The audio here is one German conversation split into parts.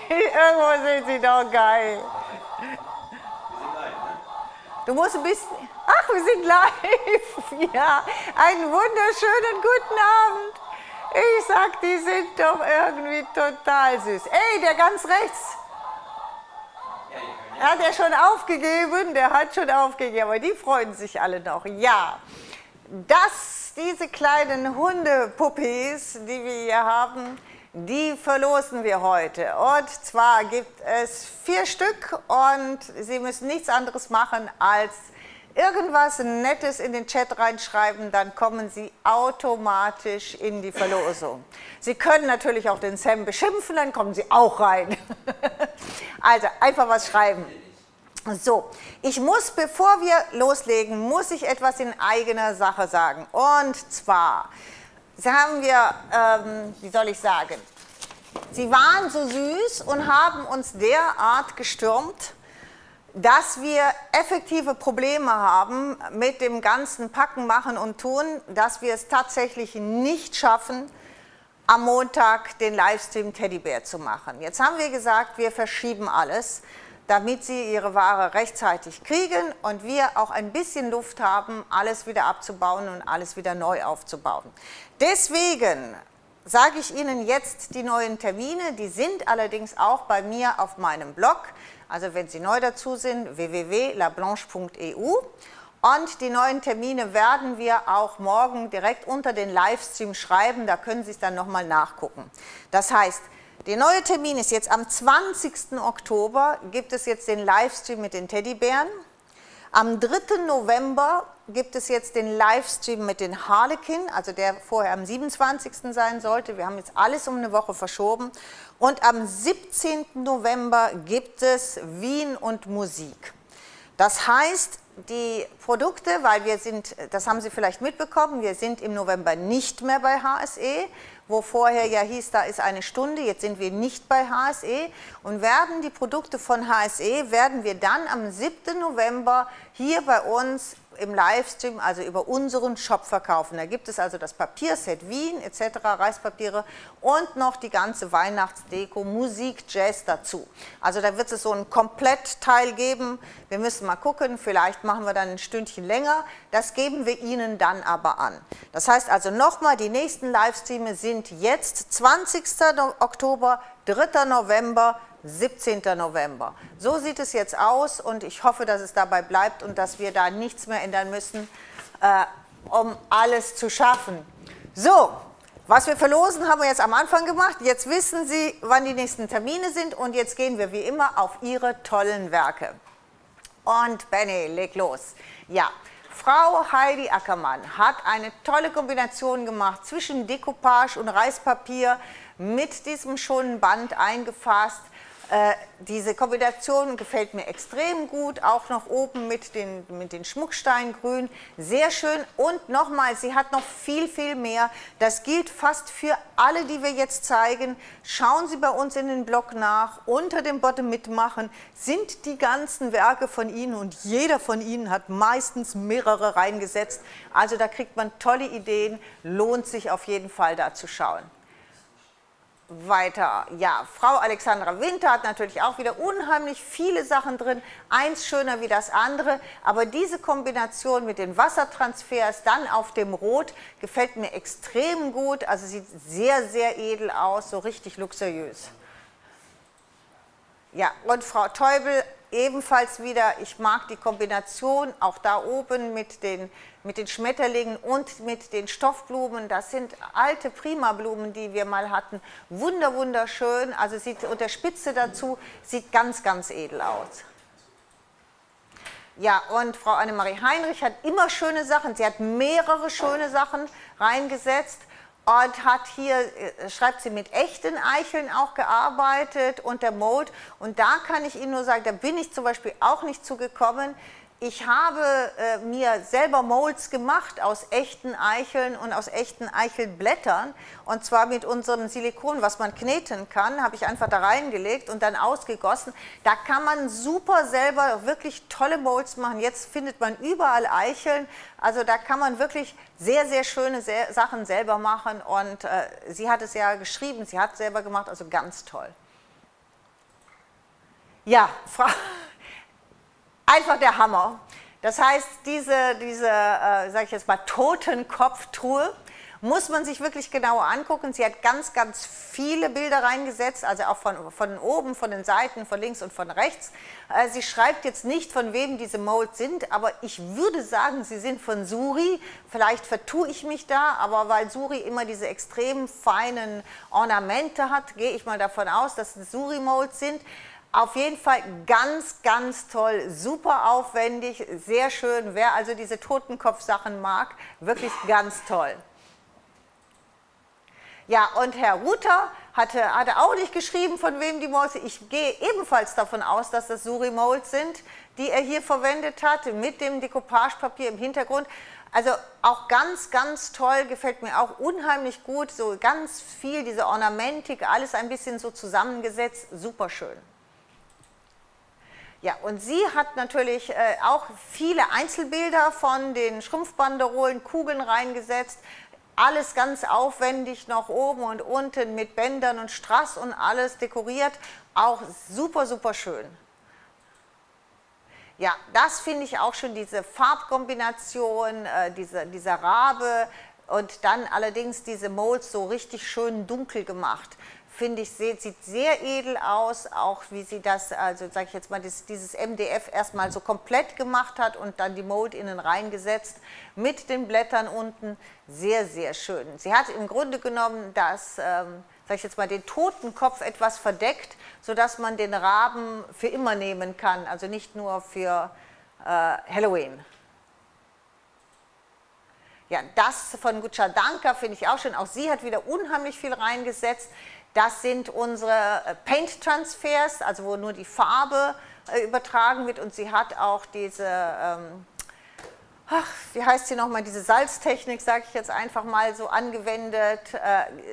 Irgendwo sind sie doch geil. Du musst ein bisschen... Ach, wir sind live. Ja, einen wunderschönen guten Abend. Ich sag, die sind doch irgendwie total süß. Ey, der ganz rechts. Hat er schon aufgegeben? Der hat schon aufgegeben, aber die freuen sich alle noch. Ja, diese kleinen Hundepuppis, die wir hier haben, die verlosen wir heute. Und zwar gibt es 4 Stück und Sie müssen nichts anderes machen als irgendwas Nettes in den Chat reinschreiben, dann kommen Sie automatisch in die Verlosung. Sie können natürlich auch den Sam beschimpfen, dann kommen Sie auch rein. Also einfach was schreiben. So, ich muss, bevor wir loslegen, muss ich etwas in eigener Sache sagen. Und zwar, haben wir, wie soll ich sagen, Sie waren so süß und haben uns derart gestürmt, dass wir effektive Probleme haben mit dem ganzen Packen, Machen und Tun, dass wir es tatsächlich nicht schaffen, am Montag den Livestream Teddybär zu machen. Jetzt haben wir gesagt, wir verschieben alles, damit Sie Ihre Ware rechtzeitig kriegen und wir auch ein bisschen Luft haben, alles wieder abzubauen und alles wieder neu aufzubauen. Deswegen sage ich Ihnen jetzt die neuen Termine, die sind allerdings auch bei mir auf meinem Blog. Also wenn Sie neu dazu sind, www.lablanche.eu. Und die neuen Termine werden wir auch morgen direkt unter den Livestream schreiben, da können Sie es dann nochmal nachgucken. Das heißt, der neue Termin ist jetzt am 20. Oktober, gibt es jetzt den Livestream mit den Teddybären. Am 3. November gibt es jetzt den Livestream mit den Harlekin, also der vorher am 27. sein sollte. Wir haben jetzt alles um eine Woche verschoben. Und am 17. November gibt es Wien und Musik. Das heißt, die Produkte, weil wir sind, das haben Sie vielleicht mitbekommen, wir sind im November nicht mehr bei HSE, wo vorher ja hieß, da ist eine Stunde, jetzt sind wir nicht bei HSE und werden die Produkte von HSE, werden wir dann am 7. November hier bei uns im Livestream, also über unseren Shop verkaufen. Da gibt es also das Papierset Wien etc., Reispapiere und noch die ganze Weihnachtsdeko, Musik, Jazz dazu. Also da wird es so ein Komplettteil geben. Wir müssen mal gucken, vielleicht machen wir dann ein Stündchen länger. Das geben wir Ihnen dann aber an. Das heißt also nochmal, die nächsten Livestreams sind jetzt 20. Oktober, 3. November, 17. November. So sieht es jetzt aus und ich hoffe, dass es dabei bleibt und dass wir da nichts mehr ändern müssen, um alles zu schaffen. So, was wir verlosen, haben wir jetzt am Anfang gemacht. Jetzt wissen Sie, wann die nächsten Termine sind und jetzt gehen wir wie immer auf Ihre tollen Werke. Und Benny, leg los. Ja, Frau Heidi Ackermann hat eine tolle Kombination gemacht zwischen Decoupage und Reispapier mit diesem schönen Band eingefasst. Diese Kombination gefällt mir extrem gut, auch noch oben mit den Schmucksteingrün, sehr schön und nochmal, sie hat noch viel, viel mehr. Das gilt fast für alle, die wir jetzt zeigen. Schauen Sie bei uns in den Blog nach, unter dem Bottom mitmachen, sind die ganzen Werke von Ihnen und jeder von Ihnen hat meistens mehrere reingesetzt. Also da kriegt man tolle Ideen, lohnt sich auf jeden Fall da zu schauen. Weiter, ja, Frau Alexandra Winter hat natürlich auch wieder unheimlich viele Sachen drin, eins schöner wie das andere, aber diese Kombination mit den Wassertransfers dann auf dem Rot gefällt mir extrem gut, also sieht sehr, sehr edel aus, so richtig luxuriös. Ja, und Frau Teubel ebenfalls wieder, ich mag die Kombination, auch da oben mit den Schmetterlingen und mit den Stoffblumen, das sind alte Prima-Blumen, die wir mal hatten, wunderschön, also sieht unter Spitze dazu, sieht ganz, ganz edel aus. Ja, und Frau Annemarie Heinrich hat immer schöne Sachen, sie hat mehrere schöne Sachen reingesetzt. Und hat hier, schreibt sie, mit echten Eicheln auch gearbeitet und der Mold. Und da kann ich Ihnen nur sagen, da bin ich zum Beispiel auch nicht zugekommen. Ich habe mir selber Molds gemacht aus echten Eicheln und aus echten Eichelblättern, und zwar mit unserem Silikon, was man kneten kann, habe ich einfach da reingelegt und dann ausgegossen. Da kann man super selber wirklich tolle Molds machen. Jetzt findet man überall Eicheln, also da kann man wirklich sehr, sehr schöne Sachen selber machen, und sie hat es ja geschrieben, sie hat es selber gemacht, also ganz toll. Ja, einfach der Hammer. Das heißt, diese sage ich jetzt mal, Totenkopftruhe muss man sich wirklich genauer angucken. Sie hat ganz, ganz viele Bilder reingesetzt, also auch von oben, von den Seiten, von links und von rechts. Sie schreibt jetzt nicht, von wem diese Molds sind, aber ich würde sagen, sie sind von Suri. Vielleicht vertue ich mich da, aber weil Suri immer diese extrem feinen Ornamente hat, gehe ich mal davon aus, dass es Suri-Molds sind. Auf jeden Fall ganz, ganz toll, super aufwendig, sehr schön. Wer also diese Totenkopfsachen mag, wirklich ganz toll. Ja, und Herr Ruther hatte auch nicht geschrieben, von wem die Molds sind. Ich gehe ebenfalls davon aus, dass das Suri-Molds sind, die er hier verwendet hat, mit dem Dekoupagepapier im Hintergrund. Also auch ganz, ganz toll, gefällt mir auch unheimlich gut. So ganz viel, diese Ornamentik, alles ein bisschen so zusammengesetzt, super schön. Ja, und sie hat natürlich auch viele Einzelbilder von den Schrumpfbanderolen, Kugeln reingesetzt. Alles ganz aufwendig, noch oben und unten mit Bändern und Strass und alles dekoriert. Auch super, super schön. Ja, das finde ich auch schon, diese Farbkombination, dieser Rabe und dann allerdings diese Molds so richtig schön dunkel gemacht. Finde ich, sieht sehr edel aus, auch wie sie das, also sage ich jetzt mal, dieses MDF erstmal so komplett gemacht hat und dann die Mold innen reingesetzt mit den Blättern unten. Sehr, sehr schön. Sie hat im Grunde genommen das, sage ich jetzt mal, den Totenkopf etwas verdeckt, sodass man den Raben für immer nehmen kann, also nicht nur für Halloween. Ja, das von Gucciadanca finde ich auch schön. Auch sie hat wieder unheimlich viel reingesetzt. Das sind unsere Paint-Transfers, also wo nur die Farbe übertragen wird, und sie hat auch diese, wie heißt sie nochmal, diese Salztechnik, sage ich jetzt einfach mal, so angewendet.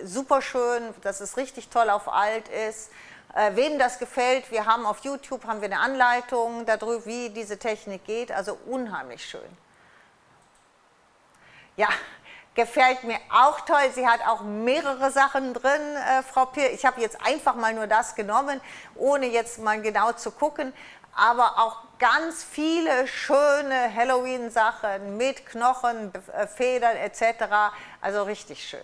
Super schön, dass es richtig toll auf alt ist. Wem das gefällt, wir haben auf YouTube eine Anleitung darüber, wie diese Technik geht, also unheimlich schön. Ja. Gefällt mir auch toll. Sie hat auch mehrere Sachen drin, Frau Peer. Ich habe jetzt einfach mal nur das genommen, ohne jetzt mal genau zu gucken. Aber auch ganz viele schöne Halloween-Sachen mit Knochen, Federn etc. Also richtig schön.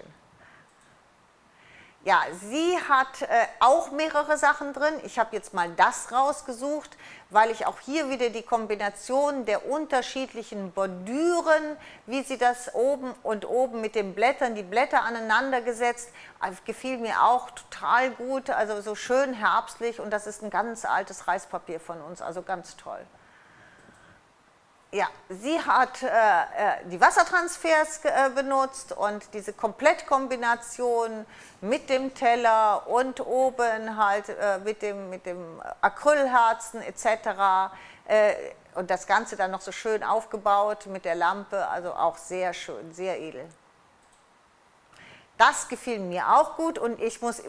Ja, sie hat auch mehrere Sachen drin. Ich habe jetzt mal das rausgesucht, weil ich auch hier wieder die Kombination der unterschiedlichen Bordüren, wie sie das oben und oben mit den Blättern, die Blätter aneinander gesetzt, gefiel mir auch total gut, also so schön herbstlich, und das ist ein ganz altes Reispapier von uns, also ganz toll. Ja, sie hat die Wassertransfers benutzt und diese Komplettkombination mit dem Teller und oben halt mit dem Acrylherzen etc. Und das Ganze dann noch so schön aufgebaut mit der Lampe, also auch sehr schön, sehr edel. Das gefiel mir auch gut, und ich muss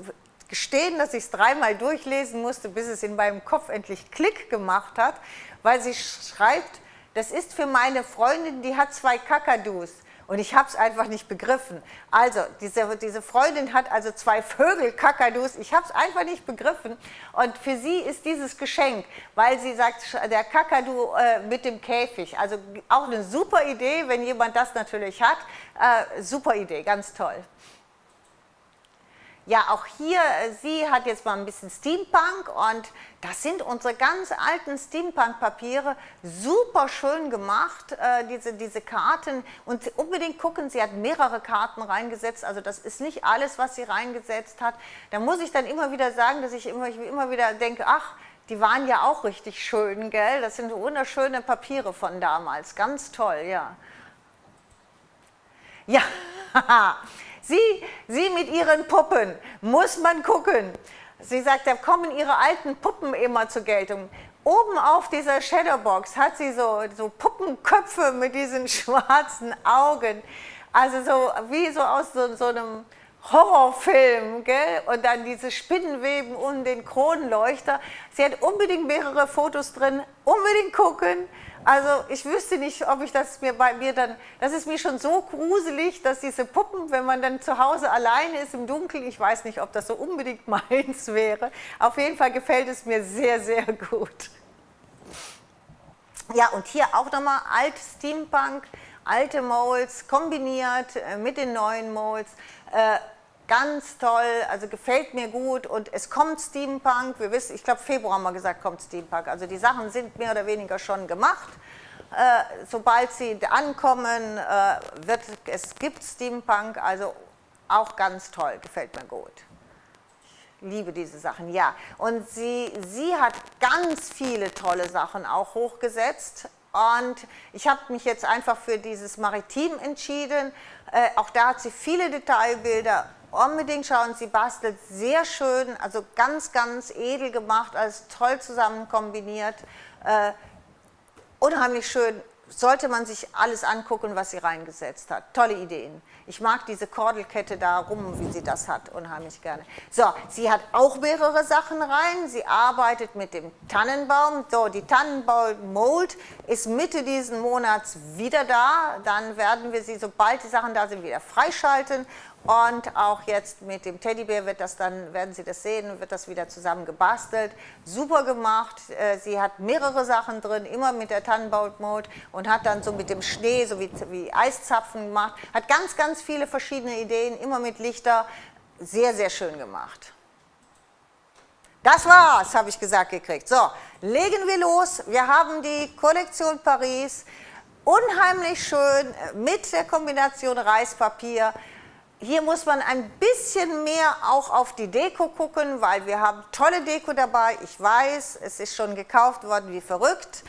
gestehen, dass ich es dreimal durchlesen musste, bis es in meinem Kopf endlich Klick gemacht hat, weil sie schreibt, das ist für meine Freundin, die hat 2 Kakadus, und ich habe es einfach nicht begriffen. Also, diese Freundin hat also 2 Vögel-Kakadus, ich habe es einfach nicht begriffen, und für sie ist dieses Geschenk, weil sie sagt, der Kakadu mit dem Käfig, also auch eine super Idee, wenn jemand das natürlich hat, super Idee, ganz toll. Ja, auch hier, sie hat jetzt mal ein bisschen Steampunk, und das sind unsere ganz alten Steampunk-Papiere, super schön gemacht, diese Karten, und unbedingt gucken, sie hat mehrere Karten reingesetzt, also das ist nicht alles, was sie reingesetzt hat. Da muss ich dann immer wieder sagen, dass ich immer wieder denke, ach, die waren ja auch richtig schön, gell? Das sind wunderschöne Papiere von damals, ganz toll, ja. Ja, Sie mit ihren Puppen, muss man gucken. Sie sagt, da kommen ihre alten Puppen immer zur Geltung. oben auf dieser Shadowbox hat sie so Puppenköpfe mit diesen schwarzen Augen. Also so wie so aus so einem Horrorfilm, gell? Und dann diese Spinnenweben und den Kronleuchter. Sie hat unbedingt mehrere Fotos drin, unbedingt gucken. Also ich wüsste nicht, ob ich das das ist mir schon so gruselig, dass diese Puppen, wenn man dann zu Hause alleine ist im Dunkeln, ich weiß nicht, ob das so unbedingt meins wäre. Auf jeden Fall gefällt es mir sehr, sehr gut. Ja, und hier auch nochmal alt Steampunk, alte Molds kombiniert mit den neuen Molds. Ganz toll, also gefällt mir gut und es kommt Steampunk, wir wissen, ich glaube Februar haben wir gesagt, kommt Steampunk, also die Sachen sind mehr oder weniger schon gemacht. Sobald sie ankommen, es gibt Steampunk, also auch ganz toll, gefällt mir gut. Ich liebe diese Sachen, ja. Und sie hat ganz viele tolle Sachen auch hochgesetzt. Und ich habe mich jetzt einfach für dieses Maritim entschieden. Auch da hat sie viele Detailbilder. Unbedingt schauen, sie bastelt sehr schön, also ganz, ganz edel gemacht, alles toll zusammen kombiniert. Unheimlich schön, sollte man sich alles angucken, was sie reingesetzt hat. Tolle Ideen. Ich mag diese Kordelkette da rum, wie sie das hat, unheimlich gerne. So, sie hat auch mehrere Sachen rein. Sie arbeitet mit dem Tannenbaum. So, die Tannenbaum-Mold ist Mitte diesen Monats wieder da. Dann werden wir sie, sobald die Sachen da sind, wieder freischalten. Und auch jetzt mit dem Teddybär werden Sie das sehen, wird das wieder zusammen gebastelt. Super gemacht. Sie hat mehrere Sachen drin, immer mit der Tannenbaum-Mold und hat dann so mit dem Schnee, so wie Eiszapfen gemacht. Hat ganz, ganz viele verschiedene Ideen, immer mit Lichter. Sehr, sehr schön gemacht. Das war's, habe ich gesagt gekriegt. So, legen wir los. Wir haben die Kollektion Paris. Unheimlich schön mit der Kombination Reispapier. Hier muss man ein bisschen mehr auch auf die Deko gucken, weil wir haben tolle Deko dabei. Ich weiß, es ist schon gekauft worden wie verrückt.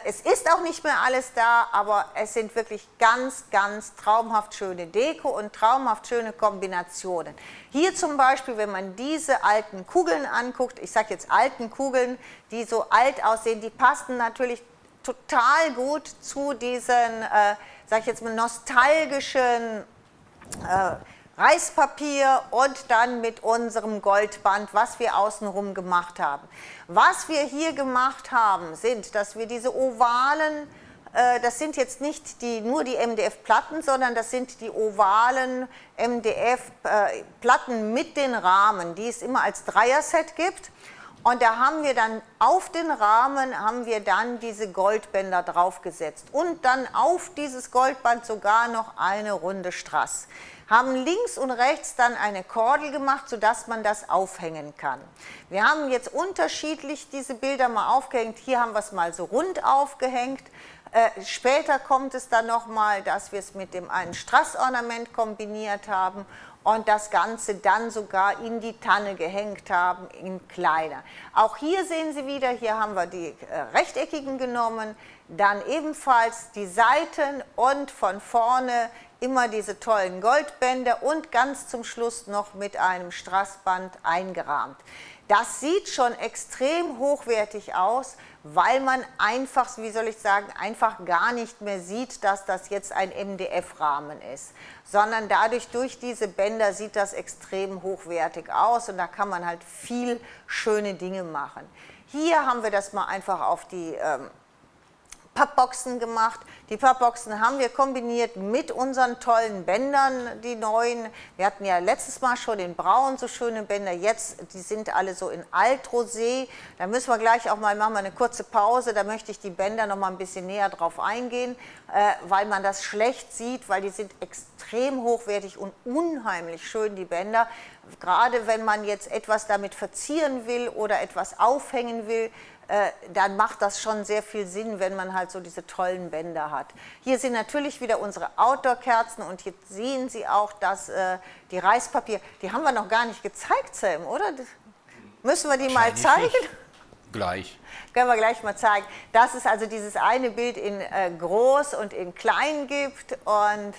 Es ist auch nicht mehr alles da, aber es sind wirklich ganz, ganz traumhaft schöne Deko und traumhaft schöne Kombinationen. Hier zum Beispiel, wenn man diese alten Kugeln anguckt, ich sage jetzt alten Kugeln, die so alt aussehen, die passen natürlich total gut zu diesen, sage ich jetzt mal, nostalgischen Reispapier und dann mit unserem Goldband, was wir außenrum gemacht haben. Was wir hier gemacht haben, sind, dass wir diese ovalen, das sind jetzt nicht nur die MDF-Platten, sondern das sind die ovalen MDF-Platten mit den Rahmen, die es immer als Dreier-Set gibt. Und da haben wir dann auf den Rahmen diese Goldbänder draufgesetzt und dann auf dieses Goldband sogar noch eine runde Strass. Haben links und rechts dann eine Kordel gemacht, sodass man das aufhängen kann. Wir haben jetzt unterschiedlich diese Bilder mal aufgehängt. Hier haben wir es mal so rund aufgehängt. Später kommt es dann nochmal, dass wir es mit dem einen Strassornament kombiniert haben und das Ganze dann sogar in die Tanne gehängt haben, in kleiner. Auch hier sehen Sie wieder, hier haben wir die rechteckigen genommen, dann ebenfalls die Seiten und von vorne immer diese tollen Goldbänder und ganz zum Schluss noch mit einem Strassband eingerahmt. Das sieht schon extrem hochwertig aus, weil man einfach, wie soll ich sagen, einfach gar nicht mehr sieht, dass das jetzt ein MDF-Rahmen ist, sondern durch diese Bänder sieht das extrem hochwertig aus und da kann man halt viel schöne Dinge machen. Hier haben wir das mal einfach auf die Pappboxen gemacht. Die Pappboxen haben wir kombiniert mit unseren tollen Bändern, die neuen. Wir hatten ja letztes Mal schon in Braun so schöne Bänder, jetzt, die sind alle so in Altrosé. Da müssen wir gleich auch mal, machen wir eine kurze Pause, da möchte ich die Bänder noch mal ein bisschen näher drauf eingehen, weil man das schlecht sieht, weil die sind extrem hochwertig und unheimlich schön, die Bänder. Gerade wenn man jetzt etwas damit verzieren will oder etwas aufhängen will, dann macht das schon sehr viel Sinn, wenn man halt so diese tollen Bänder hat. Hier sind natürlich wieder unsere Outdoor-Kerzen und hier sehen Sie auch, dass die Reispapier, die haben wir noch gar nicht gezeigt, Sam, oder? Müssen wir die mal zeigen? Gleich. Können wir gleich mal zeigen, dass es also dieses eine Bild in groß und in klein gibt und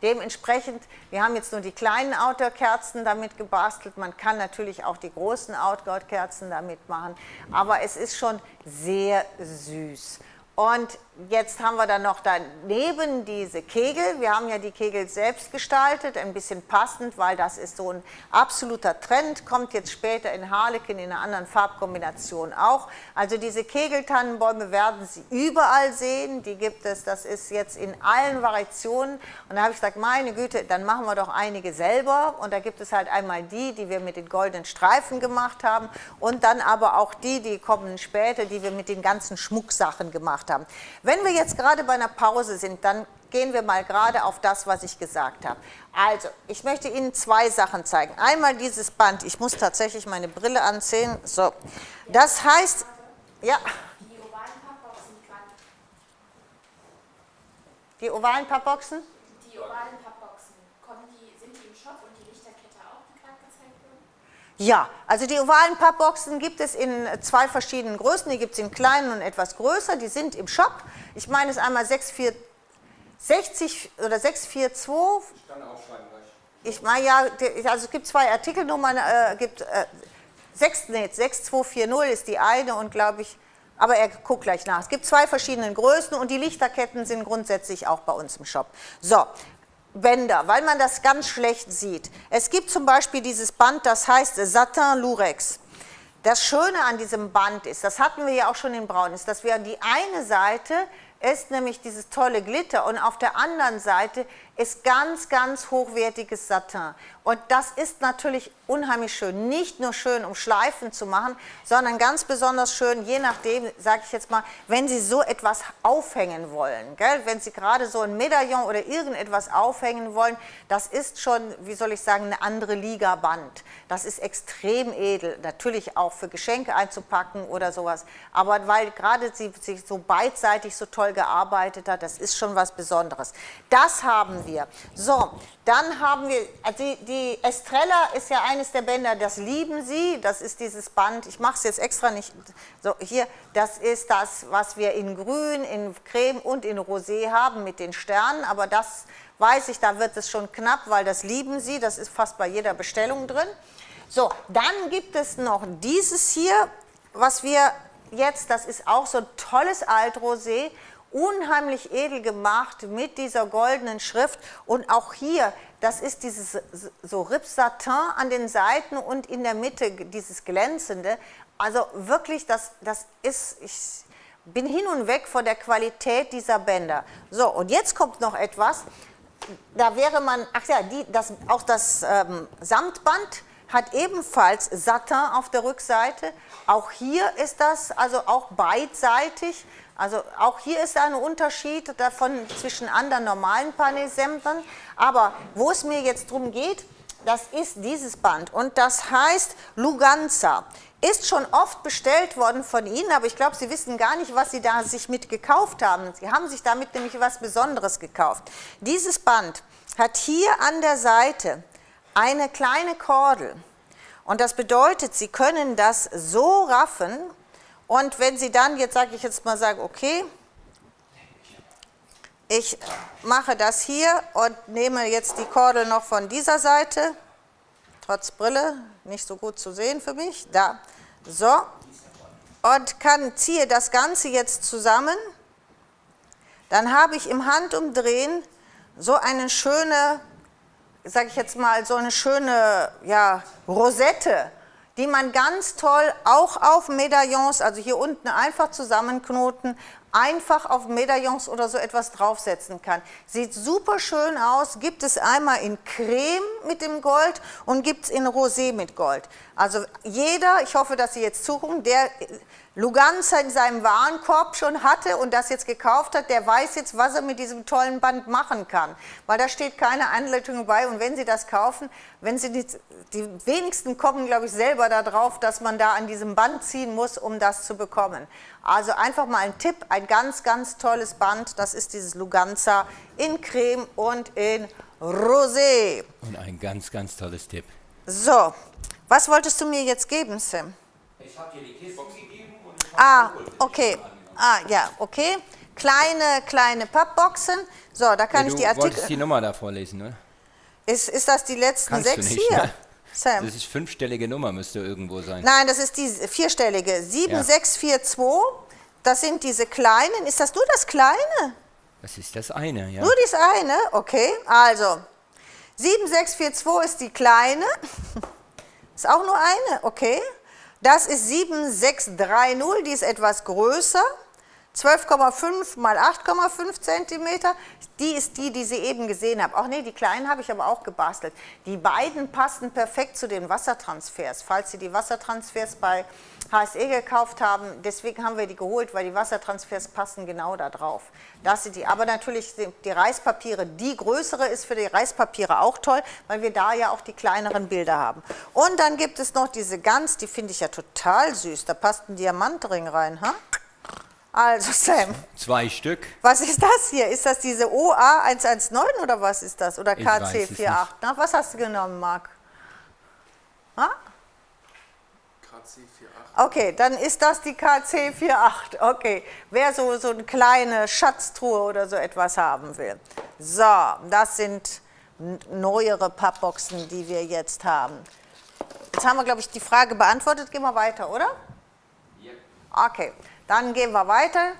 dementsprechend, wir haben jetzt nur die kleinen Outdoor-Kerzen damit gebastelt, man kann natürlich auch die großen Outdoor-Kerzen damit machen, aber es ist schon sehr süß. Und jetzt haben wir dann noch daneben diese Kegel. Wir haben ja die Kegel selbst gestaltet, ein bisschen passend, weil das ist so ein absoluter Trend, kommt jetzt später in Harlequin in einer anderen Farbkombination auch. Also diese Kegeltannenbäume werden Sie überall sehen, die gibt es, das ist jetzt in allen Variationen. Und da habe ich gesagt, meine Güte, dann machen wir doch einige selber. Und da gibt es halt einmal die wir mit den goldenen Streifen gemacht haben und dann aber auch die kommen später, die wir mit den ganzen Schmucksachen gemacht haben. Wenn wir jetzt gerade bei einer Pause sind, dann gehen wir mal gerade auf das, was ich gesagt habe. Also, ich möchte Ihnen zwei Sachen zeigen. Einmal dieses Band, ich muss tatsächlich meine Brille anziehen. So, das heißt, ja. Die ovalen Pappboxen, Die ovalen Pappboxen? Die ovalen Pappboxen, sind die im Shop und die Lichterkette auch, die gerade gezeigt wurden? Ja, also die ovalen Pappboxen gibt es in zwei verschiedenen Größen. Die gibt es in kleinen und etwas größer. Die sind im Shop. Ich meine, es ist einmal 640 oder 642. Ich kann aufschreiben gleich. Ich meine, ja, also es gibt zwei Artikelnummern. 6240 ist die eine und glaube ich, aber er guckt gleich nach. Es gibt zwei verschiedene Größen und die Lichterketten sind grundsätzlich auch bei uns im Shop. So. Bänder, weil man das ganz schlecht sieht. Es gibt zum Beispiel dieses Band, das heißt Satin Lurex. Das Schöne an diesem Band ist, das hatten wir ja auch schon in Braun, ist, dass wir die eine Seite ist nämlich dieses tolle Glitter und auf der anderen Seite ist ganz, ganz hochwertiges Satin. Und das ist natürlich unheimlich schön. Nicht nur schön, um Schleifen zu machen, sondern ganz besonders schön, je nachdem, sage ich jetzt mal, wenn Sie so etwas aufhängen wollen. Gell? Wenn Sie gerade so ein Medaillon oder irgendetwas aufhängen wollen, das ist schon, wie soll ich sagen, eine andere Liga Band. Das ist extrem edel, natürlich auch für Geschenke einzupacken oder sowas. Aber weil gerade sie sich so beidseitig so toll gearbeitet hat, das ist schon was Besonderes. Das haben wir. So, dann haben wir, also die Estrella ist ja eines der Bänder, das lieben Sie, das ist dieses Band, ich mache es jetzt extra nicht, so hier, das ist das, was wir in Grün, in Creme und in Rosé haben mit den Sternen, aber das weiß ich, da wird es schon knapp, weil das lieben Sie, das ist fast bei jeder Bestellung drin. So, dann gibt es noch dieses hier, was wir jetzt, das ist auch so ein tolles Altrosé, unheimlich edel gemacht mit dieser goldenen Schrift und auch hier, das ist dieses so Rips-Satin an den Seiten und in der Mitte dieses glänzende, also wirklich, das ist, ich bin hin und weg von der Qualität dieser Bänder. So, und jetzt kommt noch etwas, da wäre man, ach ja, auch das Samtband hat ebenfalls Satin auf der Rückseite, auch hier ist das, also auch beidseitig. Also auch hier ist ein Unterschied davon zwischen anderen normalen Panesemdern, aber wo es mir jetzt darum geht, das ist dieses Band und das heißt Luganza. Ist schon oft bestellt worden von Ihnen, aber ich glaube, Sie wissen gar nicht, was Sie da sich mit gekauft haben. Sie haben sich damit nämlich was Besonderes gekauft. Dieses Band hat hier an der Seite eine kleine Kordel und das bedeutet, Sie können das so raffen. Und wenn Sie dann, jetzt sage ich jetzt mal, okay, ich mache das hier und nehme jetzt die Kordel noch von dieser Seite, trotz Brille, nicht so gut zu sehen für mich, da, so, und ziehe das Ganze jetzt zusammen, dann habe ich im Handumdrehen so eine schöne, sage ich jetzt mal, so eine schöne, ja, Rosette, die man ganz toll auch auf Medaillons, also hier unten einfach zusammenknoten, einfach auf Medaillons oder so etwas draufsetzen kann. Sieht super schön aus, gibt es einmal in Creme mit dem Gold und gibt es in Rosé mit Gold. Also jeder, ich hoffe, dass Sie jetzt zugucken, der Luganza in seinem Warenkorb schon hatte und das jetzt gekauft hat, der weiß jetzt, was er mit diesem tollen Band machen kann. Weil da steht keine Anleitung bei und wenn Sie das kaufen, wenn Sie die wenigsten kommen, glaube ich, selber darauf, dass man da an diesem Band ziehen muss, um das zu bekommen. Also einfach mal ein Tipp, ein ganz, ganz tolles Band, das ist dieses Luganza in Creme und in Rosé. Und ein ganz, ganz tolles Tipp. So, was wolltest du mir jetzt geben, Sam? Ich habe dir die Kisten gegeben und Ah, okay. Ah, ja, okay. Kleine Pappboxen. So, da kann ich die Du wolltest Artikel... die Nummer da vorlesen, oder? Ist das die letzten Kannst 6 du nicht, hier? ne? Sam? Das ist 5-stellige Nummer, müsste irgendwo sein. Nein, das ist die 4-stellige. 7642, das sind diese kleinen. Ist das nur das Kleine? Das ist das eine, ja. Nur das eine? Okay, also 7642 ist die kleine. Ist auch nur eine, okay. Das ist 7630, die ist etwas größer. 12,5 mal 8,5 cm. Die ist die Sie eben gesehen haben. Ach nee, die kleinen habe ich aber auch gebastelt. Die beiden passen perfekt zu den Wassertransfers. Falls Sie die Wassertransfers bei HSE gekauft haben, deswegen haben wir die geholt, weil die Wassertransfers passen genau da drauf. Das sind die. Aber natürlich sind die Reispapiere, die größere ist für die Reispapiere auch toll, weil wir da ja auch die kleineren Bilder haben. Und dann gibt es noch diese Gans, die finde ich ja total süß. Da passt ein Diamantring rein, ha? Also Sam, 2 Stück. was ist das hier? Ist das diese OA 119 oder was ist das? Oder Ich weiß es KC48? Na, was hast du genommen, Marc? Ha? KC48. Okay, dann ist das die KC48. Okay, wer so eine kleine Schatztruhe oder so etwas haben will. So, das sind neuere Pappboxen, die wir jetzt haben. Jetzt haben wir, glaube ich, die Frage beantwortet. Gehen wir weiter, oder? Ja. Okay. Dann gehen wir weiter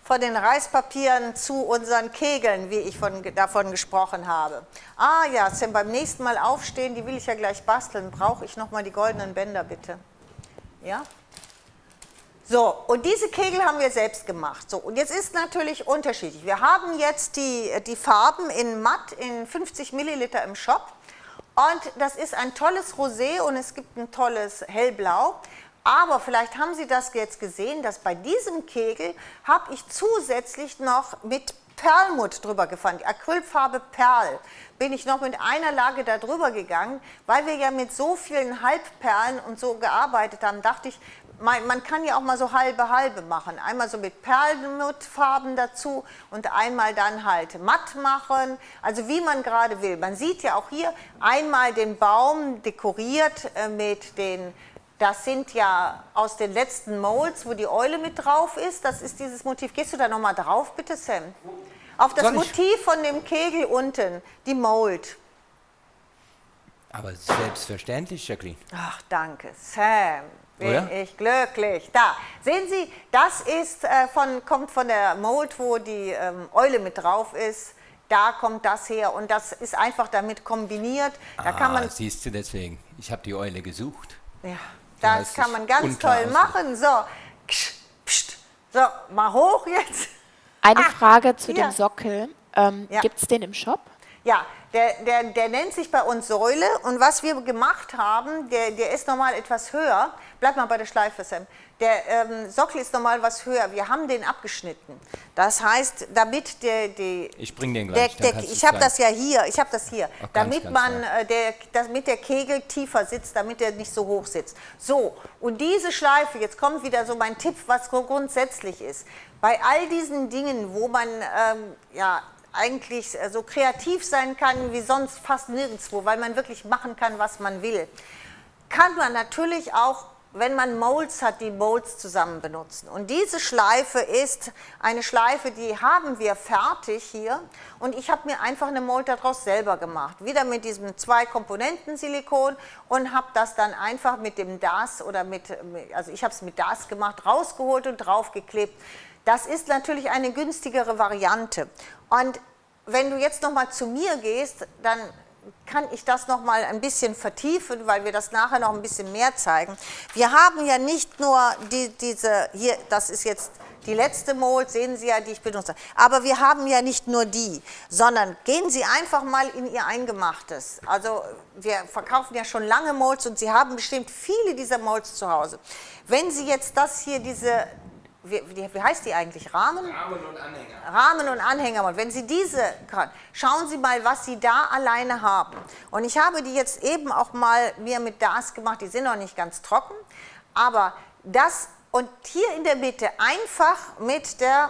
von den Reispapieren zu unseren Kegeln, wie ich davon gesprochen habe. Ah ja, Sam, beim nächsten Mal aufstehen, die will ich ja gleich basteln. Brauche ich nochmal die goldenen Bänder, bitte? Ja? So, und diese Kegel haben wir selbst gemacht. So, und jetzt ist natürlich unterschiedlich. Wir haben jetzt die Farben in matt, in 50 Milliliter im Shop. Und das ist ein tolles Rosé und es gibt ein tolles Hellblau. Aber vielleicht haben Sie das jetzt gesehen, dass bei diesem Kegel habe ich zusätzlich noch mit Perlmutt drüber gefahren, die Acrylfarbe Perl. Bin ich noch mit einer Lage da drüber gegangen, weil wir ja mit so vielen Halbperlen und so gearbeitet haben, dachte ich, man kann ja auch mal so halbe machen. Einmal so mit Perlmuttfarben dazu und einmal dann halt matt machen, also wie man gerade will. Man sieht ja auch hier einmal den Baum dekoriert mit den... Das sind ja aus den letzten Molds, wo die Eule mit drauf ist. Das ist dieses Motiv. Gehst du da nochmal drauf, bitte, Sam? Auf das Motiv von dem Kegel unten, die Mold. Aber selbstverständlich, Jacqueline. Ach, danke, Sam. Bin Oder? ich glücklich. Da, sehen Sie, das ist kommt von der Mold, wo die Eule mit drauf ist. Da kommt das her und das ist einfach damit kombiniert. Da kann man, siehst du deswegen. Ich habe die Eule gesucht. ja, Da das ist kann es man ganz unklar toll machen. So, ksch, pst. So, mal hoch jetzt. Eine Frage zu ja. dem Sockel. Ja. Gibt es den im Shop? Ja, der nennt sich bei uns Säule und was wir gemacht haben, der ist normal etwas höher. Bleib mal bei der Schleife, Sam. Der Sockel ist normal was höher. Wir haben den abgeschnitten. Das heißt, damit Ich bring den gleich. dann kannst ich du habe zeigen. das ja hier, ich habe das hier, Ach, damit ganz man, damit der Kegel tiefer sitzt, damit er nicht so hoch sitzt. So, und diese Schleife, jetzt kommt wieder so mein Tipp, was so grundsätzlich ist. Bei all diesen Dingen, wo man ja eigentlich so kreativ sein kann wie sonst fast nirgendwo, weil man wirklich machen kann, was man will, kann man natürlich auch, wenn man Molds hat, die Molds zusammen benutzen. Und diese Schleife ist eine Schleife, die haben wir fertig hier. Und ich habe mir einfach eine Mold daraus selber gemacht. Wieder mit diesem 2-Komponenten-Silikon und habe das dann einfach mit dem DAS oder also ich habe es mit DAS gemacht, rausgeholt und draufgeklebt. Das ist natürlich eine günstigere Variante. Und wenn du jetzt noch mal zu mir gehst, dann kann ich das noch mal ein bisschen vertiefen, weil wir das nachher noch ein bisschen mehr zeigen. Wir haben ja nicht nur diese, hier, das ist jetzt die letzte Mold, sehen Sie ja, die ich benutze. Aber wir haben ja nicht nur die, sondern gehen Sie einfach mal in Ihr Eingemachtes. Also wir verkaufen ja schon lange Molds und Sie haben bestimmt viele dieser Molds zu Hause. Wenn Sie jetzt das hier, diese... Wie heißt die eigentlich? Rahmen? Rahmen und Anhänger. Rahmen und Anhänger. Und wenn Sie diese, schauen Sie mal, was Sie da alleine haben. Und ich habe die jetzt eben auch mal mir mit DAS gemacht. Die sind noch nicht ganz trocken. Aber das und hier in der Mitte einfach mit der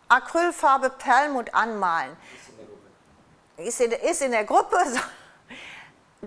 Acrylfarbe Perlmutt anmalen. Ist in der Gruppe.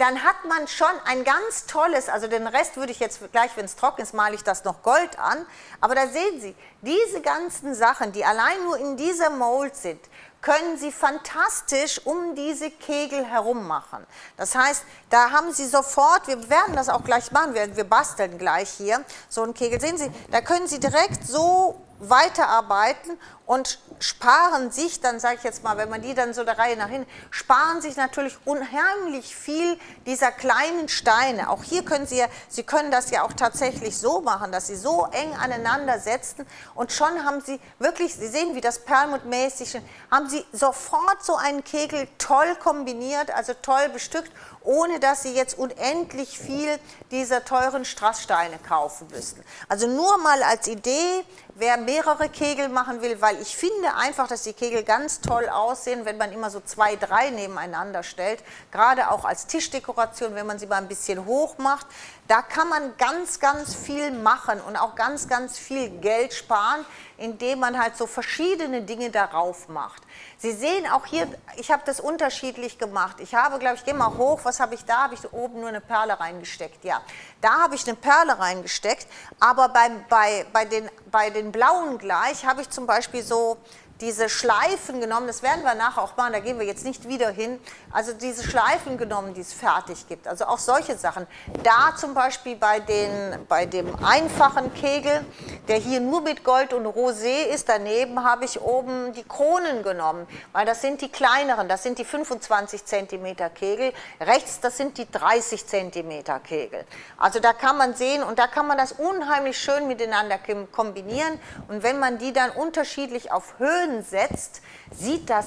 dann hat man schon ein ganz tolles, also den Rest würde ich jetzt gleich, wenn es trocken ist, male ich das noch Gold an. Aber da sehen Sie, diese ganzen Sachen, die allein nur in dieser Mold sind, können Sie fantastisch um diese Kegel herum machen. Das heißt, da haben Sie sofort, wir werden das auch gleich machen, wir basteln gleich hier so einen Kegel. Sehen Sie, da können Sie direkt so weiterarbeiten und sparen sich, dann sage ich jetzt mal, wenn man die dann so der Reihe nach hinten, sparen sich natürlich unheimlich viel dieser kleinen Steine. Auch hier können Sie können das ja auch tatsächlich so machen, dass Sie so eng aneinander setzen und schon haben Sie wirklich, Sie sehen, wie das perlmuttmäßig, haben Sie sofort so einen Kegel toll kombiniert, also toll bestückt, ohne dass Sie jetzt unendlich viel dieser teuren Strasssteine kaufen müssen. Also nur mal als Idee, wer mehrere Kegel machen will, weil ich finde einfach, dass die Kegel ganz toll aussehen, wenn man immer so 2, 3 nebeneinander stellt, gerade auch als Tischdekoration, wenn man sie mal ein bisschen hoch macht, da kann man ganz, ganz viel machen und auch ganz, ganz viel Geld sparen, indem man halt so verschiedene Dinge darauf macht. Sie sehen auch hier, ich habe das unterschiedlich gemacht. Ich habe, glaube ich, gehe mal hoch, was habe ich da? Habe ich oben nur eine Perle reingesteckt? Ja, da habe ich eine Perle reingesteckt, aber bei den blauen gleich habe ich zum Beispiel so diese Schleifen genommen, das werden wir nachher auch machen, da gehen wir jetzt nicht wieder hin, also diese Schleifen genommen, die es fertig gibt, also auch solche Sachen. Da zum Beispiel bei dem einfachen Kegel, der hier nur mit Gold und Rosé ist, daneben habe ich oben die Kronen genommen, weil das sind die kleineren, das sind die 25 cm Kegel, rechts das sind die 30 cm Kegel. Also da kann man sehen und da kann man das unheimlich schön miteinander kombinieren und wenn man die dann unterschiedlich auf Höhen setzt, sieht das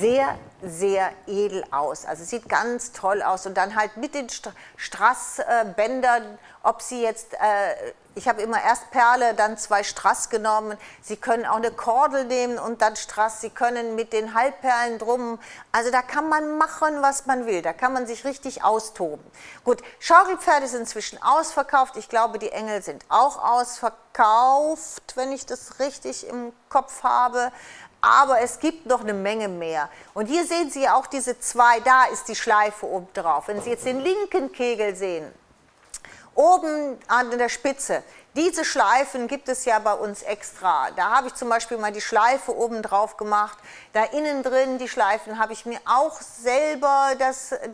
sehr, sehr edel aus. Also sieht ganz toll aus. Und dann halt mit den Strassbändern, ob Sie jetzt, ich habe immer erst Perle, dann 2 Strass genommen. Sie können auch eine Kordel nehmen und dann Strass. Sie können mit den Halbperlen drum, also da kann man machen, was man will. Da kann man sich richtig austoben. Gut, Schaukelpferde sind inzwischen ausverkauft. Ich glaube, die Engel sind auch ausverkauft, wenn ich das richtig im Kopf habe. Aber es gibt noch eine Menge mehr. Und hier sehen Sie auch diese 2, da ist die Schleife oben drauf. Wenn Sie jetzt den linken Kegel sehen, oben an der Spitze, diese Schleifen gibt es ja bei uns extra. Da habe ich zum Beispiel mal die Schleife oben drauf gemacht. Da innen drin, die Schleifen, habe ich mir auch selber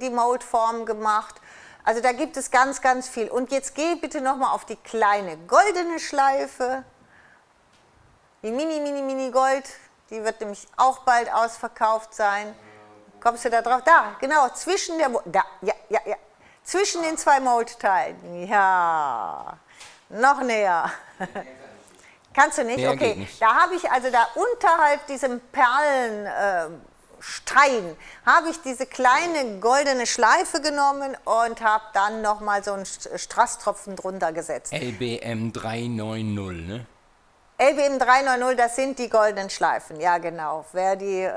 die Moldform gemacht. Also da gibt es ganz, ganz viel. Und jetzt geh bitte nochmal auf die kleine goldene Schleife. Die mini Gold. Die wird nämlich auch bald ausverkauft sein. Kommst du da drauf? Da, genau, zwischen zwischen den 2 Moldteilen. Ja, noch näher. Kannst du nicht? Okay, da habe ich also da unterhalb diesem Perlenstein, habe ich diese kleine goldene Schleife genommen und habe dann nochmal so einen Strasstropfen drunter gesetzt. LBM 390, ne? LBM 390, das sind die goldenen Schleifen, ja genau. Wer die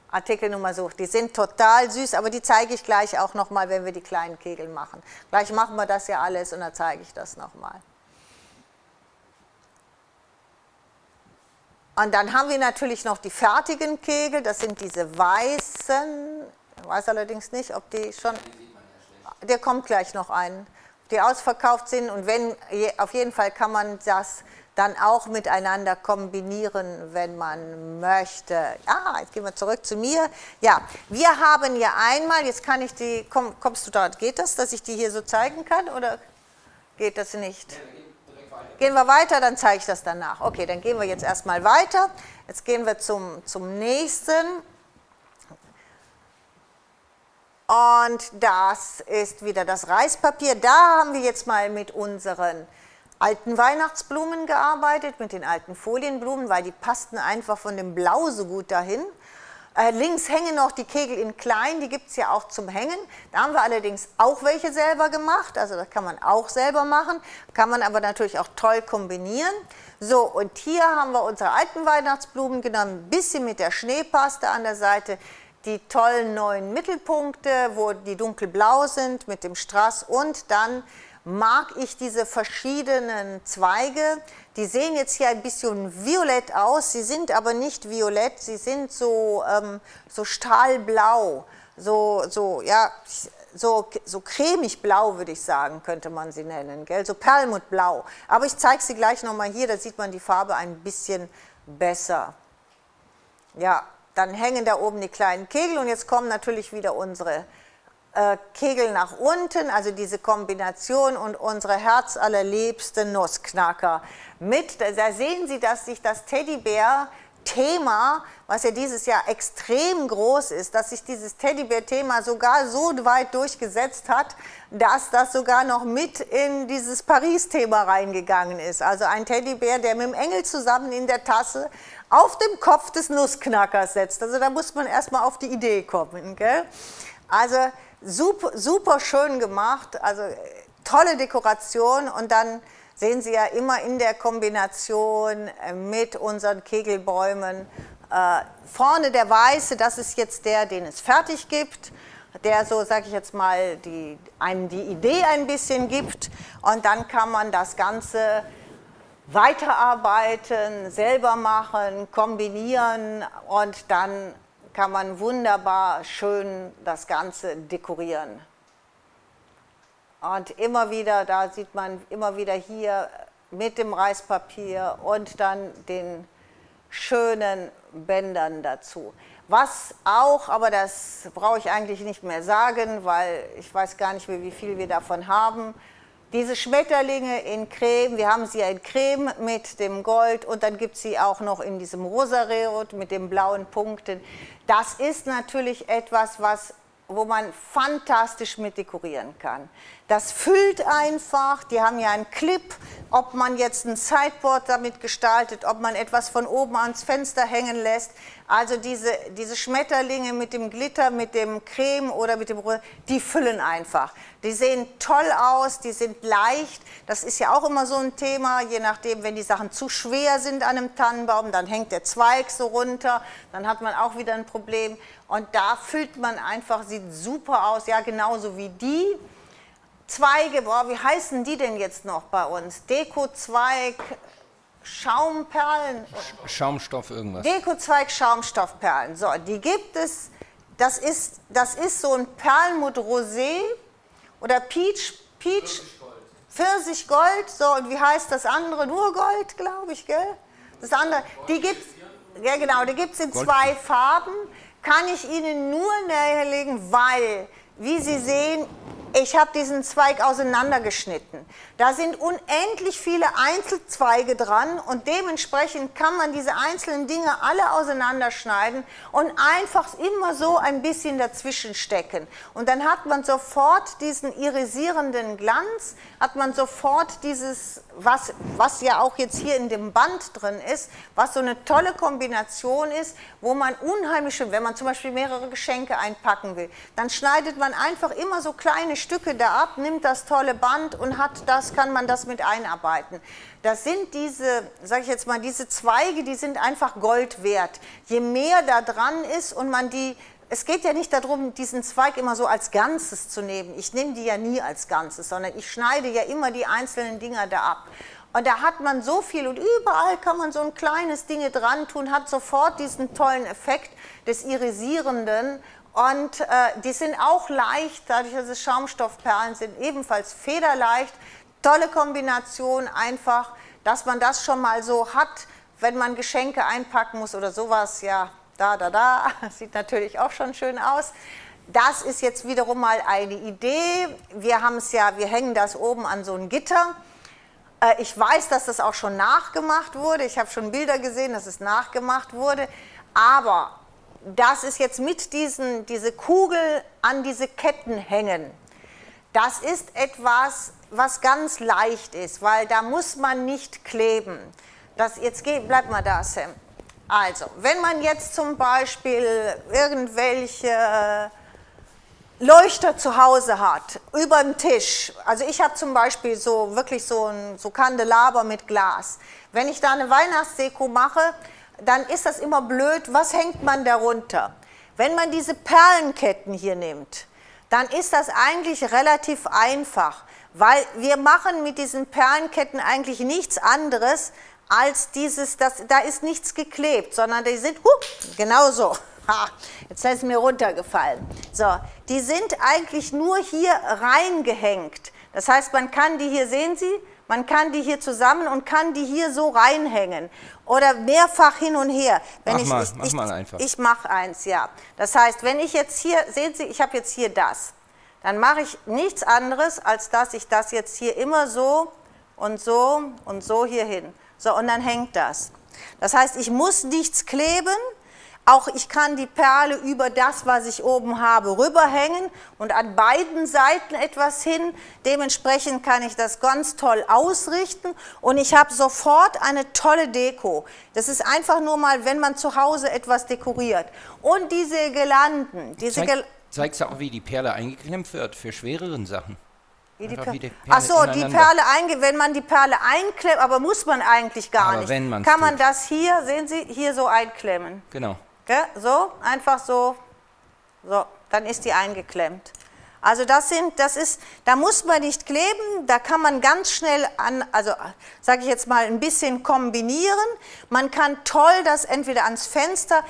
Artikelnummer sucht, die sind total süß, aber die zeige ich gleich auch nochmal, wenn wir die kleinen Kegel machen. Gleich machen wir das ja alles und dann zeige ich das nochmal. Und dann haben wir natürlich noch die fertigen Kegel, das sind diese weißen, ich weiß allerdings nicht, ob die schon, der kommt gleich noch ein, die ausverkauft sind und wenn, auf jeden Fall kann man das dann auch miteinander kombinieren, wenn man möchte. Ah, jetzt gehen wir zurück zu mir. Ja, wir haben ja einmal, jetzt kann ich die, kommst du da, geht das, dass ich die hier so zeigen kann oder geht das nicht? Gehen wir weiter, dann zeige ich das danach. Okay, dann gehen wir jetzt erstmal weiter. Jetzt gehen wir zum nächsten. Und das ist wieder das Reispapier. Da haben wir jetzt mal mit unseren alten Weihnachtsblumen gearbeitet, mit den alten Folienblumen, weil die passten einfach von dem Blau so gut dahin. Links hängen noch die Kegel in klein, die gibt es ja auch zum Hängen. Da haben wir allerdings auch welche selber gemacht, also das kann man auch selber machen, kann man aber natürlich auch toll kombinieren. So, und hier haben wir unsere alten Weihnachtsblumen genommen, ein bisschen mit der Schneepaste an der Seite, die tollen neuen Mittelpunkte, wo die dunkelblau sind mit dem Strass und dann mag ich diese verschiedenen Zweige, die sehen jetzt hier ein bisschen violett aus, sie sind aber nicht violett, sie sind so, so stahlblau, ja, so cremig blau, würde ich sagen, könnte man sie nennen, gell? So perlmuttblau. Aber ich zeige sie gleich nochmal hier, da sieht man die Farbe ein bisschen besser. Ja, dann hängen da oben die kleinen Kegel und jetzt kommen natürlich wieder unsere Kegel nach unten, also diese Kombination und unsere herzallerliebste Nussknacker mit. Da sehen Sie, dass sich das Teddybär-Thema, was ja dieses Jahr extrem groß ist, dass sich dieses Teddybär-Thema sogar so weit durchgesetzt hat, dass das sogar noch mit in dieses Paris-Thema reingegangen ist. Also ein Teddybär, der mit dem Engel zusammen in der Tasse auf dem Kopf des Nussknackers setzt. Also da muss man erstmal auf die Idee kommen, gell? Also super, super schön gemacht, also tolle Dekoration und dann sehen Sie ja immer in der Kombination mit unseren Kegelbäumen. Vorne der weiße, das ist jetzt der, den es fertig gibt, der so, sage ich jetzt mal, einem die Idee ein bisschen gibt und dann kann man das Ganze weiterarbeiten, selber machen, kombinieren und dann kann man wunderbar schön das Ganze dekorieren. Und immer wieder, da sieht man immer wieder hier mit dem Reispapier und dann den schönen Bändern dazu. Was auch, aber das brauche ich eigentlich nicht mehr sagen, weil ich weiß gar nicht mehr, wie viel wir davon haben. Diese Schmetterlinge in Creme, wir haben sie ja in Creme mit dem Gold und dann gibt es sie auch noch in diesem Rosarot mit den blauen Punkten. Das ist natürlich etwas, wo man fantastisch mit dekorieren kann. Das füllt einfach, die haben ja einen Clip, ob man jetzt ein Sideboard damit gestaltet, ob man etwas von oben ans Fenster hängen lässt. Also diese Schmetterlinge mit dem Glitter, mit dem Creme oder mit dem Rosé, die füllen einfach. Die sehen toll aus, die sind leicht. Das ist ja auch immer so ein Thema, je nachdem, wenn die Sachen zu schwer sind an einem Tannenbaum, dann hängt der Zweig so runter, dann hat man auch wieder ein Problem. Und da füllt man einfach, sieht super aus, ja genauso wie die Zweige, boah, wie heißen die denn jetzt noch bei uns? Dekozweig, Schaumperlen? Schaumstoff irgendwas. Dekozweig, Schaumstoffperlen, so, die gibt es, das ist so ein Perlmutt-Rosé oder Peach, Pfirsichgold, so, und wie heißt das andere? Nur Gold, glaube ich, gell? Das andere, die gibt es, ja genau, die gibt es in zwei Farben, kann ich Ihnen nur näherlegen, weil, wie Sie sehen, ich habe diesen Zweig auseinandergeschnitten. Da sind unendlich viele Einzelzweige dran und dementsprechend kann man diese einzelnen Dinge alle auseinanderschneiden und einfach immer so ein bisschen dazwischen stecken. Und dann hat man sofort diesen irisierenden Glanz, hat man sofort dieses, was ja auch jetzt hier in dem Band drin ist, was so eine tolle Kombination ist, wo man unheimliche, wenn man zum Beispiel mehrere Geschenke einpacken will, dann schneidet man einfach immer so kleine Stücke da ab, nimmt das tolle Band und kann man das mit einarbeiten. Das sind diese, sage ich jetzt mal, diese Zweige, die sind einfach Gold wert. Je mehr da dran ist und man es geht ja nicht darum, diesen Zweig immer so als Ganzes zu nehmen. Ich nehme die ja nie als Ganzes, sondern ich schneide ja immer die einzelnen Dinger da ab. Und da hat man so viel und überall kann man so ein kleines Ding dran tun, hat sofort diesen tollen Effekt des Irisierenden. Und die sind auch leicht, dadurch, dass es Schaumstoffperlen sind, ebenfalls federleicht. Tolle Kombination einfach, dass man das schon mal so hat, wenn man Geschenke einpacken muss oder sowas. Ja, sieht natürlich auch schon schön aus. Das ist jetzt wiederum mal eine Idee. Wir hängen das oben an so ein Gitter. Ich weiß, dass das auch schon nachgemacht wurde. Ich habe schon Bilder gesehen, dass es nachgemacht wurde. Aber das ist jetzt mit diese Kugel an diese Ketten hängen. Das ist etwas, was ganz leicht ist, weil da muss man nicht kleben. Bleib mal da, Sam. Also, wenn man jetzt zum Beispiel irgendwelche Leuchter zu Hause hat, über dem Tisch, also ich habe zum Beispiel wirklich so Kandelaber mit Glas. Wenn ich da eine Weihnachtsdeko mache, dann ist das immer blöd, was hängt man darunter? Wenn man diese Perlenketten hier nimmt, dann ist das eigentlich relativ einfach, weil wir machen mit diesen Perlenketten eigentlich nichts anderes als da ist nichts geklebt, sondern die sind, genau so, Ha, jetzt ist es mir runtergefallen. So, die sind eigentlich nur hier reingehängt. Das heißt, man kann die hier, sehen Sie, man kann die hier zusammen und kann die hier so reinhängen. Oder mehrfach hin und her. Mach mal einfach. Ich mache eins, ja. Das heißt, wenn ich jetzt hier, sehen Sie, ich habe jetzt hier das. Dann mache ich nichts anderes, als dass ich das jetzt hier immer so und so hier hin. So, und dann hängt das. Das heißt, ich muss nichts kleben. Auch ich kann die Perle über das, was ich oben habe, rüberhängen und an beiden Seiten etwas hin. Dementsprechend kann ich das ganz toll ausrichten und ich habe sofort eine tolle Deko. Das ist einfach nur mal, wenn man zu Hause etwas dekoriert. Und diese Girlanden. Zeigst du auch, wie die Perle eingeklemmt wird für schwereren Sachen? Achso, die Perle wenn man die Perle einklemmt, aber muss man eigentlich gar nicht. Kann man das hier, sehen Sie, hier so einklemmen. Genau. So, einfach so, dann ist die eingeklemmt. Also da muss man nicht kleben, da kann man ganz schnell sage ich jetzt mal, ein bisschen kombinieren. Man kann toll das entweder ans Fenster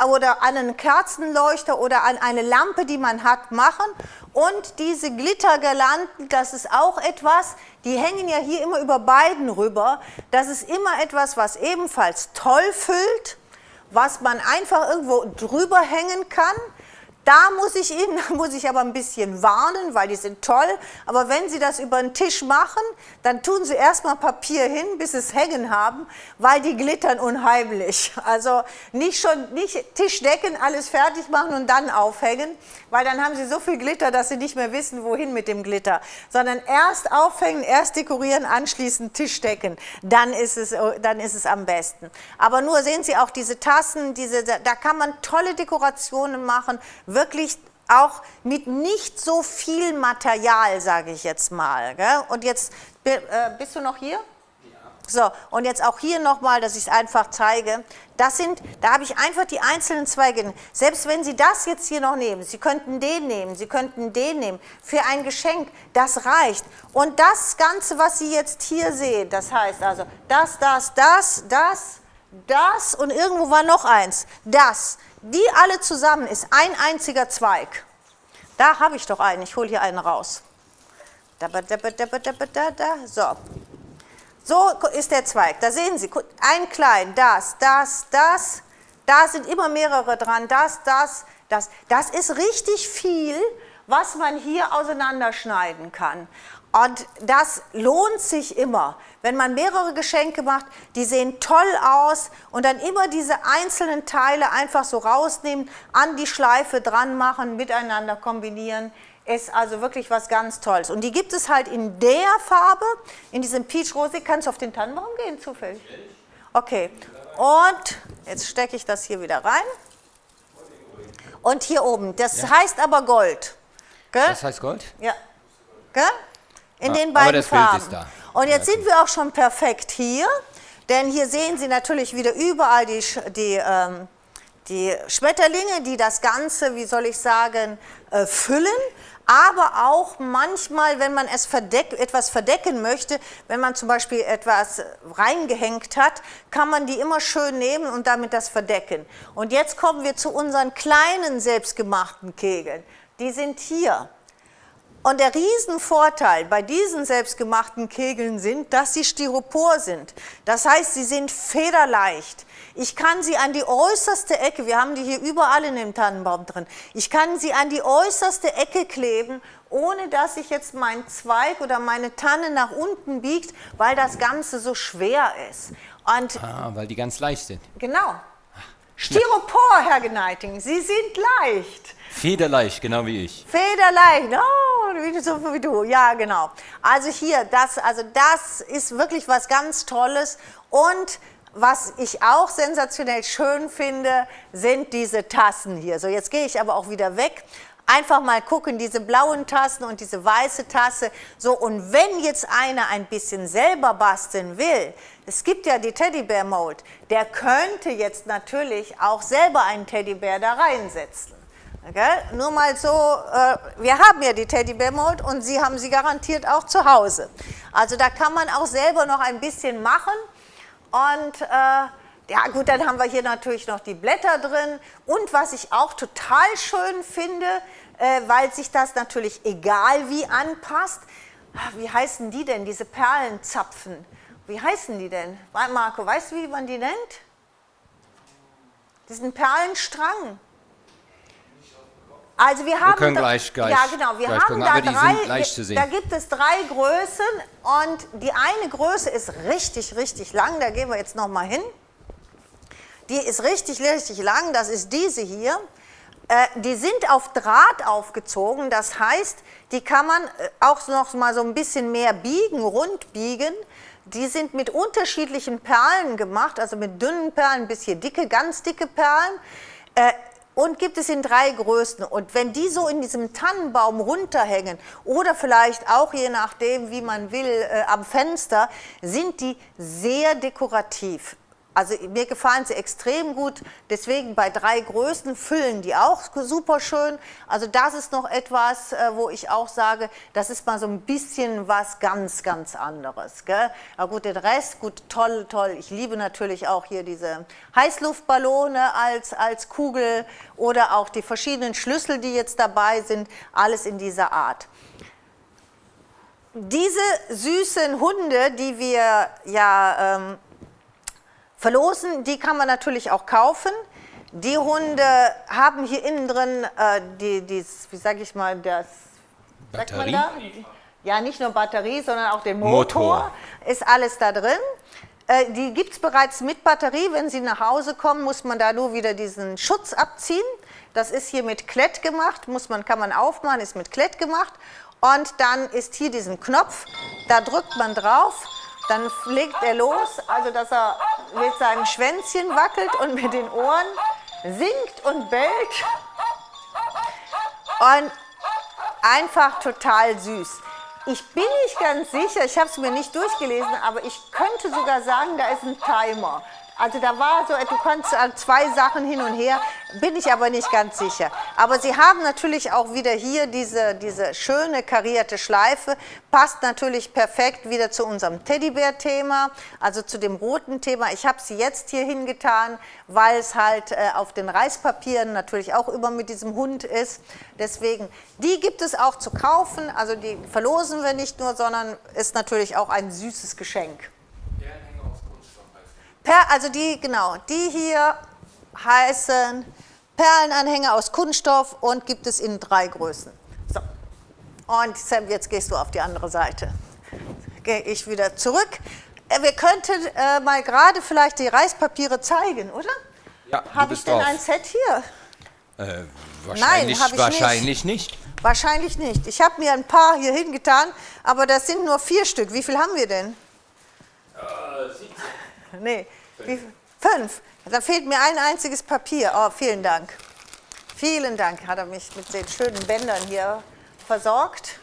oder an einen Kerzenleuchter oder an eine Lampe, die man hat, machen. Und diese Glittergirlanden, das ist auch etwas, die hängen ja hier immer über beiden rüber. Das ist immer etwas, was ebenfalls toll füllt, was man einfach irgendwo drüber hängen kann. Da muss ich aber ein bisschen warnen, weil die sind toll. Aber wenn Sie das über den Tisch machen, dann tun Sie erstmal Papier hin, bis Sie es hängen haben, weil die glittern unheimlich. Also nicht Tisch decken, alles fertig machen und dann aufhängen, weil dann haben Sie so viel Glitter, dass Sie nicht mehr wissen, wohin mit dem Glitter. Sondern erst aufhängen, erst dekorieren, anschließend Tisch decken. Dann ist es am besten. Aber nur sehen Sie auch diese Tassen, da kann man tolle Dekorationen machen, wirklich auch mit nicht so viel Material, sage ich jetzt mal. Gell? Und jetzt, bist du noch hier? Ja. So, und jetzt auch hier nochmal, dass ich es einfach zeige. Da habe ich einfach die einzelnen Zweige. Selbst wenn Sie das jetzt hier noch nehmen, Sie könnten den nehmen, Sie könnten den nehmen, für ein Geschenk, das reicht. Und das Ganze, was Sie jetzt hier sehen, das heißt also das und irgendwo war noch eins, die alle zusammen ist ein einziger Zweig. Da habe ich doch einen, ich hole hier einen raus. So ist der Zweig, da sehen Sie, ein klein, da sind immer mehrere dran, das ist richtig viel, was man hier auseinanderschneiden kann. Und das lohnt sich immer, wenn man mehrere Geschenke macht, die sehen toll aus und dann immer diese einzelnen Teile einfach so rausnehmen, an die Schleife dran machen, miteinander kombinieren, ist also wirklich was ganz Tolles. Und die gibt es halt in der Farbe, in diesem Peach Rosé. Kannst du auf den Tannenbaum gehen zufällig? Okay, und jetzt stecke ich das hier wieder rein. Und hier oben, das heißt aber Gold. Gell? Das heißt Gold? Ja. Gell? In den beiden Farben. Bild ist da. Und jetzt sind wir auch schon perfekt hier, denn hier sehen Sie natürlich wieder überall die Schmetterlinge, die das Ganze, wie soll ich sagen, füllen. Aber auch manchmal, wenn man etwas verdecken möchte, wenn man zum Beispiel etwas reingehängt hat, kann man die immer schön nehmen und damit das verdecken. Und jetzt kommen wir zu unseren kleinen selbstgemachten Kegeln. Die sind hier. Und der Riesenvorteil bei diesen selbstgemachten Kegeln sind, dass sie Styropor sind. Das heißt, sie sind federleicht. Ich kann sie an die äußerste Ecke, wir haben die hier überall in dem Tannenbaum drin, ich kann sie an die äußerste Ecke kleben, ohne dass sich jetzt mein Zweig oder meine Tanne nach unten biegt, weil das Ganze so schwer ist. Und weil die ganz leicht sind. Genau. Styropor, Herr Gneiting, Sie sind leicht. Federleicht, genau wie ich. Federleicht, oh, so wie du, ja genau. Also hier, das ist wirklich was ganz Tolles und was ich auch sensationell schön finde, sind diese Tassen hier. So, jetzt gehe ich aber auch wieder weg. Einfach mal gucken, diese blauen Tassen und diese weiße Tasse. So, und wenn jetzt einer ein bisschen selber basteln will, es gibt ja die Teddybär Mold, der könnte jetzt natürlich auch selber einen Teddybär da reinsetzen. Okay? Nur mal so, wir haben ja die Teddybär Mold und Sie haben sie garantiert auch zu Hause. Also da kann man auch selber noch ein bisschen machen und Ja gut, dann haben wir hier natürlich noch die Blätter drin. Und was ich auch total schön finde, weil sich das natürlich egal wie anpasst, wie heißen die denn, diese Perlenzapfen? Wie heißen die denn? Marco, weißt du, wie man die nennt? Diesen Perlenstrang. Also wir haben können gleich ja genau, wir gleich haben gucken, da aber die drei, sind leicht zu sehen. da gibt es 3 Größen und die eine Größe ist richtig, richtig lang, da gehen wir jetzt noch mal hin. Die ist richtig, richtig lang, das ist diese hier. Die sind auf Draht aufgezogen, das heißt, die kann man auch noch mal so ein bisschen mehr biegen, rund biegen. Die sind mit unterschiedlichen Perlen gemacht, also mit dünnen Perlen bis hier dicke, ganz dicke Perlen. Und gibt es in 3 Größen. Und wenn die so in diesem Tannenbaum runterhängen oder vielleicht auch, je nachdem, wie man will, am Fenster, sind die sehr dekorativ. Also mir gefallen sie extrem gut, deswegen bei 3 Größen füllen die auch super schön. Also das ist noch etwas, wo ich auch sage, das ist mal so ein bisschen was ganz, ganz anderes. Gell? Aber gut, den Rest, gut, toll, toll. Ich liebe natürlich auch hier diese Heißluftballone als Kugel oder auch die verschiedenen Schlüssel, die jetzt dabei sind, alles in dieser Art. Diese süßen Hunde, die wir ja verlosen, die kann man natürlich auch kaufen. Die Hunde haben hier innen drin wie sage ich mal, das Batterie? sagt man da? Ja, nicht nur Batterie, sondern auch den Motor. Ist alles da drin. Die gibt es bereits mit Batterie. Wenn Sie nach Hause kommen, muss man da nur wieder diesen Schutz abziehen. Das ist hier mit Klett gemacht, kann man aufmachen, ist mit Klett gemacht. Und dann ist hier diesen Knopf, da drückt man drauf. Dann legt er los, also dass er mit seinem Schwänzchen wackelt und mit den Ohren singt und bellt. Und einfach total süß. Ich bin nicht ganz sicher, ich habe es mir nicht durchgelesen, aber ich könnte sogar sagen, da ist ein Timer. Also da war so, du kannst 2 Sachen hin und her, bin ich aber nicht ganz sicher. Aber sie haben natürlich auch wieder hier diese schöne karierte Schleife, passt natürlich perfekt wieder zu unserem Teddybär-Thema, also zu dem roten Thema. Ich habe sie jetzt hier hingetan, weil es halt auf den Reispapieren natürlich auch immer mit diesem Hund ist. Deswegen, die gibt es auch zu kaufen, also die verlosen wir nicht nur, sondern ist natürlich auch ein süßes Geschenk. Also die hier heißen Perlenanhänger aus Kunststoff und gibt es in 3 Größen. So. Und Sam, jetzt gehst du auf die andere Seite. Gehe ich wieder zurück. Wir könnten mal gerade vielleicht die Reispapiere zeigen, oder? Ja, habe ich denn ein Set hier? Wahrscheinlich, Nein, habe ich wahrscheinlich nicht. Wahrscheinlich nicht. Ich habe mir ein paar hier hingetan, aber das sind nur 4 Stück. Wie viel haben wir denn? 17. Nee, 5. Da fehlt mir ein einziges Papier. Oh, vielen Dank. Vielen Dank, hat er mich mit den schönen Bändern hier versorgt.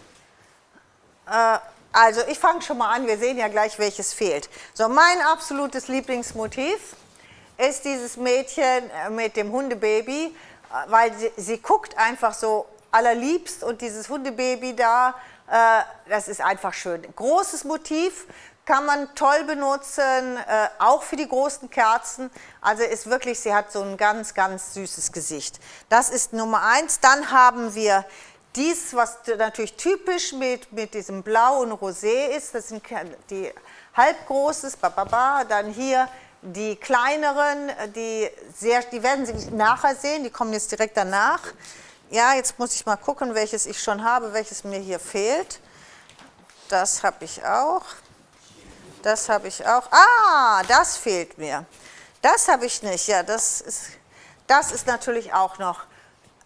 Also ich fange schon mal an, wir sehen ja gleich, welches fehlt. So, mein absolutes Lieblingsmotiv ist dieses Mädchen mit dem Hundebaby, weil sie guckt einfach so allerliebst und dieses Hundebaby da, das ist einfach schön. Großes Motiv. Kann man toll benutzen, auch für die großen Kerzen. Also ist wirklich, sie hat so ein ganz, ganz süßes Gesicht. Das ist Nummer 1. Dann haben wir dies, was natürlich typisch mit diesem Blau und Rosé ist. Das sind die halbgroßes, dann hier die kleineren, die werden Sie nachher sehen, die kommen jetzt direkt danach. Ja, jetzt muss ich mal gucken, welches ich schon habe, welches mir hier fehlt. Das habe ich auch. Das habe ich auch. Ah, das fehlt mir. Das habe ich nicht. Ja, das ist natürlich auch noch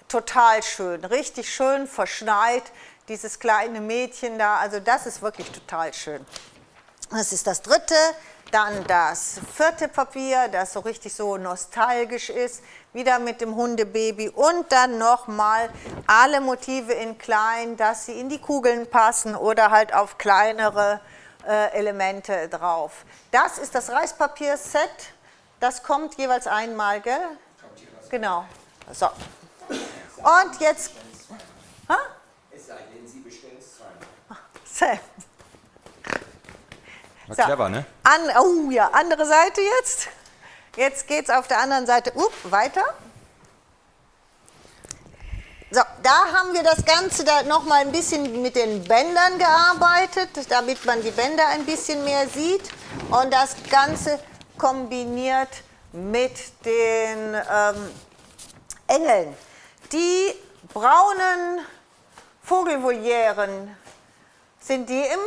total schön. Richtig schön verschneit, dieses kleine Mädchen da. Also das ist wirklich total schön. Das ist das 3. Dann das 4. Papier, das so richtig so nostalgisch ist. Wieder mit dem Hundebaby. Und dann nochmal alle Motive in klein, dass sie in die Kugeln passen oder halt auf kleinere Elemente drauf. Das ist das Reispapier-Set. Das kommt jeweils einmal, gell? Genau. So. Und jetzt. Es sei denn, Sie bestellen es Sam. zweimal. War clever, ne? Oh ja, andere Seite jetzt. Jetzt geht es auf der anderen Seite weiter. So, da haben wir das Ganze da nochmal ein bisschen mit den Bändern gearbeitet, damit man die Bänder ein bisschen mehr sieht. Und das Ganze kombiniert mit den Engeln. Die braunen Vogelvolieren, sind die im?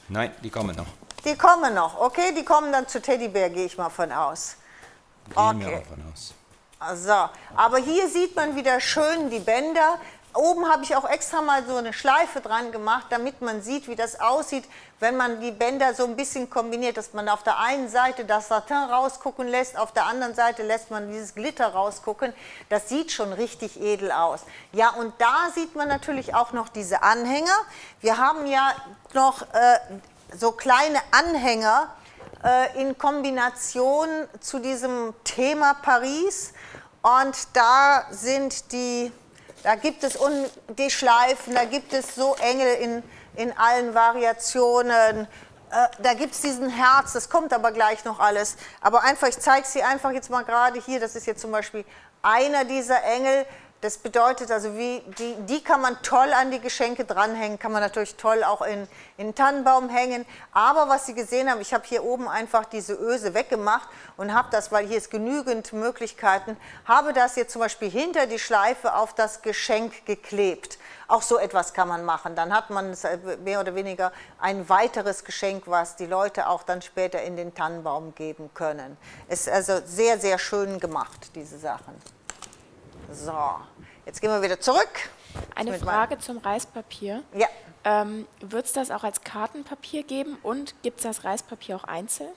Nein, die kommen noch. Die kommen noch, okay? Die kommen dann zu Teddybär, gehe ich mal von aus. Gehen wir davon aus. So, aber hier sieht man wieder schön die Bänder. Oben habe ich auch extra mal so eine Schleife dran gemacht, damit man sieht, wie das aussieht, wenn man die Bänder so ein bisschen kombiniert, dass man auf der einen Seite das Satin rausgucken lässt, auf der anderen Seite lässt man dieses Glitter rausgucken. Das sieht schon richtig edel aus. Ja, und da sieht man natürlich auch noch diese Anhänger. Wir haben ja noch so kleine Anhänger in Kombination zu diesem Thema Paris. Und da sind da gibt es die Schleifen, da gibt es so Engel in allen Variationen. Da gibt es diesen Herz, das kommt aber gleich noch alles. Aber einfach, ich zeige es dir einfach jetzt mal gerade hier, das ist jetzt zum Beispiel einer dieser Engel. Das bedeutet also, die kann man toll an die Geschenke dranhängen, kann man natürlich toll auch in den Tannenbaum hängen. Aber was Sie gesehen haben, ich habe hier oben einfach diese Öse weggemacht und habe das, weil hier ist genügend Möglichkeiten, habe das jetzt zum Beispiel hinter die Schleife auf das Geschenk geklebt. Auch so etwas kann man machen. Dann hat man mehr oder weniger ein weiteres Geschenk, was die Leute auch dann später in den Tannenbaum geben können. Es ist also sehr, sehr schön gemacht, diese Sachen. So, jetzt gehen wir wieder zurück. Eine Frage zum Reispapier. Ja. Wird es das auch als Kartenpapier geben und gibt es das Reispapier auch einzeln?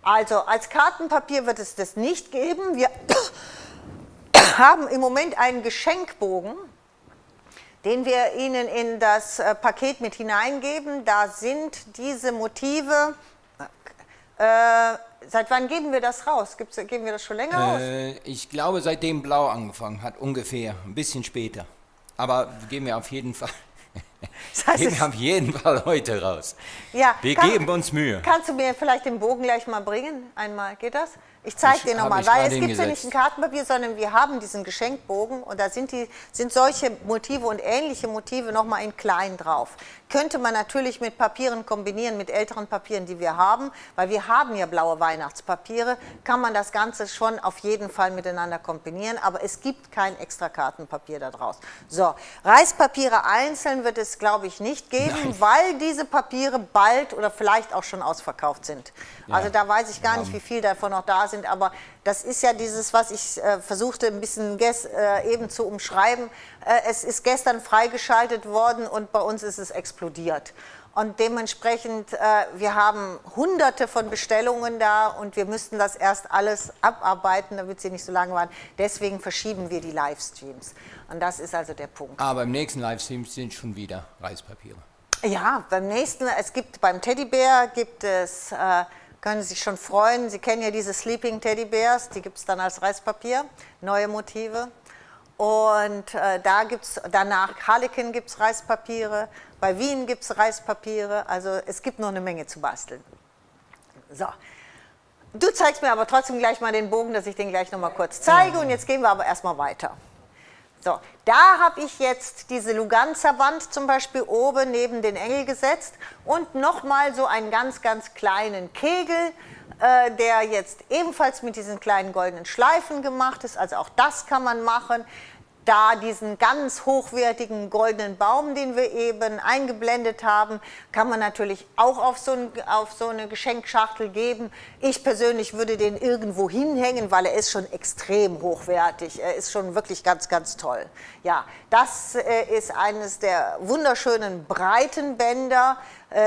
Also als Kartenpapier wird es das nicht geben. Wir haben im Moment einen Geschenkbogen, den wir Ihnen in das Paket mit hineingeben. Da sind diese Motive. Seit wann geben wir das raus? Geben wir das schon länger raus? Ich glaube, seitdem Blau angefangen hat, ungefähr, ein bisschen später. Aber geben wir auf jeden Fall. Das heißt, Gehen wir auf jeden Fall heute raus. Ja, Wir geben uns Mühe. Kannst du mir vielleicht den Bogen gleich mal bringen? Einmal, geht das? Ich zeige dir nochmal, ich weil gerade es gibt ja nicht hingesetzt. ein Kartenpapier, sondern wir haben diesen Geschenkbogen und da sind solche Motive und ähnliche Motive nochmal in klein drauf. Könnte man natürlich mit Papieren kombinieren, mit älteren Papieren, die wir haben, weil wir haben ja blaue Weihnachtspapiere, kann man das Ganze schon auf jeden Fall miteinander kombinieren, aber es gibt kein extra Kartenpapier da draus. So, Reispapiere einzeln wird es, glaube ich, nicht geben, weil diese Papiere bald oder vielleicht auch schon ausverkauft sind. Ja. Also da weiß ich gar nicht, wie viel davon noch da sind, aber das ist ja dieses, was ich versuchte ein bisschen eben zu umschreiben. Es ist gestern freigeschaltet worden und bei uns ist es explodiert. Und dementsprechend, wir haben hunderte von Bestellungen da und wir müssten das erst alles abarbeiten, damit sie nicht so lange waren. Deswegen verschieben wir die Livestreams. Und das ist also der Punkt. Aber im nächsten Livestream sind schon wieder Reispapiere. Ja, beim Teddybär gibt es, können Sie sich schon freuen, Sie kennen ja diese Sleeping Teddybärs, die gibt es dann als Reispapier, neue Motive. Und da gibt es danach, Harlequin gibt es Reispapiere, bei Wien gibt es Reispapiere, also es gibt noch eine Menge zu basteln. So. Du zeigst mir aber trotzdem gleich mal den Bogen, dass ich den gleich noch mal kurz zeige und jetzt gehen wir aber erstmal weiter. So, da habe ich jetzt diese Luganzer-Wand zum Beispiel oben neben den Engel gesetzt und nochmal so einen ganz, ganz kleinen Kegel, der jetzt ebenfalls mit diesen kleinen goldenen Schleifen gemacht ist. Also auch das kann man machen. Da diesen ganz hochwertigen goldenen Baum, den wir eben eingeblendet haben, kann man natürlich auch auf so eine Geschenkschachtel geben. Ich persönlich würde den irgendwo hinhängen, weil er ist schon extrem hochwertig. Er ist schon wirklich ganz, ganz toll. Ja, das ist eines der wunderschönen breiten Bänder,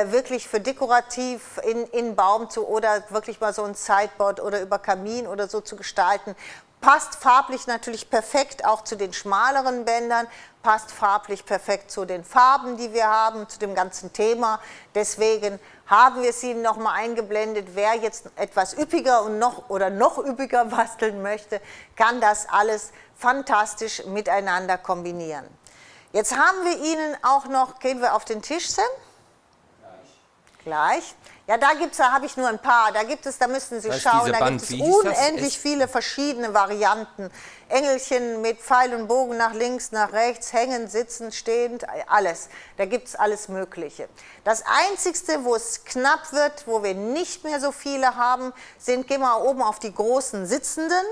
wirklich für dekorativ in Baum oder wirklich mal so ein Sideboard oder über Kamin oder so zu gestalten. Passt farblich natürlich perfekt auch zu den schmaleren Bändern, passt farblich perfekt zu den Farben, die wir haben, zu dem ganzen Thema. Deswegen haben wir es Ihnen nochmal eingeblendet. Wer jetzt etwas üppiger und noch üppiger basteln möchte, kann das alles fantastisch miteinander kombinieren. Jetzt haben wir Ihnen auch noch, gehen wir auf den Tisch, Sam? Gleich. Ja, da habe ich nur ein paar. Da müssen Sie Das heißt, schauen, diese da Band, gibt es wie hieß das? unendlich viele verschiedene Varianten. Engelchen mit Pfeil und Bogen nach links, nach rechts, hängend, sitzend, stehend, alles. Da gibt es alles Mögliche. Das Einzigste, wo es knapp wird, wo wir nicht mehr so viele haben, gehen wir mal oben auf die großen Sitzenden.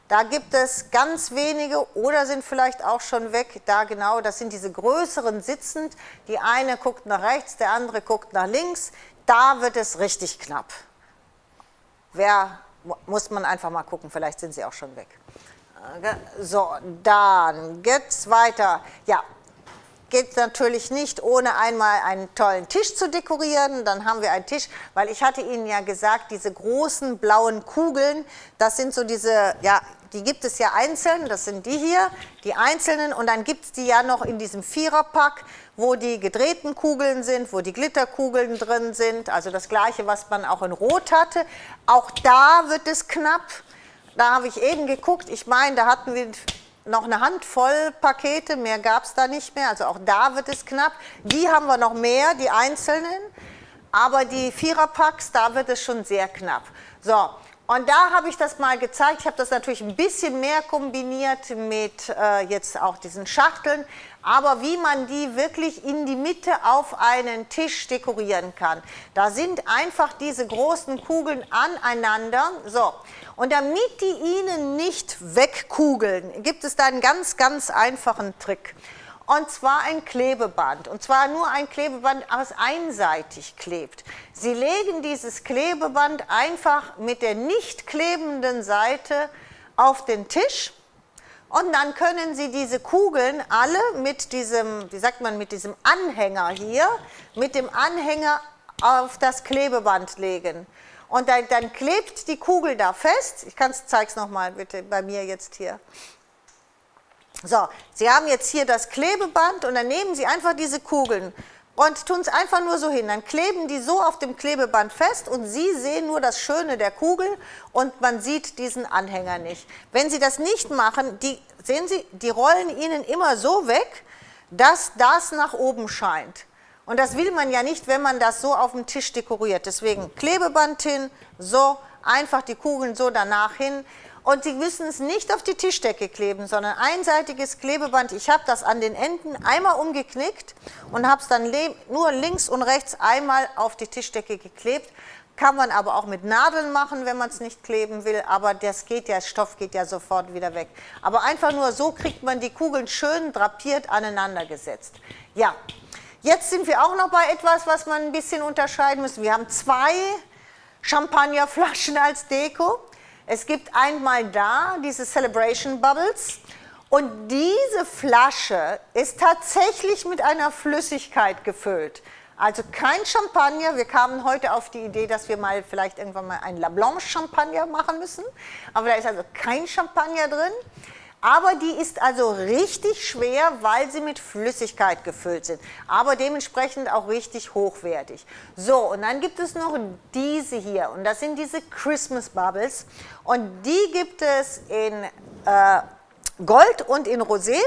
Da gibt es ganz wenige oder sind vielleicht auch schon weg. Da genau, das sind diese größeren sitzend. Die eine guckt nach rechts, der andere guckt nach links. Da wird es richtig knapp. Muss man einfach mal gucken, vielleicht sind sie auch schon weg. So, dann geht's weiter. Ja, geht natürlich nicht, ohne einmal einen tollen Tisch zu dekorieren. Dann haben wir einen Tisch, weil ich hatte Ihnen ja gesagt, diese großen blauen Kugeln, das sind so diese, ja, die gibt es ja einzeln, das sind die hier, die einzelnen, und dann gibt es die ja noch in diesem Viererpack, wo die gedrehten Kugeln sind, wo die Glitterkugeln drin sind, also das gleiche, was man auch in Rot hatte. Auch da wird es knapp. Da habe ich eben geguckt, ich meine, da hatten wir noch eine Handvoll Pakete, mehr gab es da nicht mehr, also auch da wird es knapp. Die haben wir noch mehr, die einzelnen, aber die Viererpacks, da wird es schon sehr knapp. So, und da habe ich das mal gezeigt, ich habe das natürlich ein bisschen mehr kombiniert mit jetzt auch diesen Schachteln, aber wie man die wirklich in die Mitte auf einen Tisch dekorieren kann. Da sind einfach diese großen Kugeln aneinander, so. Und damit die Ihnen nicht wegkugeln, gibt es da einen ganz, ganz einfachen Trick. Und zwar ein Klebeband. Und zwar nur ein Klebeband, aber es einseitig klebt. Sie legen dieses Klebeband einfach mit der nicht klebenden Seite auf den Tisch. Und dann können Sie diese Kugeln alle mit diesem, wie sagt man, mit diesem Anhänger hier, mit dem Anhänger auf das Klebeband legen. Und dann klebt die Kugel da fest. Ich zeige es nochmal bitte bei mir jetzt hier. So, Sie haben jetzt hier das Klebeband und dann nehmen Sie einfach diese Kugeln und tun es einfach nur so hin. Dann kleben die so auf dem Klebeband fest und Sie sehen nur das Schöne der Kugel und man sieht diesen Anhänger nicht. Wenn Sie das nicht machen, sehen Sie, die rollen Ihnen immer so weg, dass das nach oben scheint. Und das will man ja nicht, wenn man das so auf dem Tisch dekoriert. Deswegen Klebeband hin, so, einfach die Kugeln so danach hin. Und Sie müssen es nicht auf die Tischdecke kleben, sondern einseitiges Klebeband. Ich habe das an den Enden einmal umgeknickt und habe es dann nur links und rechts einmal auf die Tischdecke geklebt. Kann man aber auch mit Nadeln machen, wenn man es nicht kleben will, aber das geht ja, Stoff geht ja sofort wieder weg. Aber einfach nur so kriegt man die Kugeln schön drapiert aneinander gesetzt. Ja, jetzt sind wir auch noch bei etwas, was man ein bisschen unterscheiden muss. Wir haben 2 Champagnerflaschen als Deko. Es gibt einmal da diese Celebration Bubbles und diese Flasche ist tatsächlich mit einer Flüssigkeit gefüllt. Also kein Champagner. Wir kamen heute auf die Idee, dass wir mal vielleicht irgendwann mal einen La Blanche Champagner machen müssen. Aber da ist also kein Champagner drin. Aber die ist also richtig schwer, weil sie mit Flüssigkeit gefüllt sind. Aber dementsprechend auch richtig hochwertig. So, und dann gibt es noch diese hier. Und das sind diese Christmas Bubbles. Und die gibt es in Gold und in Rosé.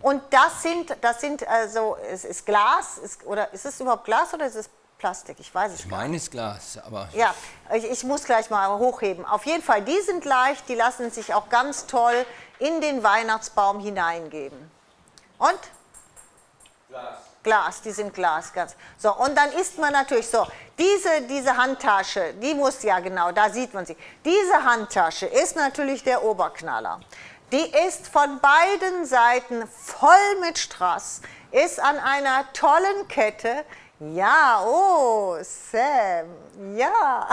Und das sind also, es ist Glas. Oder ist es überhaupt Glas oder ist es Plastik? Ich weiß es nicht. Meines Glas, aber... Ja, ich muss gleich mal hochheben. Auf jeden Fall, die sind leicht, die lassen sich auch ganz toll in den Weihnachtsbaum hineingeben. Und? Glas. Glas, die sind Glas. Ganz. So, und dann isst man natürlich so, diese Handtasche, die muss ja genau, da sieht man sie. Diese Handtasche ist natürlich der Oberknaller. Die ist von beiden Seiten voll mit Strass, ist an einer tollen Kette. Ja, oh, Sam, ja.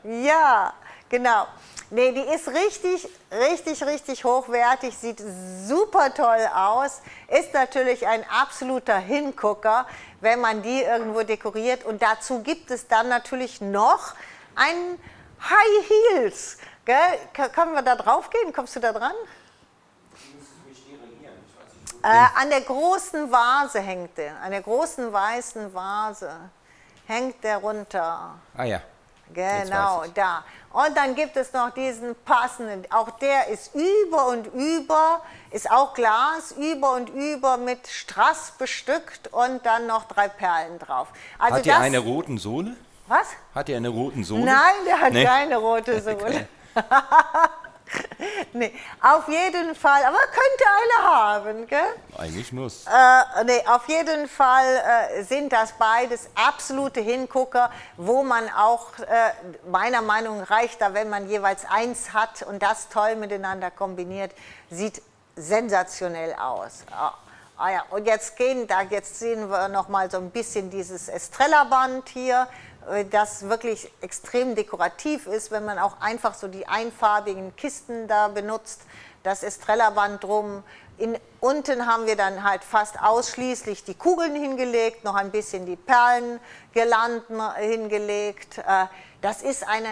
Ja, genau. Nee, die ist richtig, richtig, richtig hochwertig, sieht super toll aus, ist natürlich ein absoluter Hingucker, wenn man die irgendwo dekoriert. Und dazu gibt es dann natürlich noch ein High Heels. Gell? Können wir da drauf gehen? Kommst du da dran? An der großen Vase hängt der, an der großen weißen Vase hängt der runter. Ah ja. Genau, weiß ich. da. Und dann gibt es noch diesen passenden, auch der ist über und über, ist auch Glas, über und über mit Strass bestückt und dann noch 3 Perlen drauf. Also Hat der eine roten Sohle? Was? Hat der eine roten Sohle? Nein, der hat Nee. keine rote Sohle. Nee, auf jeden Fall, aber könnte eine haben, gell? Eigentlich muss. Nee, auf jeden Fall sind das beides absolute Hingucker, wo man auch, meiner Meinung nach reicht da, wenn man jeweils eins hat und das toll miteinander kombiniert, sieht sensationell aus. Ja, und jetzt sehen wir noch mal so ein bisschen dieses Estrella-Band hier, das wirklich extrem dekorativ ist, wenn man auch einfach so die einfarbigen Kisten da benutzt, das Estrella-Band drum. Unten haben wir dann halt fast ausschließlich die Kugeln hingelegt, noch ein bisschen die Perlengirlanden hingelegt. Das ist eine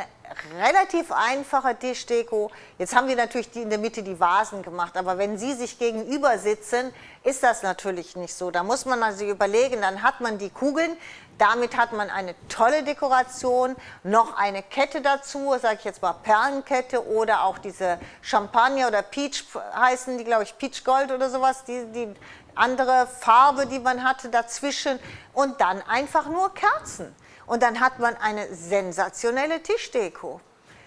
relativ einfache Tischdeko. Jetzt haben wir natürlich in der Mitte die Vasen gemacht, aber wenn Sie sich gegenüber sitzen, ist das natürlich nicht so. Da muss man sich überlegen, dann hat man die Kugeln, damit hat man eine tolle Dekoration, noch eine Kette dazu, sage ich jetzt mal Perlenkette oder auch diese Champagner oder Peach heißen die, glaube ich, Peach Gold oder sowas, die andere Farbe, die man hatte dazwischen und dann einfach nur Kerzen. Und dann hat man eine sensationelle Tischdeko,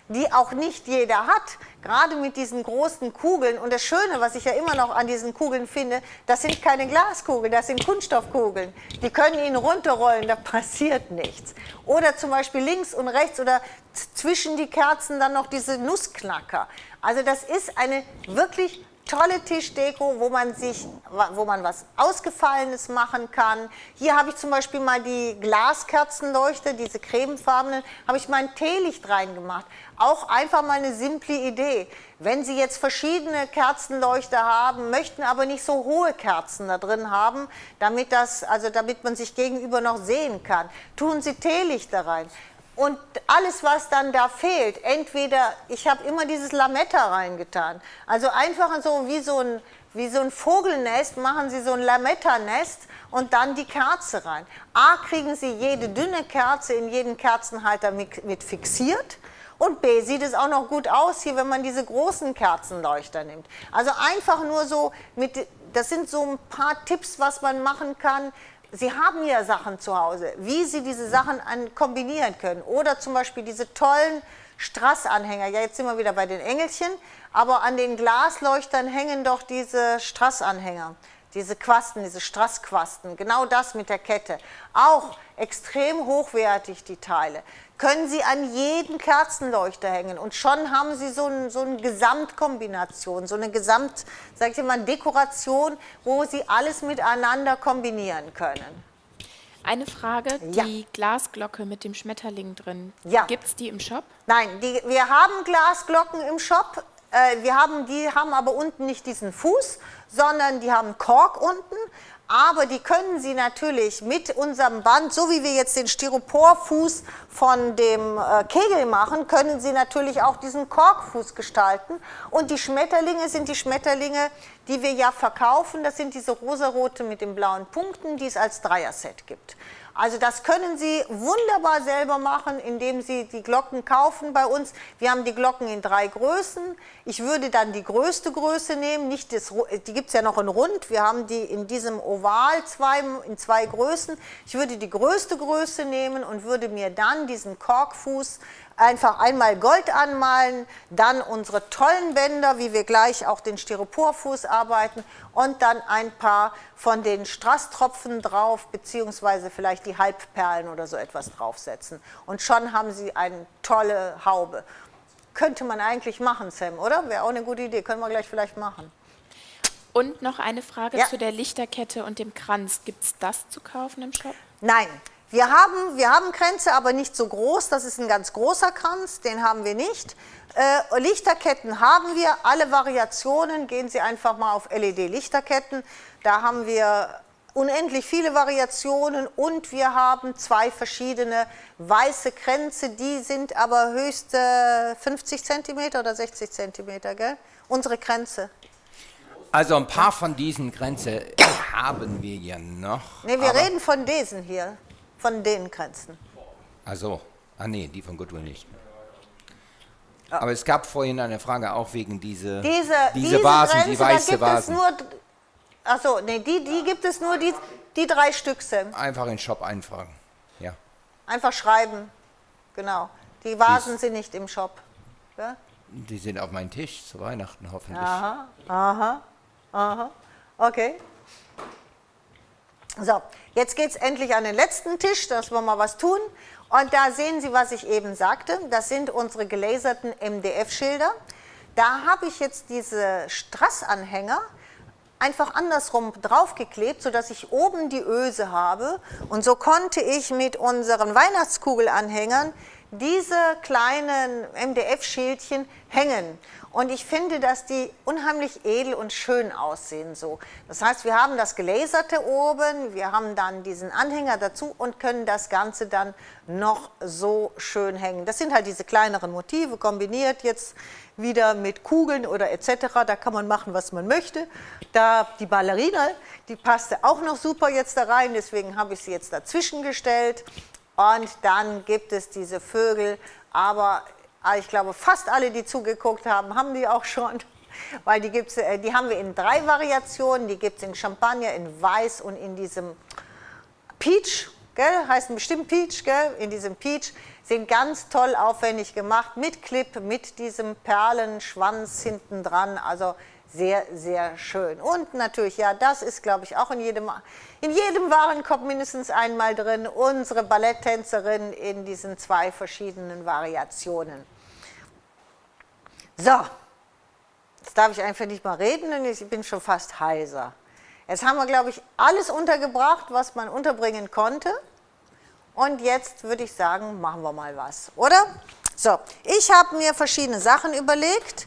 die auch nicht jeder hat, gerade mit diesen großen Kugeln. Und das Schöne, was ich ja immer noch an diesen Kugeln finde, das sind keine Glaskugeln, das sind Kunststoffkugeln. Die können Ihnen runterrollen, da passiert nichts. Oder zum Beispiel links und rechts oder zwischen die Kerzen dann noch diese Nussknacker. Also das ist eine wirklich tolle Tischdeko, wo man was Ausgefallenes machen kann. Hier habe ich zum Beispiel mal die Glaskerzenleuchter, diese cremefarbenen, habe ich mal ein Teelicht reingemacht. Auch einfach mal eine simple Idee. Wenn Sie jetzt verschiedene Kerzenleuchter haben, möchten aber nicht so hohe Kerzen da drin haben, damit man sich gegenüber noch sehen kann, tun Sie Teelichter rein. Und alles, was dann da fehlt, entweder, ich habe immer dieses Lametta reingetan, also einfach so wie so ein Vogelnest, machen Sie so ein Lametta-Nest und dann die Kerze rein. A, kriegen Sie jede dünne Kerze in jeden Kerzenhalter mit fixiert und B, sieht es auch noch gut aus hier, wenn man diese großen Kerzenleuchter nimmt. Also einfach nur so, das sind so ein paar Tipps, was man machen kann. Sie haben ja Sachen zu Hause, wie Sie diese Sachen kombinieren können. Oder zum Beispiel diese tollen Strassanhänger. Ja, jetzt sind wir wieder bei den Engelchen, aber an den Glasleuchtern hängen doch diese Strassanhänger, diese Quasten, diese Strassquasten. Genau das mit der Kette. Auch extrem hochwertig, die Teile. Können Sie an jeden Kerzenleuchter hängen und schon haben Sie so eine Gesamtkombination, so eine sag ich mal, Dekoration, wo Sie alles miteinander kombinieren können. Eine Frage, Ja. die Glasglocke mit dem Schmetterling drin, Ja. gibt es die im Shop? Nein, wir haben Glasglocken im Shop, die haben aber unten nicht diesen Fuß, sondern die haben Kork unten. Aber die können Sie natürlich mit unserem Band, so wie wir jetzt den Styroporfuß von dem Kegel machen, können Sie natürlich auch diesen Korkfuß gestalten. Und die Schmetterlinge sind die Schmetterlinge, die wir ja verkaufen. Das sind diese rosarote mit den blauen Punkten, die es als Dreierset gibt. Also das können Sie wunderbar selber machen, indem Sie die Glocken kaufen bei uns. Wir haben die Glocken in 3 Größen. Ich würde dann die größte Größe nehmen, die gibt es ja noch in rund. Wir haben die in diesem Oval in 2 Größen. Ich würde die größte Größe nehmen und würde mir dann diesen Korkfuß einfach einmal Gold anmalen, dann unsere tollen Bänder, wie wir gleich auch den Styroporfuß arbeiten und dann ein paar von den Strasstropfen drauf, beziehungsweise vielleicht die Halbperlen oder so etwas draufsetzen. Und schon haben Sie eine tolle Haube. Könnte man eigentlich machen, Sam, oder? Wäre auch eine gute Idee, können wir gleich vielleicht machen. Und noch eine Frage Ja. zu der Lichterkette und dem Kranz. Gibt es das zu kaufen im Shop? Nein, wir haben Kränze, aber nicht so groß. Das ist ein ganz großer Kranz, den haben wir nicht. Lichterketten haben wir, alle Variationen. Gehen Sie einfach mal auf LED-Lichterketten. Da haben wir unendlich viele Variationen und wir haben 2 verschiedene weiße Kränze. Die sind aber höchste 50 cm oder 60 cm, gell? Unsere Kränze. Also ein paar von diesen Grenzen haben wir ja noch. Ne, wir reden von diesen hier, von den Kränzen. Also, Ah nee, die von Goodwill nicht. Aber es gab vorhin eine Frage auch wegen diese Vasen, Grenze, die weiße Vasen. Achso, nee, die gibt es nur, die 3 Stück sind. Einfach in den Shop einfragen. Ja. Einfach schreiben, genau. Die Vasen sind nicht im Shop. Ja? Die sind auf meinem Tisch zu Weihnachten hoffentlich. Aha. Okay. So, jetzt geht es endlich an den letzten Tisch, dass wir mal was tun. Und da sehen Sie, was ich eben sagte. Das sind unsere gelaserten MDF-Schilder. Da habe ich jetzt diese Strassanhänger einfach andersrum draufgeklebt, sodass ich oben die Öse habe. Und so konnte ich mit unseren Weihnachtskugelanhängern diese kleinen MDF-Schildchen hängen. Und ich finde, dass die unheimlich edel und schön aussehen so. Das heißt, wir haben das Gelaserte oben, wir haben dann diesen Anhänger dazu und können das Ganze dann noch so schön hängen. Das sind halt diese kleineren Motive, kombiniert jetzt wieder mit Kugeln oder etc. Da kann man machen, was man möchte. Da die Ballerina, die passte auch noch super jetzt da rein, deswegen habe ich sie jetzt dazwischen gestellt. Und dann gibt es diese Vögel, aber ich glaube, fast alle, die zugeguckt haben, haben die auch schon, weil die haben wir in 3 Variationen, die gibt es in Champagner, in Weiß und in diesem Peach, gell? Heißen bestimmt Peach, gell? In diesem Peach, sind ganz toll aufwendig gemacht, mit Clip, mit diesem Perlenschwanz hinten dran, also sehr, sehr schön. Und natürlich, ja, das ist, glaube ich, auch in jedem Warenkorb mindestens einmal drin, unsere Balletttänzerin in diesen 2 verschiedenen Variationen. So, jetzt darf ich einfach nicht mal reden, denn ich bin schon fast heiser. Jetzt haben wir, glaube ich, alles untergebracht, was man unterbringen konnte. Und jetzt würde ich sagen, machen wir mal was, oder? So, ich habe mir verschiedene Sachen überlegt.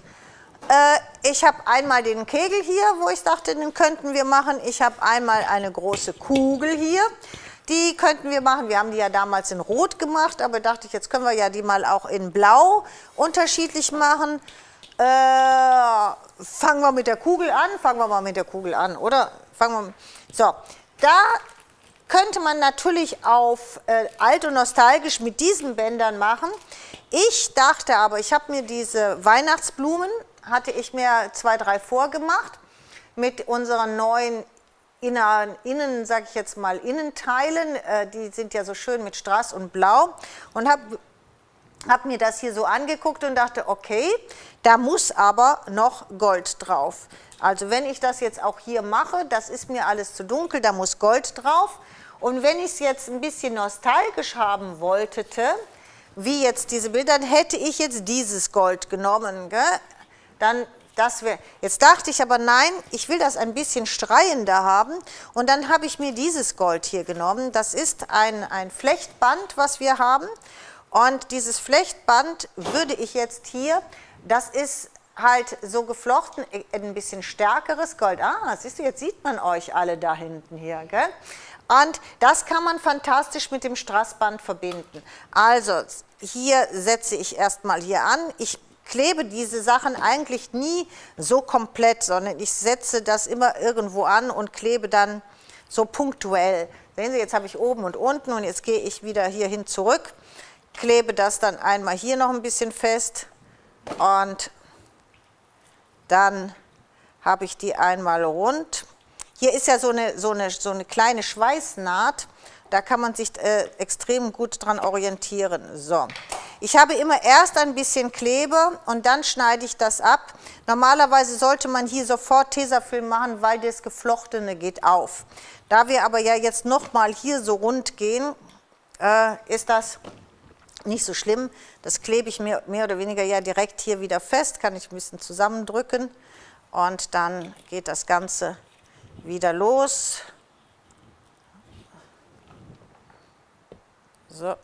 Ich habe einmal den Kegel hier, wo ich dachte, den könnten wir machen. Ich habe einmal eine große Kugel hier. Die könnten wir machen. Wir haben die ja damals in Rot gemacht, aber dachte ich, jetzt können wir ja die mal auch in Blau unterschiedlich machen. Fangen wir mit der Kugel an. Fangen wir mal mit der Kugel an, oder? So, da könnte man natürlich auf alt und nostalgisch mit diesen Bändern machen. Ich dachte aber, ich habe mir diese Weihnachtsblumen, hatte ich mir 2, 3 vorgemacht, mit unseren neuen sage ich jetzt mal, Innenteilen. Die sind ja so schön mit Strass und Blau. Und habe mir das hier so angeguckt und dachte, okay, da muss aber noch Gold drauf. Also wenn ich das jetzt auch hier mache, das ist mir alles zu dunkel, da muss Gold drauf. Und wenn ich es jetzt ein bisschen nostalgisch haben wollte, wie jetzt diese Bilder, dann hätte ich jetzt dieses Gold genommen. Gell? Dann, jetzt dachte ich aber, nein, ich will das ein bisschen strahlender haben. Und dann habe ich mir dieses Gold hier genommen. Das ist ein Flechtband, was wir haben. Und dieses Flechtband würde ich jetzt hier, das ist halt so geflochten, ein bisschen stärkeres Gold. Ah, siehst du, jetzt sieht man euch alle da hinten hier, gell? Und das kann man fantastisch mit dem Strassband verbinden. Also hier setze ich erstmal hier an. Ich klebe diese Sachen eigentlich nie so komplett, sondern ich setze das immer irgendwo an und klebe dann so punktuell. Sehen Sie, jetzt habe ich oben und unten und jetzt gehe ich wieder hierhin zurück, klebe das dann einmal hier noch ein bisschen fest und dann habe ich die einmal rund. Hier ist ja so eine kleine Schweißnaht, da kann man sich extrem gut dran orientieren. So. Ich habe immer erst ein bisschen Kleber und dann schneide ich das ab. Normalerweise sollte man hier sofort Tesafilm machen, weil das Geflochtene geht auf. Da wir aber ja jetzt nochmal hier so rund gehen, ist das nicht so schlimm. Das klebe ich mehr oder weniger ja direkt hier wieder fest, kann ich ein bisschen zusammendrücken und dann geht das Ganze wieder los. So.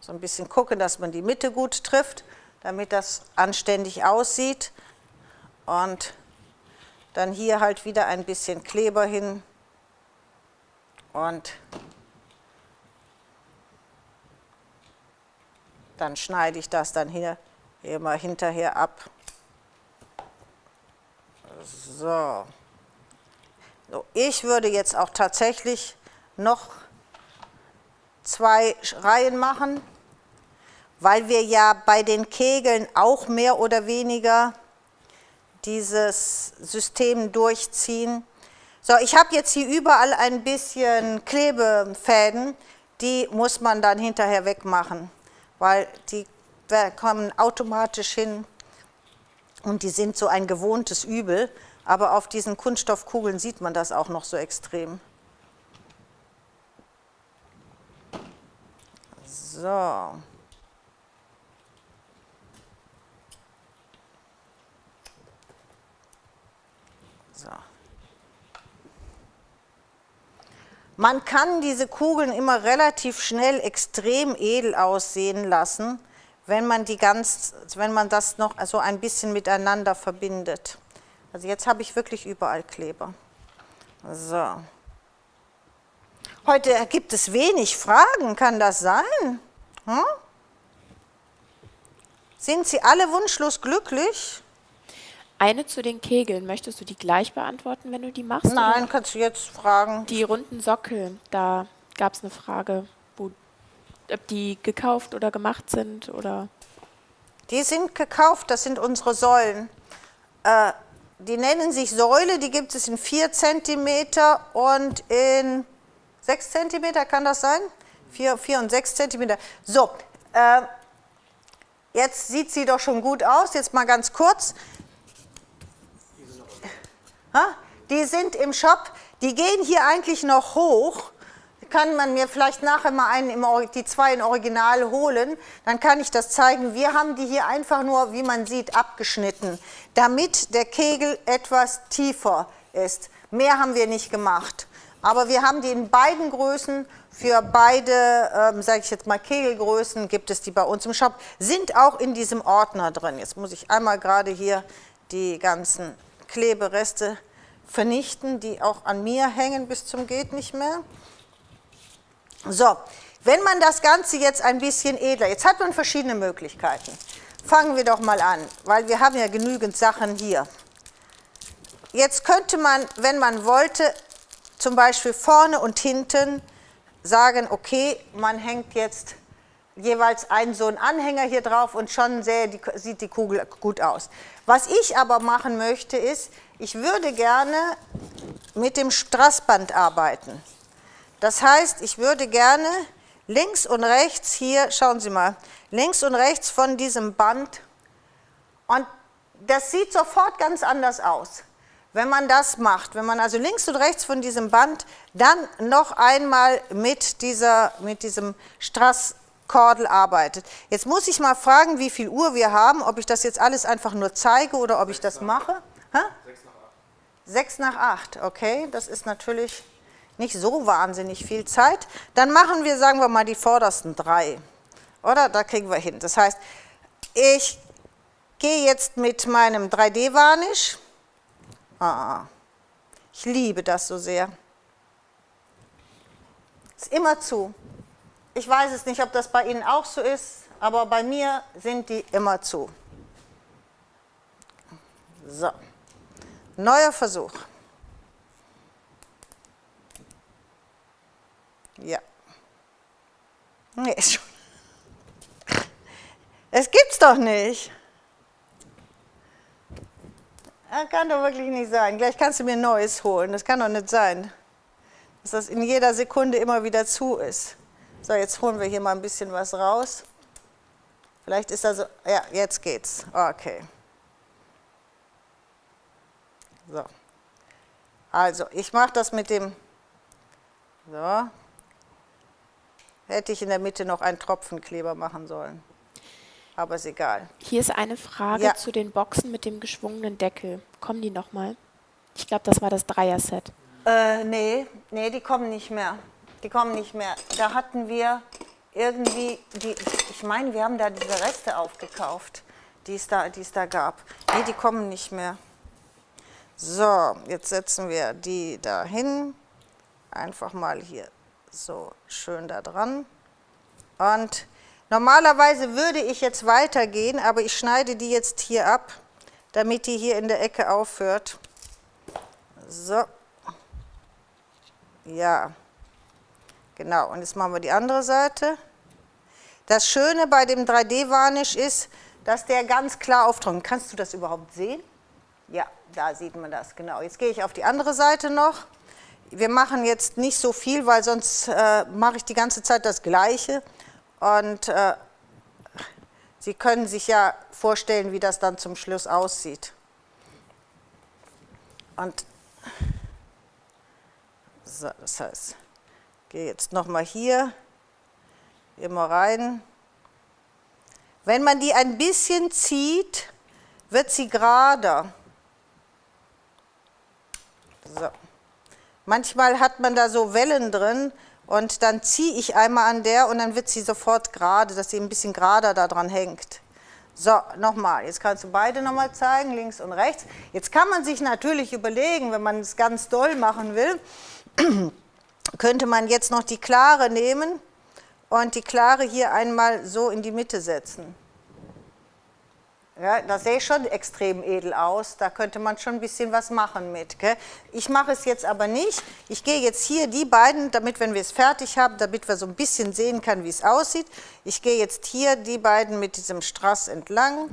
So ein bisschen gucken, dass man die Mitte gut trifft, damit das anständig aussieht. Und dann hier halt wieder ein bisschen Kleber hin. Und dann schneide ich das dann hier mal hinterher ab. So. Ich würde jetzt auch tatsächlich noch 2 Reihen machen, weil wir ja bei den Kegeln auch mehr oder weniger dieses System durchziehen. So, ich habe jetzt hier überall ein bisschen Klebefäden, die muss man dann hinterher wegmachen, weil die kommen automatisch hin und die sind so ein gewohntes Übel, aber auf diesen Kunststoffkugeln sieht man das auch noch so extrem. So. So. Man kann diese Kugeln immer relativ schnell extrem edel aussehen lassen, wenn man das noch so ein bisschen miteinander verbindet. Also jetzt habe ich wirklich überall Kleber. So. Heute gibt es wenig Fragen, kann das sein? Hm? Sind Sie alle wunschlos glücklich? Eine zu den Kegeln. Möchtest du die gleich beantworten, wenn du die machst? Nein, oder? kannst du jetzt fragen. Die runden Sockel, da gab es eine Frage, ob die gekauft oder gemacht sind oder... Die sind gekauft, das sind unsere Säulen. Die nennen sich Säule, die gibt es in 4 cm und in 6 cm, kann das sein? 4 und 6 cm. So, jetzt sieht sie doch schon gut aus, jetzt mal ganz kurz. Die sind im Shop, die gehen hier eigentlich noch hoch. Kann man mir vielleicht nachher mal die 2 in Original holen, dann kann ich das zeigen. Wir haben die hier einfach nur, wie man sieht, abgeschnitten, damit der Kegel etwas tiefer ist. Mehr haben wir nicht gemacht. Aber wir haben die in beiden Größen, für beide, sage ich jetzt mal, Kegelgrößen gibt es die bei uns im Shop, sind auch in diesem Ordner drin. Jetzt muss ich einmal gerade hier die ganzen Klebereste vernichten, die auch an mir hängen bis zum geht nicht mehr. So, wenn man das Ganze jetzt ein bisschen edler, jetzt hat man verschiedene Möglichkeiten. Fangen wir doch mal an, weil wir haben ja genügend Sachen hier. Jetzt könnte man, wenn man wollte, zum Beispiel vorne und hinten sagen, okay, man hängt jetzt jeweils so einen Anhänger hier drauf und schon sieht die Kugel gut aus. Was ich aber machen möchte ist, ich würde gerne mit dem Strassband arbeiten. Das heißt, ich würde gerne links und rechts hier, schauen Sie mal, links und rechts von diesem Band, und das sieht sofort ganz anders aus, wenn man das macht. Wenn man also links und rechts von diesem Band dann noch einmal mit diesem Strasskordel arbeitet. Jetzt muss ich mal fragen, wie viel Uhr wir haben, ob ich das jetzt alles einfach nur zeige oder ob ich das mache. 6 nach 8, okay, das ist natürlich nicht so wahnsinnig viel Zeit. Dann machen wir, sagen wir mal, die vordersten 3, oder? Da kriegen wir hin. Das heißt, ich gehe jetzt mit meinem 3D-Varnish. Ich liebe das so sehr. Ist immer zu. Ich weiß es nicht, ob das bei Ihnen auch so ist, aber bei mir sind die immer zu. So. Neuer Versuch. Ja. Nee, ist schon. Es gibt's doch nicht. Das kann doch wirklich nicht sein. Gleich kannst du mir ein neues holen. Das kann doch nicht sein, dass das in jeder Sekunde immer wieder zu ist. So, jetzt holen wir hier mal ein bisschen was raus. Vielleicht ist das so. Ja, jetzt geht's. Okay. So. Also, ich mache das mit dem. So. Hätte ich in der Mitte noch einen Tropfenkleber machen sollen. Aber ist egal. Hier ist eine Frage zu den Boxen mit dem geschwungenen Deckel. Kommen die nochmal? Ich glaube, das war das Dreier-Set. Nee, die kommen nicht mehr. Die kommen nicht mehr. Da hatten wir irgendwie, ich meine, wir haben da diese Reste aufgekauft, die es da gab. Nee, die kommen nicht mehr. So, jetzt setzen wir die da hin. Einfach mal hier so schön da dran. Und normalerweise würde ich jetzt weitergehen, aber ich schneide die jetzt hier ab, damit die hier in der Ecke aufhört. So. Ja. Genau, und jetzt machen wir die andere Seite. Das Schöne bei dem 3D-Varnish ist, dass der ganz klar auftrocknet. Kannst du das überhaupt sehen? Ja, da sieht man das, genau. Jetzt gehe ich auf die andere Seite noch. Wir machen jetzt nicht so viel, weil sonst mache ich die ganze Zeit das Gleiche. Und Sie können sich ja vorstellen, wie das dann zum Schluss aussieht. Und so, das heißt, ich gehe jetzt nochmal hier immer rein. Wenn man die ein bisschen zieht, wird sie gerader. So. Manchmal hat man da so Wellen drin und dann ziehe ich einmal an der und dann wird sie sofort gerade, dass sie ein bisschen gerader da dran hängt. So, nochmal, jetzt kannst du beide nochmal zeigen, links und rechts. Jetzt kann man sich natürlich überlegen, wenn man es ganz doll machen will, könnte man jetzt noch die klare nehmen und die klare hier einmal so in die Mitte setzen. Ja, das sähe schon extrem edel aus, da könnte man schon ein bisschen was machen mit. Gell? Ich mache es jetzt aber nicht. Ich gehe jetzt hier die beiden, damit, wenn wir es fertig haben, damit wir so ein bisschen sehen können, wie es aussieht. Ich gehe jetzt hier die beiden mit diesem Strass entlang.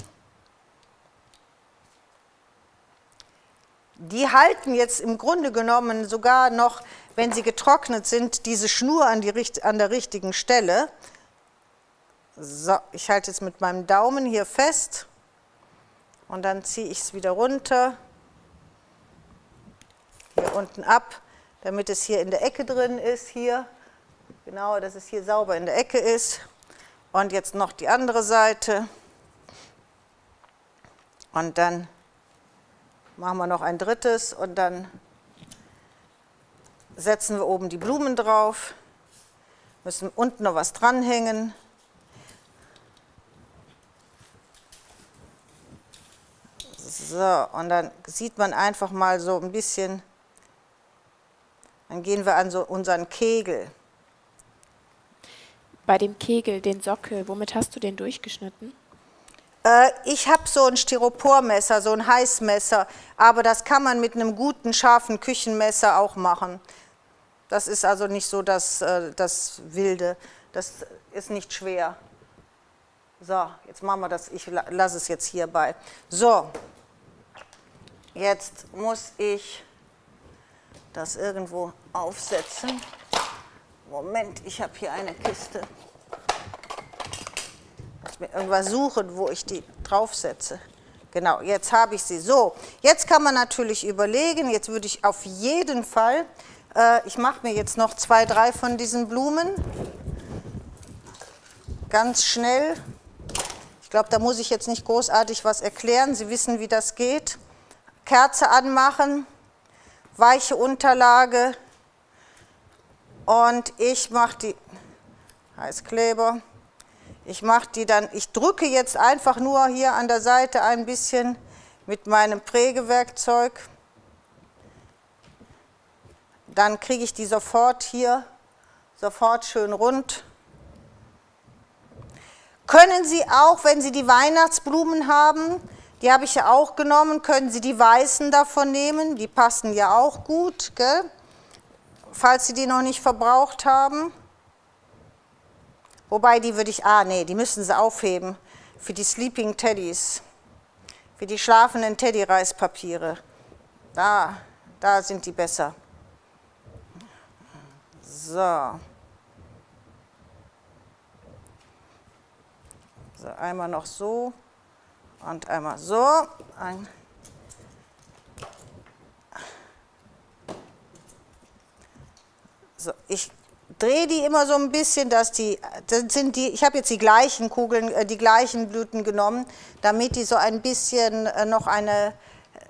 Die halten jetzt im Grunde genommen sogar noch, wenn sie getrocknet sind, diese Schnur an der richtigen Stelle. So, ich halte jetzt mit meinem Daumen hier fest. Und dann ziehe ich es wieder runter, hier unten ab, damit es hier in der Ecke drin ist, hier. Genau, dass es hier sauber in der Ecke ist. Und jetzt noch die andere Seite. Und dann machen wir noch ein drittes und dann setzen wir oben die Blumen drauf. Müssen unten noch was dranhängen. So, und dann sieht man einfach mal so ein bisschen, dann gehen wir an so unseren Kegel. Bei dem Kegel, den Sockel, womit hast du den durchgeschnitten? Ich habe so ein Styropormesser, so ein Heißmesser, aber das kann man mit einem guten, scharfen Küchenmesser auch machen. Das ist also nicht so das Wilde, das ist nicht schwer. So, jetzt machen wir das, ich lasse es jetzt hierbei. So. Jetzt muss ich das irgendwo aufsetzen. Moment, ich habe hier eine Kiste. Ich muss mir irgendwas suchen, wo ich die draufsetze. Genau, jetzt habe ich sie. So, jetzt kann man natürlich überlegen, jetzt würde ich auf jeden Fall, ich mache mir jetzt noch 2, 3 von diesen Blumen. Ganz schnell. Ich glaube, da muss ich jetzt nicht großartig was erklären. Sie wissen, wie das geht. Kerze anmachen, weiche Unterlage und ich mache die Heißkleber. Ich mache die dann, ich drücke jetzt einfach nur hier an der Seite ein bisschen mit meinem Prägewerkzeug. Dann kriege ich die sofort hier, sofort schön rund. Können Sie auch, wenn Sie die Weihnachtsblumen haben, die habe ich ja auch genommen, können Sie die weißen davon nehmen, die passen ja auch gut, gell? Falls Sie die noch nicht verbraucht haben. Wobei die würde ich, nee, die müssen Sie aufheben für die Sleeping Teddys, für die schlafenden Teddy-Reispapiere. Da sind die besser. So. So, einmal noch so. Und einmal so. So, ich drehe die immer so ein bisschen, dass ich habe jetzt die gleichen Kugeln, die gleichen Blüten genommen, damit die so ein bisschen noch eine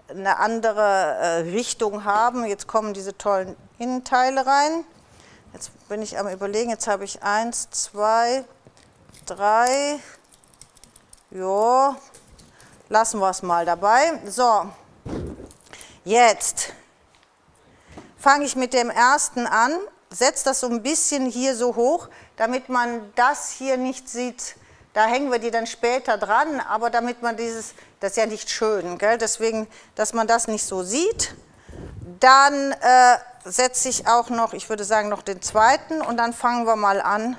andere Richtung haben. Jetzt kommen diese tollen Innenteile rein. Jetzt bin ich am Überlegen, jetzt habe ich 1, 2, 3, ja. Lassen wir es mal dabei. So, jetzt fange ich mit dem ersten an, setze das so ein bisschen hier so hoch, damit man das hier nicht sieht. Da hängen wir die dann später dran, aber damit man das ist ja nicht schön, gell? Deswegen, dass man das nicht so sieht. Dann setze ich auch noch, ich würde sagen, noch den zweiten und dann fangen wir mal an.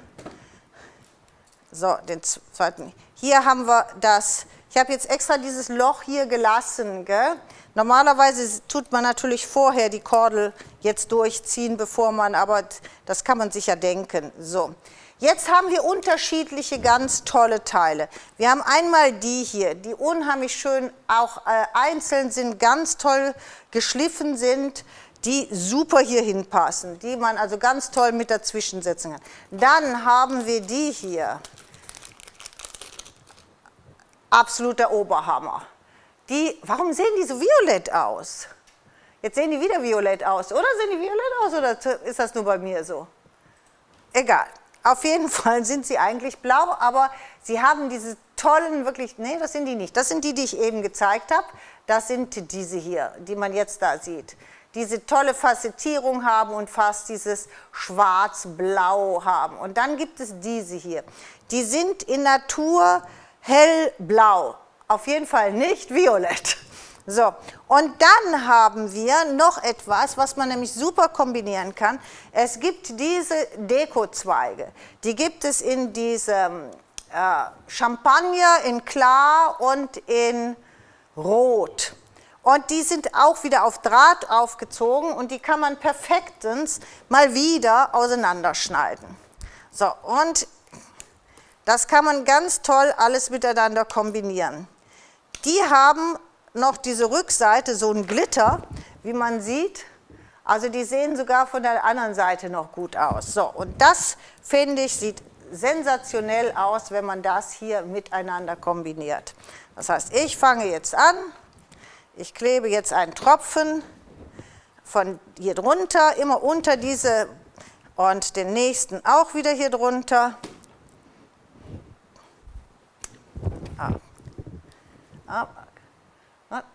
So, den zweiten. Hier haben wir das. Ich habe jetzt extra dieses Loch hier gelassen. Gell? Normalerweise tut man natürlich vorher die Kordel jetzt durchziehen, bevor man, aber das kann man sich ja denken. So. Jetzt haben wir unterschiedliche ganz tolle Teile. Wir haben einmal die hier, die unheimlich schön auch einzeln sind, ganz toll geschliffen sind, die super hier hinpassen, die man also ganz toll mit dazwischen setzen kann. Dann haben wir die hier. Absoluter Oberhammer. Warum sehen die so violett aus? Jetzt sehen die wieder violett aus, oder? Sehen die violett aus oder ist das nur bei mir so? Egal. Auf jeden Fall sind sie eigentlich blau, aber sie haben diese tollen, wirklich, nee, das sind die nicht. Das sind die, die ich eben gezeigt habe. Das sind diese hier, die man jetzt da sieht. Diese tolle Facettierung haben und fast dieses schwarz-blau haben. Und dann gibt es diese hier. Die sind in Natur hellblau, auf jeden Fall nicht violett. So, und dann haben wir noch etwas, was man nämlich super kombinieren kann. Es gibt diese Dekozweige, die gibt es in diesem Champagner, in Klar und in Rot. Und die sind auch wieder auf Draht aufgezogen und die kann man perfektens mal wieder auseinanderschneiden. So, und das kann man ganz toll alles miteinander kombinieren. Die haben noch diese Rückseite, so ein Glitter, wie man sieht. Also die sehen sogar von der anderen Seite noch gut aus. So, und das, finde ich, sieht sensationell aus, wenn man das hier miteinander kombiniert. Das heißt, ich fange jetzt an, ich klebe jetzt einen Tropfen von hier drunter, immer unter diese und den nächsten auch wieder hier drunter.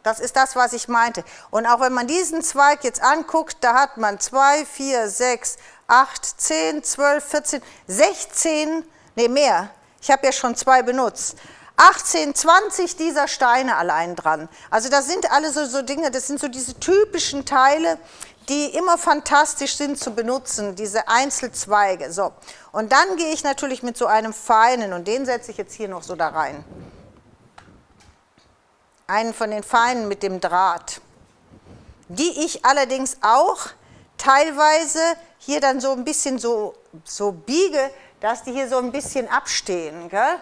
Das ist das, was ich meinte. Und auch wenn man diesen Zweig jetzt anguckt, da hat man 2, 4, 6, 8, 10, 12, 14, 16, nee mehr, ich habe ja schon 2 benutzt, 18, 20 dieser Steine allein dran. Also das sind alle so Dinge, das sind so diese typischen Teile, die immer fantastisch sind zu benutzen, diese Einzelzweige. So. Und dann gehe ich natürlich mit so einem feinen, und den setze ich jetzt hier noch so da rein. Einen von den feinen mit dem Draht, die ich allerdings auch teilweise hier dann so ein bisschen so biege, dass die hier so ein bisschen abstehen. Gell?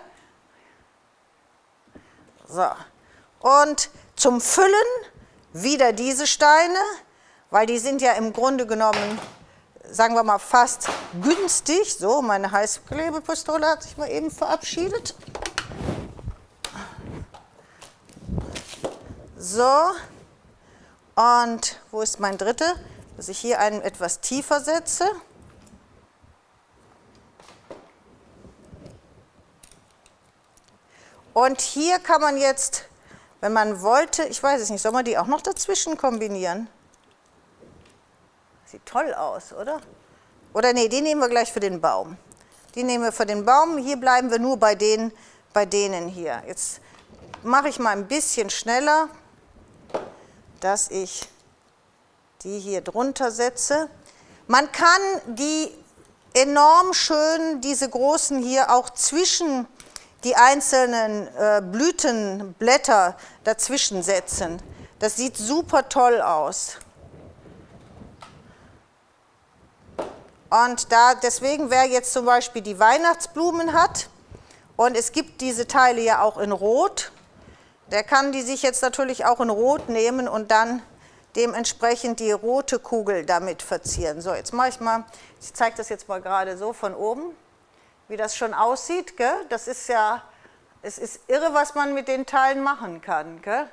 So. Und zum Füllen wieder diese Steine, weil die sind ja im Grunde genommen, sagen wir mal, fast günstig. So, meine Heißklebepistole hat sich mal eben verabschiedet. So, und wo ist mein dritter? Dass ich hier einen etwas tiefer setze. Und hier kann man jetzt, wenn man wollte, ich weiß es nicht, soll man die auch noch dazwischen kombinieren? Sieht toll aus, oder? Oder nee, die nehmen wir gleich für den Baum. Die nehmen wir für den Baum, hier bleiben wir nur bei denen hier. Jetzt mache ich mal ein bisschen schneller, dass ich die hier drunter setze. Man kann die enorm schön, diese großen hier, auch zwischen die einzelnen Blütenblätter dazwischen setzen. Das sieht super toll aus. Und deswegen, wer jetzt zum Beispiel die Weihnachtsblumen hat, und es gibt diese Teile ja auch in Rot, der kann die sich jetzt natürlich auch in Rot nehmen und dann dementsprechend die rote Kugel damit verzieren. So, jetzt mache ich mal, ich zeige das jetzt mal gerade so von oben, wie das schon aussieht. Gell? Das ist ja, es ist irre, was man mit den Teilen machen kann. Gell?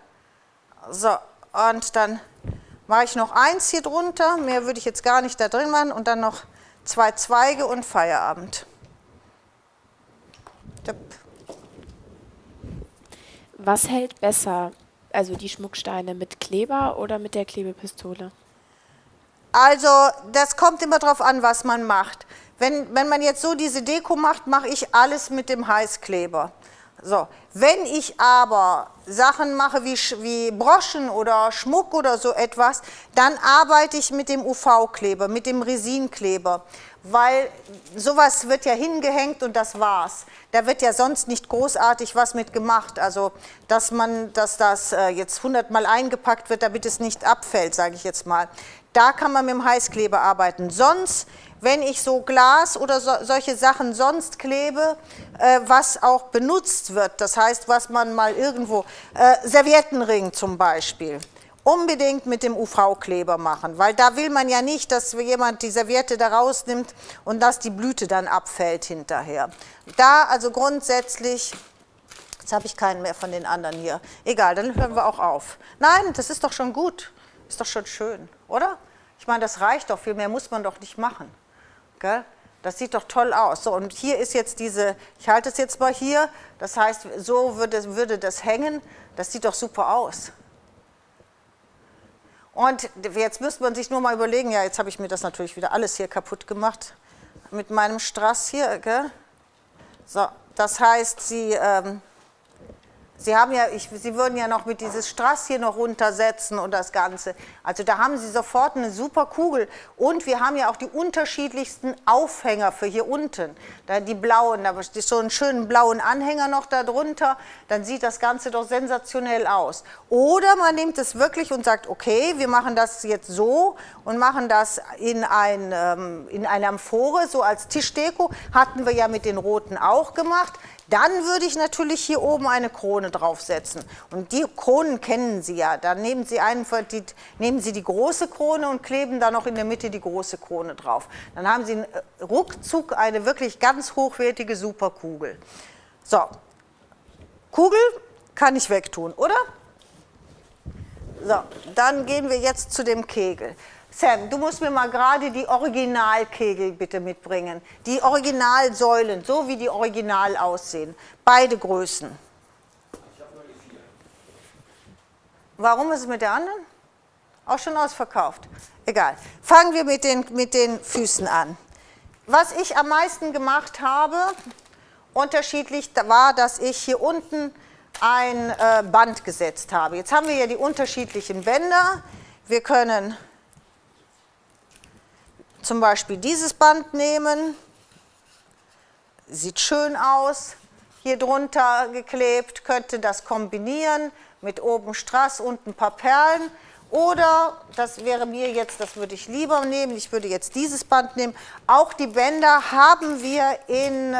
So, und dann mache ich noch eins hier drunter, mehr würde ich jetzt gar nicht da drin machen, und dann noch 2 Zweige und Feierabend. Tipp. Was hält besser, also die Schmucksteine mit Kleber oder mit der Klebepistole? Also das kommt immer darauf an, was man macht. Wenn man jetzt so diese Deko macht, mache ich alles mit dem Heißkleber. So, wenn ich aber Sachen mache wie Broschen oder Schmuck oder so etwas, dann arbeite ich mit dem UV-Kleber, mit dem Resinkleber, weil sowas wird ja hingehängt und das war's. Da wird ja sonst nicht großartig was mit gemacht, also dass das jetzt 100-mal eingepackt wird, damit es nicht abfällt, sage ich jetzt mal. Da kann man mit dem Heißkleber arbeiten. Sonst, wenn ich so Glas oder solche Sachen sonst klebe, was auch benutzt wird, das heißt, was man mal irgendwo, Serviettenring zum Beispiel, unbedingt mit dem UV-Kleber machen, weil da will man ja nicht, dass jemand die Serviette da rausnimmt und dass die Blüte dann abfällt hinterher. Da also grundsätzlich, jetzt habe ich keinen mehr von den anderen hier, egal, dann hören wir auch auf. Nein, das ist doch schon gut, ist doch schon schön, oder? Ich meine, das reicht doch, viel mehr muss man doch nicht machen. Gell? Das sieht doch toll aus. So, und hier ist jetzt diese, ich halte es jetzt mal hier, das heißt, so würde das hängen, das sieht doch super aus. Und jetzt müsste man sich nur mal überlegen, ja, jetzt habe ich mir das natürlich wieder alles hier kaputt gemacht mit meinem Strass hier. Gell? So, das heißt, Sie würden ja noch mit dieses Strass hier noch runtersetzen und das Ganze. Also da haben Sie sofort eine super Kugel. Und wir haben ja auch die unterschiedlichsten Aufhänger für hier unten. Da die blauen, da ist so einen schönen blauen Anhänger noch da drunter. Dann sieht das Ganze doch sensationell aus. Oder man nimmt es wirklich und sagt, okay, wir machen das jetzt so und machen das in eine Amphore, so als Tischdeko. Hatten wir ja mit den roten auch gemacht. Dann würde ich natürlich hier oben eine Krone draufsetzen. Und die Kronen kennen Sie ja. Dann nehmen Sie die große Krone und kleben da noch in der Mitte die große Krone drauf. Dann haben Sie ruckzuck eine wirklich ganz hochwertige Superkugel. So, Kugel kann ich wegtun, oder? So, dann gehen wir jetzt zu dem Kegel. Sam, du musst mir mal gerade die Originalkegel bitte mitbringen. Die Originalsäulen, so wie die original aussehen. Beide Größen. Ich habe nur die 4. Warum ist es mit der anderen? Auch schon ausverkauft. Egal. Fangen wir mit den Füßen an. Was ich am meisten gemacht habe, unterschiedlich, war, dass ich hier unten ein Band gesetzt habe. Jetzt haben wir ja die unterschiedlichen Bänder. Wir können zum Beispiel dieses Band nehmen, sieht schön aus, hier drunter geklebt, könnte das kombinieren mit oben Strass und ein paar Perlen. Oder, das wäre mir jetzt, das würde ich lieber nehmen, ich würde jetzt dieses Band nehmen. Auch die Bänder haben wir in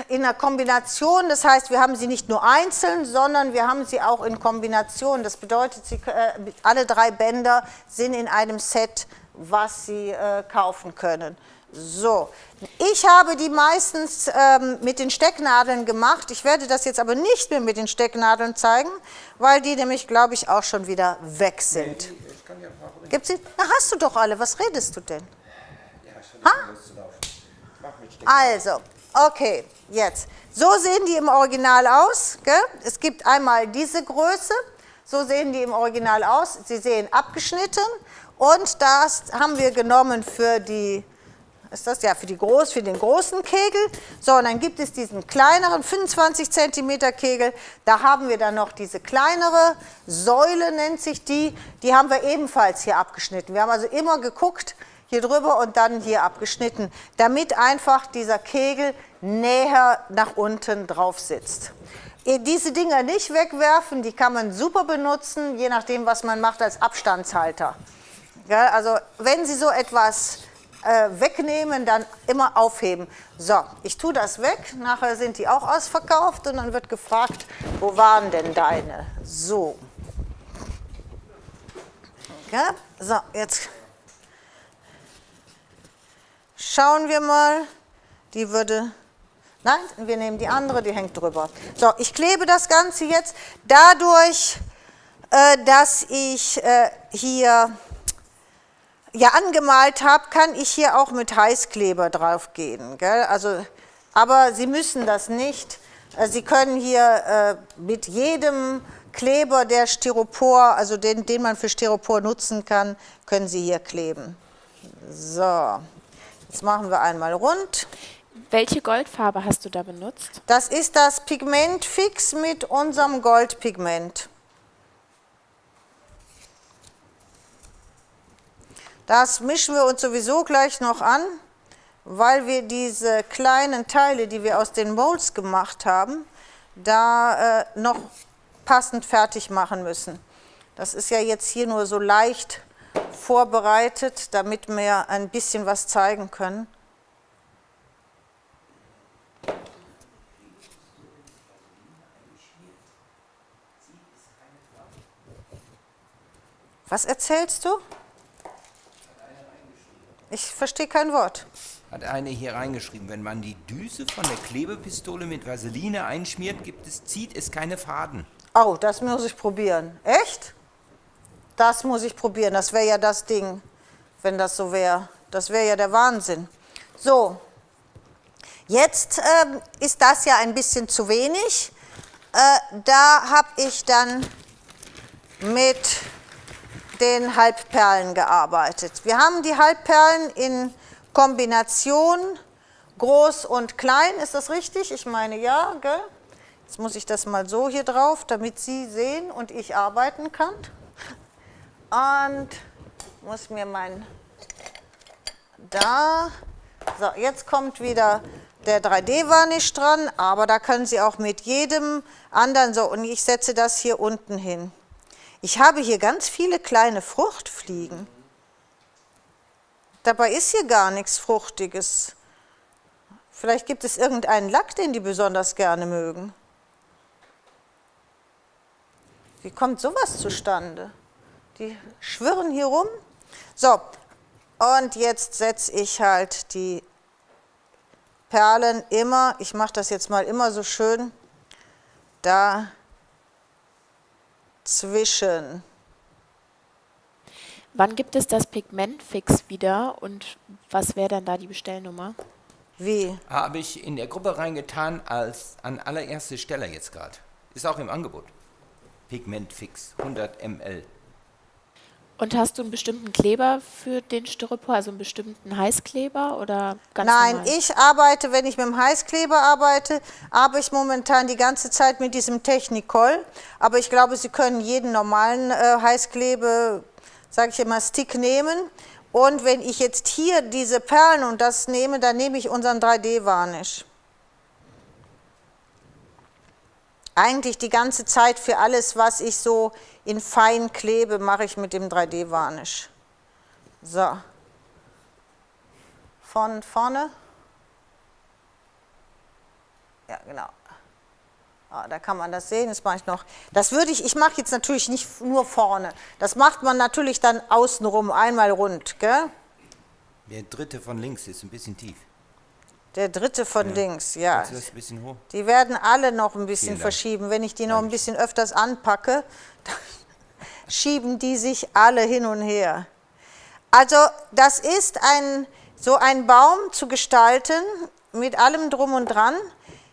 einer Kombination, das heißt, wir haben sie nicht nur einzeln, sondern wir haben sie auch in Kombination. Das bedeutet, alle 3 Bänder sind in einem Set, was Sie kaufen können. So, ich habe die meistens mit den Stecknadeln gemacht. Ich werde das jetzt aber nicht mehr mit den Stecknadeln zeigen, weil die nämlich, glaube ich, auch schon wieder weg sind. Ich kann ja ein paar bringen. Gibt's sie? Na, hast du doch alle. Was redest du denn? Ja, schon loszulaufen. Ich mach mit Stecken. Also, okay, jetzt. So sehen die im Original aus. Gell? Es gibt einmal diese Größe, so sehen die im Original aus. Sie sehen abgeschnitten und das haben wir genommen für die, ist das ja für den großen Kegel. So, und dann gibt es diesen kleineren 25 cm Kegel. Da haben wir dann noch diese kleinere Säule, nennt sich die. Die haben wir ebenfalls hier abgeschnitten. Wir haben also immer geguckt, hier drüber und dann hier abgeschnitten, damit einfach dieser Kegel näher nach unten drauf sitzt. Diese Dinger nicht wegwerfen, die kann man super benutzen, je nachdem, was man macht, als Abstandshalter. Ja, also wenn Sie so etwas wegnehmen, dann immer aufheben. So, ich tue das weg, nachher sind die auch ausverkauft und dann wird gefragt, wo waren denn deine? So. Ja, so, jetzt schauen wir mal, die würde, nein, wir nehmen die andere, die hängt drüber. So, ich klebe das Ganze jetzt dadurch, dass ich hier ja angemalt habe, kann ich hier auch mit Heißkleber drauf gehen. Gell? Also, aber Sie müssen das nicht. Sie können hier mit jedem Kleber, der Styropor, also den man für Styropor nutzen kann, können Sie hier kleben. So, jetzt machen wir einmal rund. Welche Goldfarbe hast du da benutzt? Das ist das Pigment Fix mit unserem Goldpigment. Das mischen wir uns sowieso gleich noch an, weil wir diese kleinen Teile, die wir aus den Molds gemacht haben, da noch passend fertig machen müssen. Das ist ja jetzt hier nur so leicht vorbereitet, damit wir ein bisschen was zeigen können. Was erzählst du? Ich verstehe kein Wort. Hat eine hier reingeschrieben, wenn man die Düse von der Klebepistole mit Vaseline einschmiert, zieht es keine Faden. Oh, das muss ich probieren. Echt? Das muss ich probieren. Das wäre ja das Ding, wenn das so wäre. Das wäre ja der Wahnsinn. So, jetzt ist das ja ein bisschen zu wenig. Da habe ich dann mit den Halbperlen gearbeitet. Wir haben die Halbperlen in Kombination groß und klein. Ist das richtig? Ich meine ja, gell? Jetzt muss ich das mal so hier drauf, damit Sie sehen und ich arbeiten kann. Und muss mir da. So, jetzt kommt wieder der 3D-Varnish dran, aber da können Sie auch mit jedem anderen so. Und ich setze das hier unten hin. Ich habe hier ganz viele kleine Fruchtfliegen. Dabei ist hier gar nichts Fruchtiges. Vielleicht gibt es irgendeinen Lack, den die besonders gerne mögen. Wie kommt sowas zustande? Die schwirren hier rum. So, und jetzt setze ich halt die Perlen immer, ich mache das jetzt mal immer so schön, da zwischen. Wann gibt es das Pigment Fix wieder und was wäre dann da die Bestellnummer? Wie? Habe ich in der Gruppe reingetan als an allererste Stelle jetzt gerade. Ist auch im Angebot. Pigment Fix, 100 ml. Und hast du einen bestimmten Kleber für den Styropor, also einen bestimmten Heißkleber oder ganz Nein, normal? ich arbeite, wenn ich mit dem Heißkleber arbeite, ich momentan die ganze Zeit mit diesem Technicolor. Aber ich glaube, Sie können jeden normalen Heißklebe, sage ich immer, Stick nehmen. Und wenn ich jetzt hier diese Perlen und das nehme, dann nehme ich unseren 3D-Varnish. Eigentlich die ganze Zeit für alles, was ich so in fein klebe, mache ich mit dem 3D-Varnish. So. Von vorne. Ja, genau. Da kann man das sehen, das mache ich noch. Ich mache jetzt natürlich nicht nur vorne. Das macht man natürlich dann außenrum, einmal rund, gell? Der dritte von links ist ein bisschen tief. Der dritte von links, ja. Ist das ein bisschen hoch? Die werden alle noch ein bisschen verschieben. Wenn ich die noch ein bisschen öfters anpacke, dann schieben die sich alle hin und her. Also das ist so ein Baum zu gestalten, mit allem drum und dran.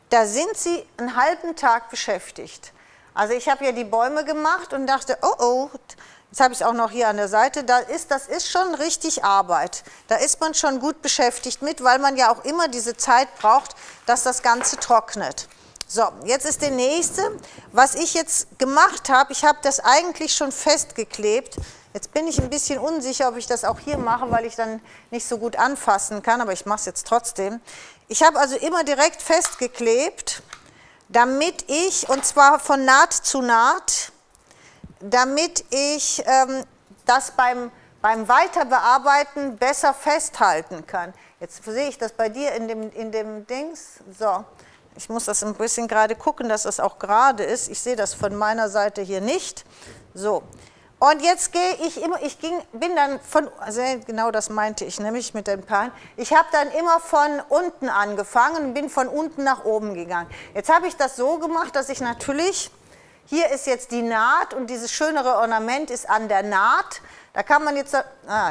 Da sind Sie einen halben Tag beschäftigt. Also ich habe ja die Bäume gemacht und dachte, oh, jetzt habe ich es auch noch hier an der Seite, das ist schon richtig Arbeit. Da ist man schon gut beschäftigt mit, weil man ja auch immer diese Zeit braucht, dass das Ganze trocknet. So, jetzt ist der nächste. Was ich jetzt gemacht habe, ich habe das eigentlich schon festgeklebt. Jetzt bin ich ein bisschen unsicher, ob ich das auch hier mache, weil ich dann nicht so gut anfassen kann, aber ich mache es jetzt trotzdem. Ich habe also immer direkt festgeklebt, damit ich, und zwar von Naht zu Naht, damit ich das beim Weiterbearbeiten besser festhalten kann. Jetzt sehe ich das bei dir in dem Dings. So, ich muss das ein bisschen gerade gucken, dass das auch gerade ist. Ich sehe das von meiner Seite hier nicht. So. Und jetzt bin dann also genau das meinte ich, nämlich mit den Perlen. Ich habe dann immer von unten angefangen und bin von unten nach oben gegangen. Jetzt habe ich das so gemacht, dass ich natürlich, hier ist jetzt die Naht und dieses schönere Ornament ist an der Naht. Da kann man jetzt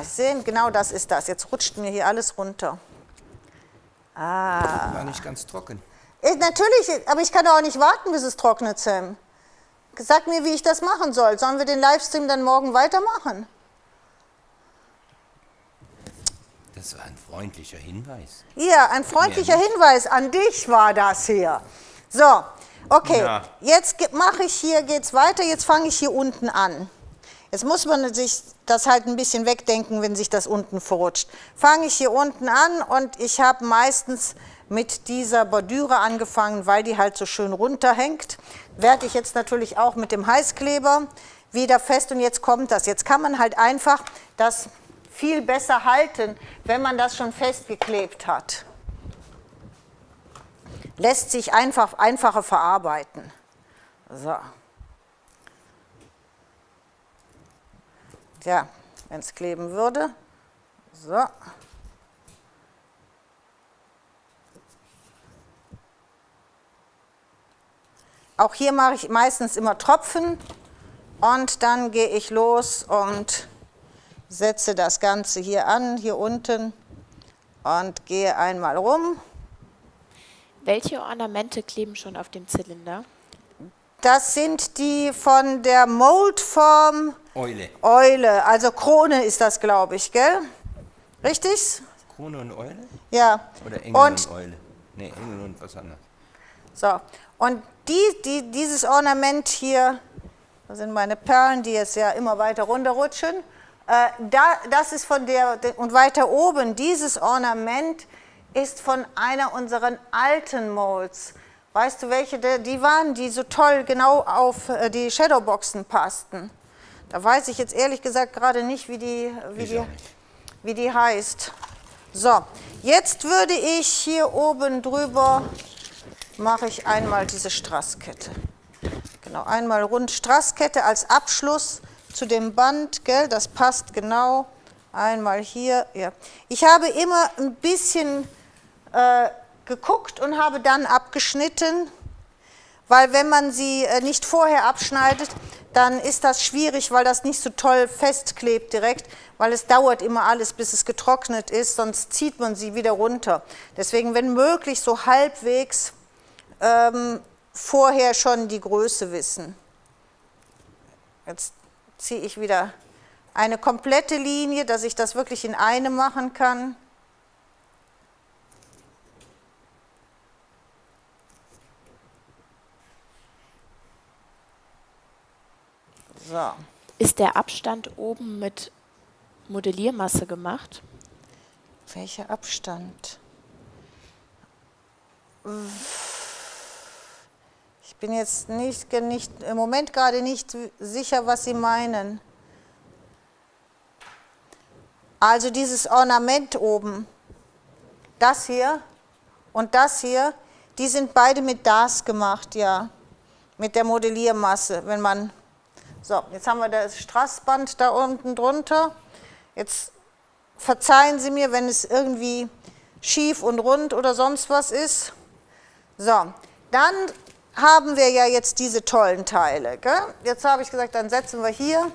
sehen, genau das ist das. Jetzt rutscht mir hier alles runter. War nicht ganz trocken. Natürlich, aber ich kann auch nicht warten, bis es trocknet, Sam. Sag mir, wie ich das machen soll. Sollen wir den Livestream dann morgen weitermachen? Das war ein freundlicher Hinweis. Ja, ein freundlicher Ja, Hinweis an dich war das hier. So, okay, Ja. jetzt mache ich hier, geht's weiter, jetzt fange ich hier unten an. Jetzt muss man sich das halt ein bisschen wegdenken, wenn sich das unten verrutscht. Fange ich hier unten an und ich habe meistens mit dieser Bordüre angefangen, weil die halt so schön runterhängt. Werde ich jetzt natürlich auch mit dem Heißkleber wieder fest und jetzt kommt das. Jetzt kann man halt einfach das viel besser halten, wenn man das schon festgeklebt hat. Lässt sich einfacher verarbeiten. So. Ja, wenn es kleben würde. So. Auch hier mache ich meistens immer Tropfen und dann gehe ich los und setze das Ganze hier an, hier unten und gehe einmal rum. Welche Ornamente kleben schon auf dem Zylinder? Das sind die von der Moldform Eule. Also Krone ist das, glaube ich, gell? Richtig? Krone und Eule? Ja. Oder Engel und Eule? Nee, Engel und was anderes. So, und dieses Ornament hier, das sind meine Perlen, die jetzt ja immer weiter runterrutschen, das ist von der, und weiter oben, dieses Ornament ist von einer unserer alten Molds. Weißt du, welche die waren, die so toll genau auf die Shadowboxen passten? Da weiß ich jetzt ehrlich gesagt gerade nicht, wie die heißt. So, jetzt würde ich hier oben drüber, mache ich einmal diese Straßkette. Genau, einmal rund Straßkette als Abschluss zu dem Band, gell, das passt genau. Einmal hier, ja. Ich habe immer ein bisschen geguckt und habe dann abgeschnitten, weil wenn man sie nicht vorher abschneidet, dann ist das schwierig, weil das nicht so toll festklebt direkt, weil es dauert immer alles, bis es getrocknet ist, sonst zieht man sie wieder runter. Deswegen, wenn möglich, so halbwegs vorher schon die Größe wissen. Jetzt ziehe ich wieder eine komplette Linie, dass ich das wirklich in eine machen kann. So. Ist der Abstand oben mit Modelliermasse gemacht? Welcher Abstand? Ich bin jetzt im Moment gerade nicht sicher, was Sie meinen. Also dieses Ornament oben, das hier und das hier, die sind beide mit DAS gemacht, ja, mit der Modelliermasse, wenn man... So, jetzt haben wir das Strassband da unten drunter. Jetzt verzeihen Sie mir, wenn es irgendwie schief und rund oder sonst was ist. So, dann haben wir ja jetzt diese tollen Teile. Gell? Jetzt habe ich gesagt, dann setzen wir hier,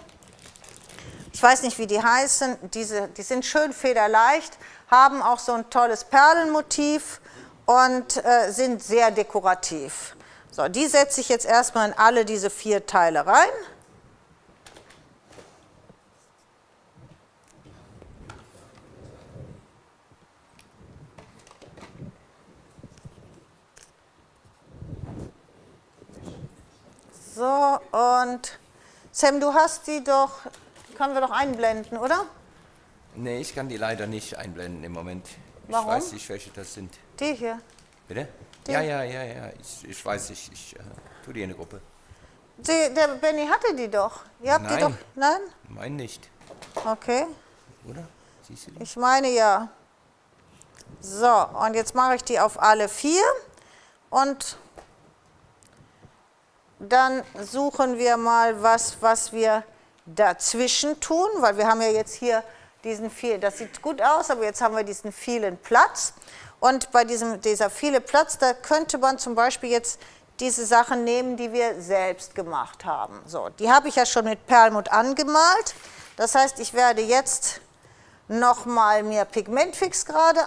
ich weiß nicht, wie die heißen, die sind schön federleicht, haben auch so ein tolles Perlenmotiv und sind sehr dekorativ. So, die setze ich jetzt erstmal in alle diese 4 Teile rein. So, und Sam, du hast die doch, die können wir doch einblenden, oder? Nee, ich kann die leider nicht einblenden im Moment. Warum? Ich weiß nicht, welche das sind. Die hier. Bitte? Die. Ja. Ich weiß, ich tue die in eine Gruppe. Der Benny hatte die doch. Ihr habt die Nein. doch. Nein? Mein nicht. Okay. Oder? Siehst du die? Ich meine ja. So, und jetzt mache ich die auf alle 4 und dann suchen wir mal was wir dazwischen tun, weil wir haben ja jetzt hier diesen viel, das sieht gut aus, aber jetzt haben wir diesen vielen Platz. Und bei dieser viele Platz, da könnte man zum Beispiel jetzt diese Sachen nehmen, die wir selbst gemacht haben. So, die habe ich ja schon mit Perlmutt angemalt. Das heißt, ich werde jetzt nochmal mir Pigmentfix gerade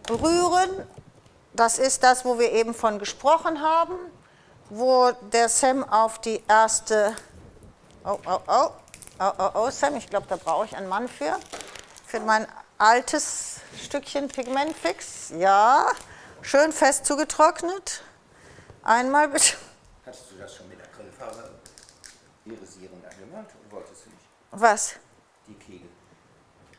anrühren. Das ist das, wo wir eben von gesprochen haben, wo der Sam auf die erste... Oh, Sam, ich glaube, da brauche ich einen Mann für mein altes Stückchen Pigmentfix. Ja, schön fest zugetrocknet. Einmal bitte. Hattest du das schon mit Acrylfarbe irisierend angemalt oder wolltest du nicht? Was? Die Kegel.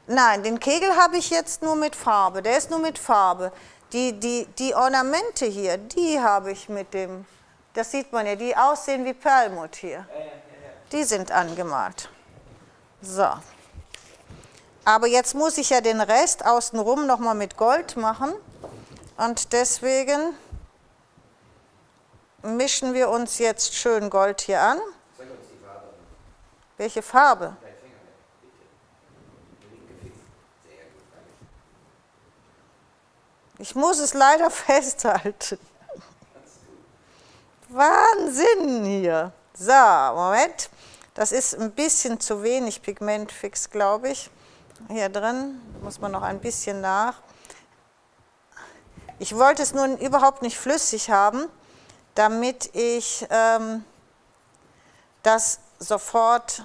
Nein, den Kegel habe ich jetzt nur mit Farbe. Der ist nur mit Farbe. Die Ornamente hier, die habe ich mit dem, das sieht man ja, die aussehen wie Perlmutt hier. Die sind angemalt. So. Aber jetzt muss ich ja den Rest außenrum nochmal mit Gold machen. Und deswegen mischen wir uns jetzt schön Gold hier an. Sag uns die Farbe. Welche Farbe? Dein Finger weg, bitte. Linke Finger. Sehr gut, danke. Ich muss es leider festhalten. Wahnsinn hier. So, Moment. Das ist ein bisschen zu wenig Pigmentfix, glaube ich. Hier drin muss man noch ein bisschen nach. Ich wollte es nun überhaupt nicht flüssig haben, damit ich das sofort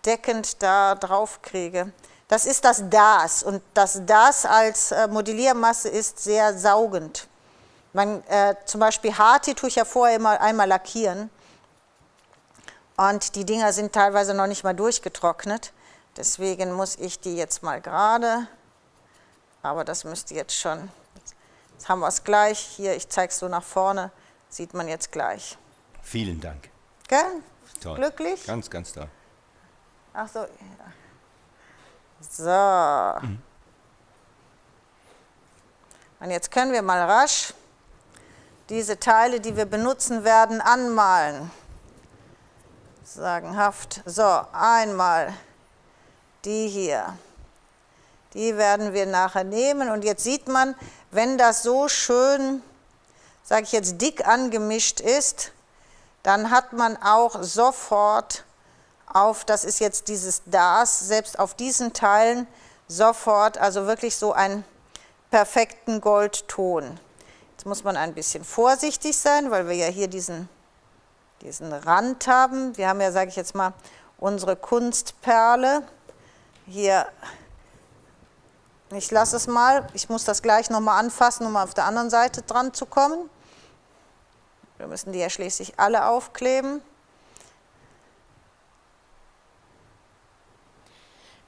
deckend da drauf kriege. Das ist das DAS und das DAS als Modelliermasse ist sehr saugend. Zum Beispiel Hati tue ich ja vorher immer einmal lackieren und die Dinger sind teilweise noch nicht mal durchgetrocknet. Deswegen muss ich die jetzt mal gerade, aber das müsste jetzt schon, jetzt haben wir es gleich. Hier, ich zeige es so nach vorne, sieht man jetzt gleich. Vielen Dank. Gell? Toll. Glücklich? Ganz, ganz toll. Ach so. So. Und jetzt können wir mal rasch diese Teile, die wir benutzen werden, anmalen. Sagenhaft. So, einmal die hier. Die werden wir nachher nehmen. Und jetzt sieht man, wenn das so schön, sage ich jetzt, dick angemischt ist, dann hat man auch sofort auf, das ist jetzt dieses DAS, selbst auf diesen Teilen sofort, also wirklich so einen perfekten Goldton. Jetzt muss man ein bisschen vorsichtig sein, weil wir ja hier diesen Rand haben. Wir haben ja, sage ich jetzt mal, unsere Kunstperle. Hier, ich lasse es mal, ich muss das gleich nochmal anfassen, um auf der anderen Seite dran zu kommen. Wir müssen die ja schließlich alle aufkleben.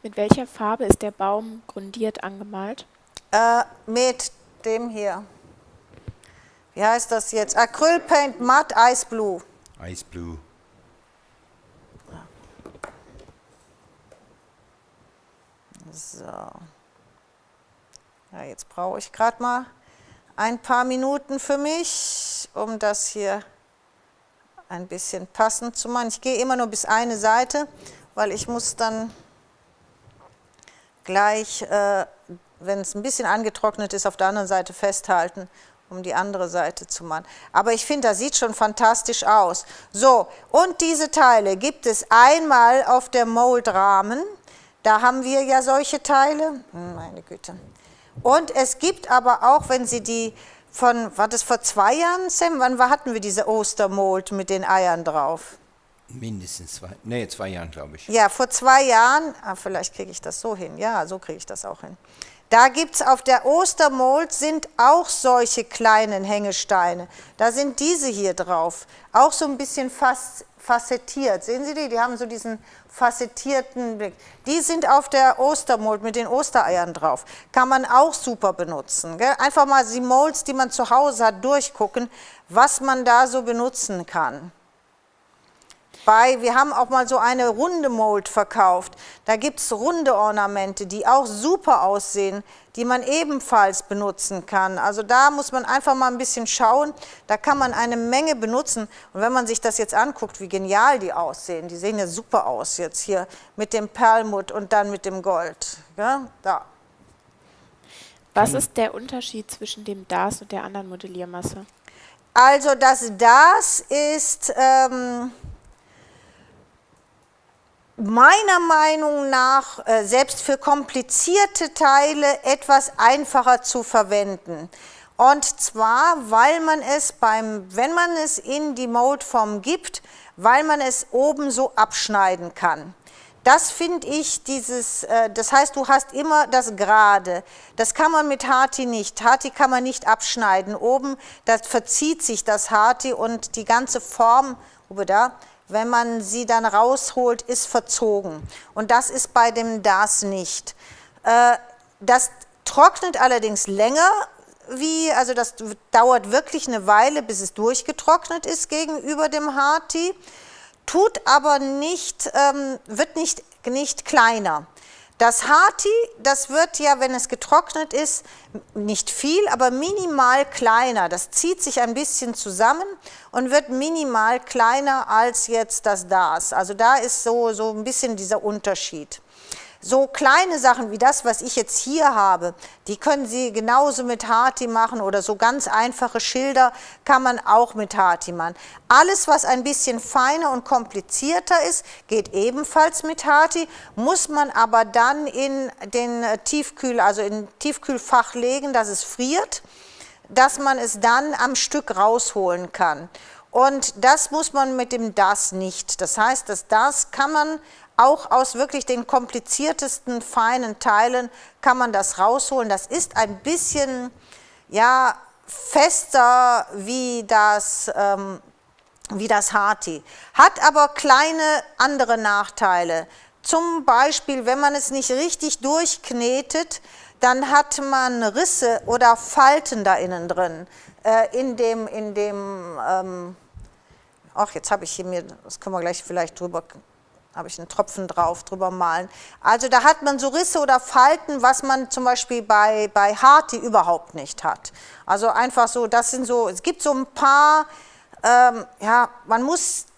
Mit welcher Farbe ist der Baum grundiert angemalt? Mit dem hier. Wie heißt das jetzt? Acrylpaint Matte Ice Blue. Ice Blue. So. Ja, jetzt brauche ich gerade mal ein paar Minuten für mich, um das hier ein bisschen passend zu machen. Ich gehe immer nur bis eine Seite, weil ich muss dann gleich, wenn es ein bisschen angetrocknet ist, auf der anderen Seite festhalten, um die andere Seite zu machen. Aber ich finde, das sieht schon fantastisch aus. So, und diese Teile gibt es einmal auf der Moldrahmen. Da haben wir ja solche Teile. Meine Güte. Und es gibt aber auch, wenn Sie die war das vor 2 Jahren, Sam? Wann hatten wir diese Ostermold mit den Eiern drauf? Mindestens 2 Jahren, glaube ich. Ja, vor 2 Jahren, vielleicht kriege ich das so hin, ja, so kriege ich das auch hin. Da gibt es auf der Ostermold sind auch solche kleinen Hängesteine. Da sind diese hier drauf, auch so ein bisschen facettiert. Sehen Sie die? Die haben so diesen facettierten Blick. Die sind auf der Ostermold mit den Ostereiern drauf. Kann man auch super benutzen. Gell? Einfach mal die Molds, die man zu Hause hat, durchgucken, was man da so benutzen kann. Wir haben auch mal so eine runde Mold verkauft. Da gibt es runde Ornamente, die auch super aussehen, die man ebenfalls benutzen kann. Also da muss man einfach mal ein bisschen schauen. Da kann man eine Menge benutzen. Und wenn man sich das jetzt anguckt, wie genial die aussehen, die sehen ja super aus jetzt hier mit dem Perlmutt und dann mit dem Gold. Ja, da. Was ist der Unterschied zwischen dem DAS und der anderen Modelliermasse? Also das DAS ist meiner Meinung nach selbst für komplizierte Teile etwas einfacher zu verwenden. Und zwar, weil man es wenn man es in die Moldform gibt, weil man es oben so abschneiden kann. Das finde ich das heißt, du hast immer das Gerade. Das kann man mit Hati nicht. Hati kann man nicht abschneiden. Oben, das verzieht sich das Hati und die ganze Form, wenn man sie dann rausholt, ist verzogen. Und das ist bei dem Das nicht. Das trocknet allerdings länger, also das dauert wirklich eine Weile, bis es durchgetrocknet ist gegenüber dem Hati. Tut aber nicht, wird nicht kleiner. Das Hati, das wird ja, wenn es getrocknet ist, nicht viel, aber minimal kleiner. Das zieht sich ein bisschen zusammen und wird minimal kleiner als jetzt das Das. Also da ist so ein bisschen dieser Unterschied. So kleine Sachen wie das, was ich jetzt hier habe, die können Sie genauso mit Hati machen oder so ganz einfache Schilder kann man auch mit Hati machen. Alles, was ein bisschen feiner und komplizierter ist, geht ebenfalls mit Hati, muss man aber dann in den Tiefkühlfach legen, dass es friert, dass man es dann am Stück rausholen kann. Und das muss man mit dem Das nicht. Das heißt, das kann man auch aus wirklich den kompliziertesten, feinen Teilen kann man das rausholen. Das ist ein bisschen fester wie das Hati. Hat aber kleine andere Nachteile. Zum Beispiel, wenn man es nicht richtig durchknetet, dann hat man Risse oder Falten da innen drin. Jetzt habe ich hier das können wir gleich vielleicht habe ich einen Tropfen drüber malen. Also da hat man so Risse oder Falten, was man zum Beispiel bei Hati überhaupt nicht hat. Also einfach so, es gibt so ein paar,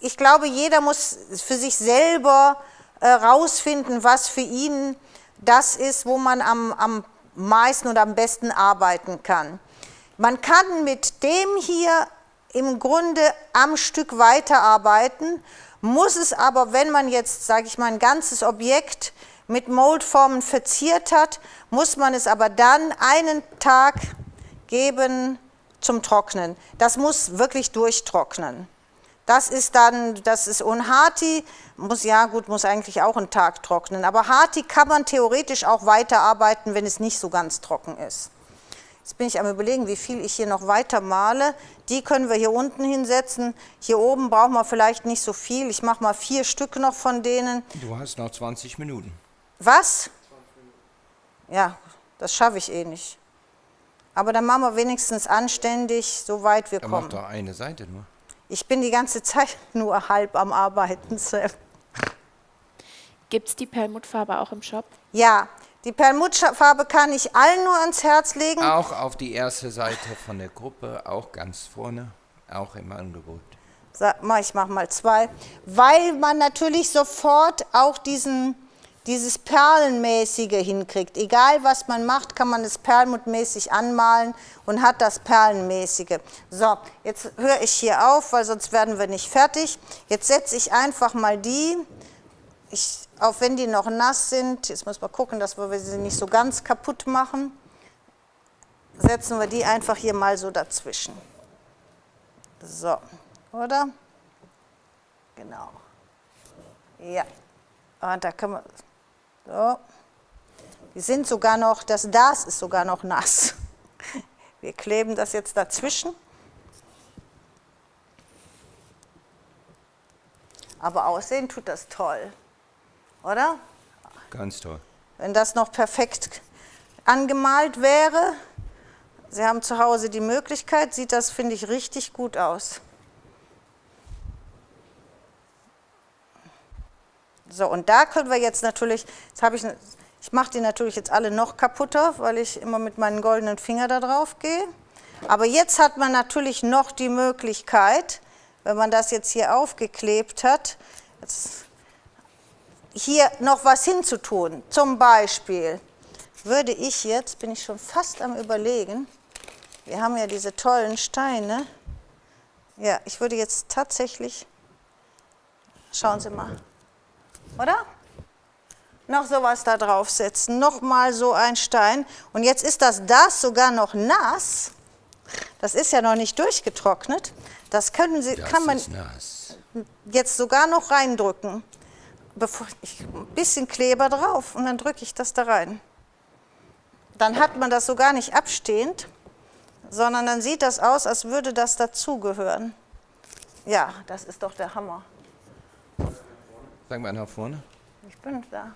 ich glaube, jeder muss für sich selber rausfinden, was für ihn das ist, wo man am meisten oder am besten arbeiten kann. Man kann mit dem hier im Grunde am Stück weiterarbeiten, muss es aber, wenn man jetzt, sage ich mal, ein ganzes Objekt mit Moldformen verziert hat, muss man es aber dann einen Tag geben zum Trocknen. Das muss wirklich durchtrocknen. Und Hati muss eigentlich auch einen Tag trocknen, aber Hati kann man theoretisch auch weiterarbeiten, wenn es nicht so ganz trocken ist. Jetzt bin ich am Überlegen, wie viel ich hier noch weiter male. Die können wir hier unten hinsetzen. Hier oben brauchen wir vielleicht nicht so viel. Ich mache mal 4 Stück noch von denen. Du hast noch 20 Minuten. Was? Ja, das schaffe ich eh nicht. Aber dann machen wir wenigstens anständig, soweit wir kommen. Mach doch eine Seite nur. Ich bin die ganze Zeit nur halb am Arbeiten. Gibt es die Perlmuttfarbe auch im Shop? Ja. Die Perlmuttfarbe kann ich allen nur ans Herz legen. Auch auf die erste Seite von der Gruppe, auch ganz vorne, auch im Angebot. Ich mache mal 2, weil man natürlich sofort auch dieses Perlenmäßige hinkriegt. Egal was man macht, kann man es perlmuttmäßig anmalen und hat das Perlenmäßige. So, jetzt höre ich hier auf, weil sonst werden wir nicht fertig. Jetzt setze ich einfach mal auch wenn die noch nass sind, jetzt müssen wir gucken, dass wir sie nicht so ganz kaputt machen, setzen wir die einfach hier mal so dazwischen. So, oder? Genau. Ja, und da können wir, so. Die sind sogar noch, das ist sogar noch nass. Wir kleben das jetzt dazwischen. Aber aussehen tut das toll. Oder? Ganz toll. Wenn das noch perfekt angemalt wäre, Sie haben zu Hause die Möglichkeit, sieht das, finde ich, richtig gut aus. So, und da können wir jetzt natürlich, ich mache die natürlich jetzt alle noch kaputter, weil ich immer mit meinen goldenen Fingern da drauf gehe. Aber jetzt hat man natürlich noch die Möglichkeit, wenn man das jetzt hier aufgeklebt hat, hier noch was hinzutun. Zum Beispiel würde ich jetzt, bin ich schon fast am Überlegen, wir haben ja diese tollen Steine, ja, ich würde jetzt tatsächlich, schauen Sie mal, oder? Noch sowas da draufsetzen, nochmal so ein Stein. Und jetzt ist das sogar noch nass. Das ist ja noch nicht durchgetrocknet. Das kann man jetzt sogar noch reindrücken. ein bisschen Kleber drauf und dann drücke ich das da rein. Dann hat man das so gar nicht abstehend, sondern dann sieht das aus, als würde das dazugehören. Ja, das ist doch der Hammer. Sagen wir einen nach vorne. Ich bin da.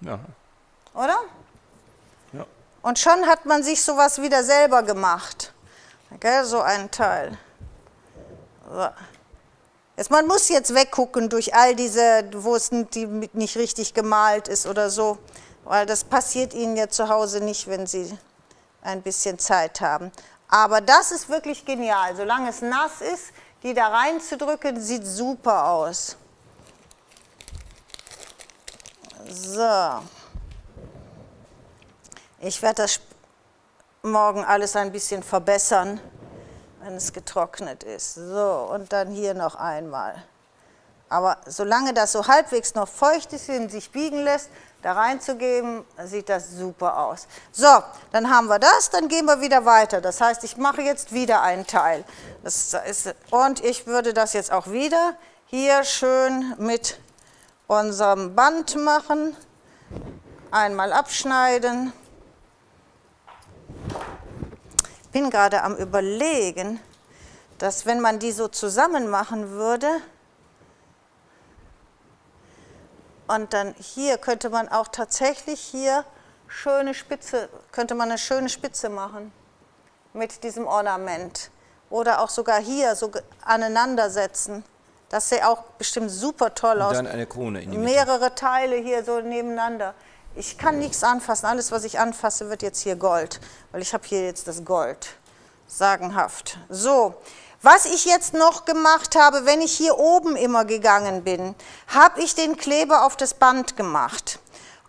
Ja. Oder? Ja. Und schon hat man sich sowas wieder selber gemacht. Gell, so ein Teil. So. Man muss jetzt weggucken durch all diese, wo es nicht richtig gemalt ist oder so, weil das passiert Ihnen ja zu Hause nicht, wenn Sie ein bisschen Zeit haben. Aber das ist wirklich genial. Solange es nass ist, die da reinzudrücken, sieht super aus. So. Ich werde das morgen alles ein bisschen verbessern, wenn es getrocknet ist. So, und dann hier noch einmal. Aber solange das so halbwegs noch feucht ist und sich biegen lässt, da reinzugeben, sieht das super aus. So, dann haben wir das, dann gehen wir wieder weiter. Das heißt, ich mache jetzt wieder einen Teil. Und ich würde das jetzt auch wieder hier schön mit unserem Band machen. Einmal abschneiden. Ich bin gerade am Überlegen, dass wenn man die so zusammen machen würde, und dann hier könnte man auch tatsächlich hier eine schöne Spitze machen mit diesem Ornament. Oder auch sogar hier so aneinander setzen. Das sähe auch bestimmt super toll aus. Und dann eine Krone in die Mitte. Mehrere Teile hier so nebeneinander. Ich kann nichts anfassen. Alles, was ich anfasse, wird jetzt hier Gold. Weil ich habe hier jetzt das Gold. Sagenhaft. So. Was ich jetzt noch gemacht habe, wenn ich hier oben immer gegangen bin, habe ich den Kleber auf das Band gemacht.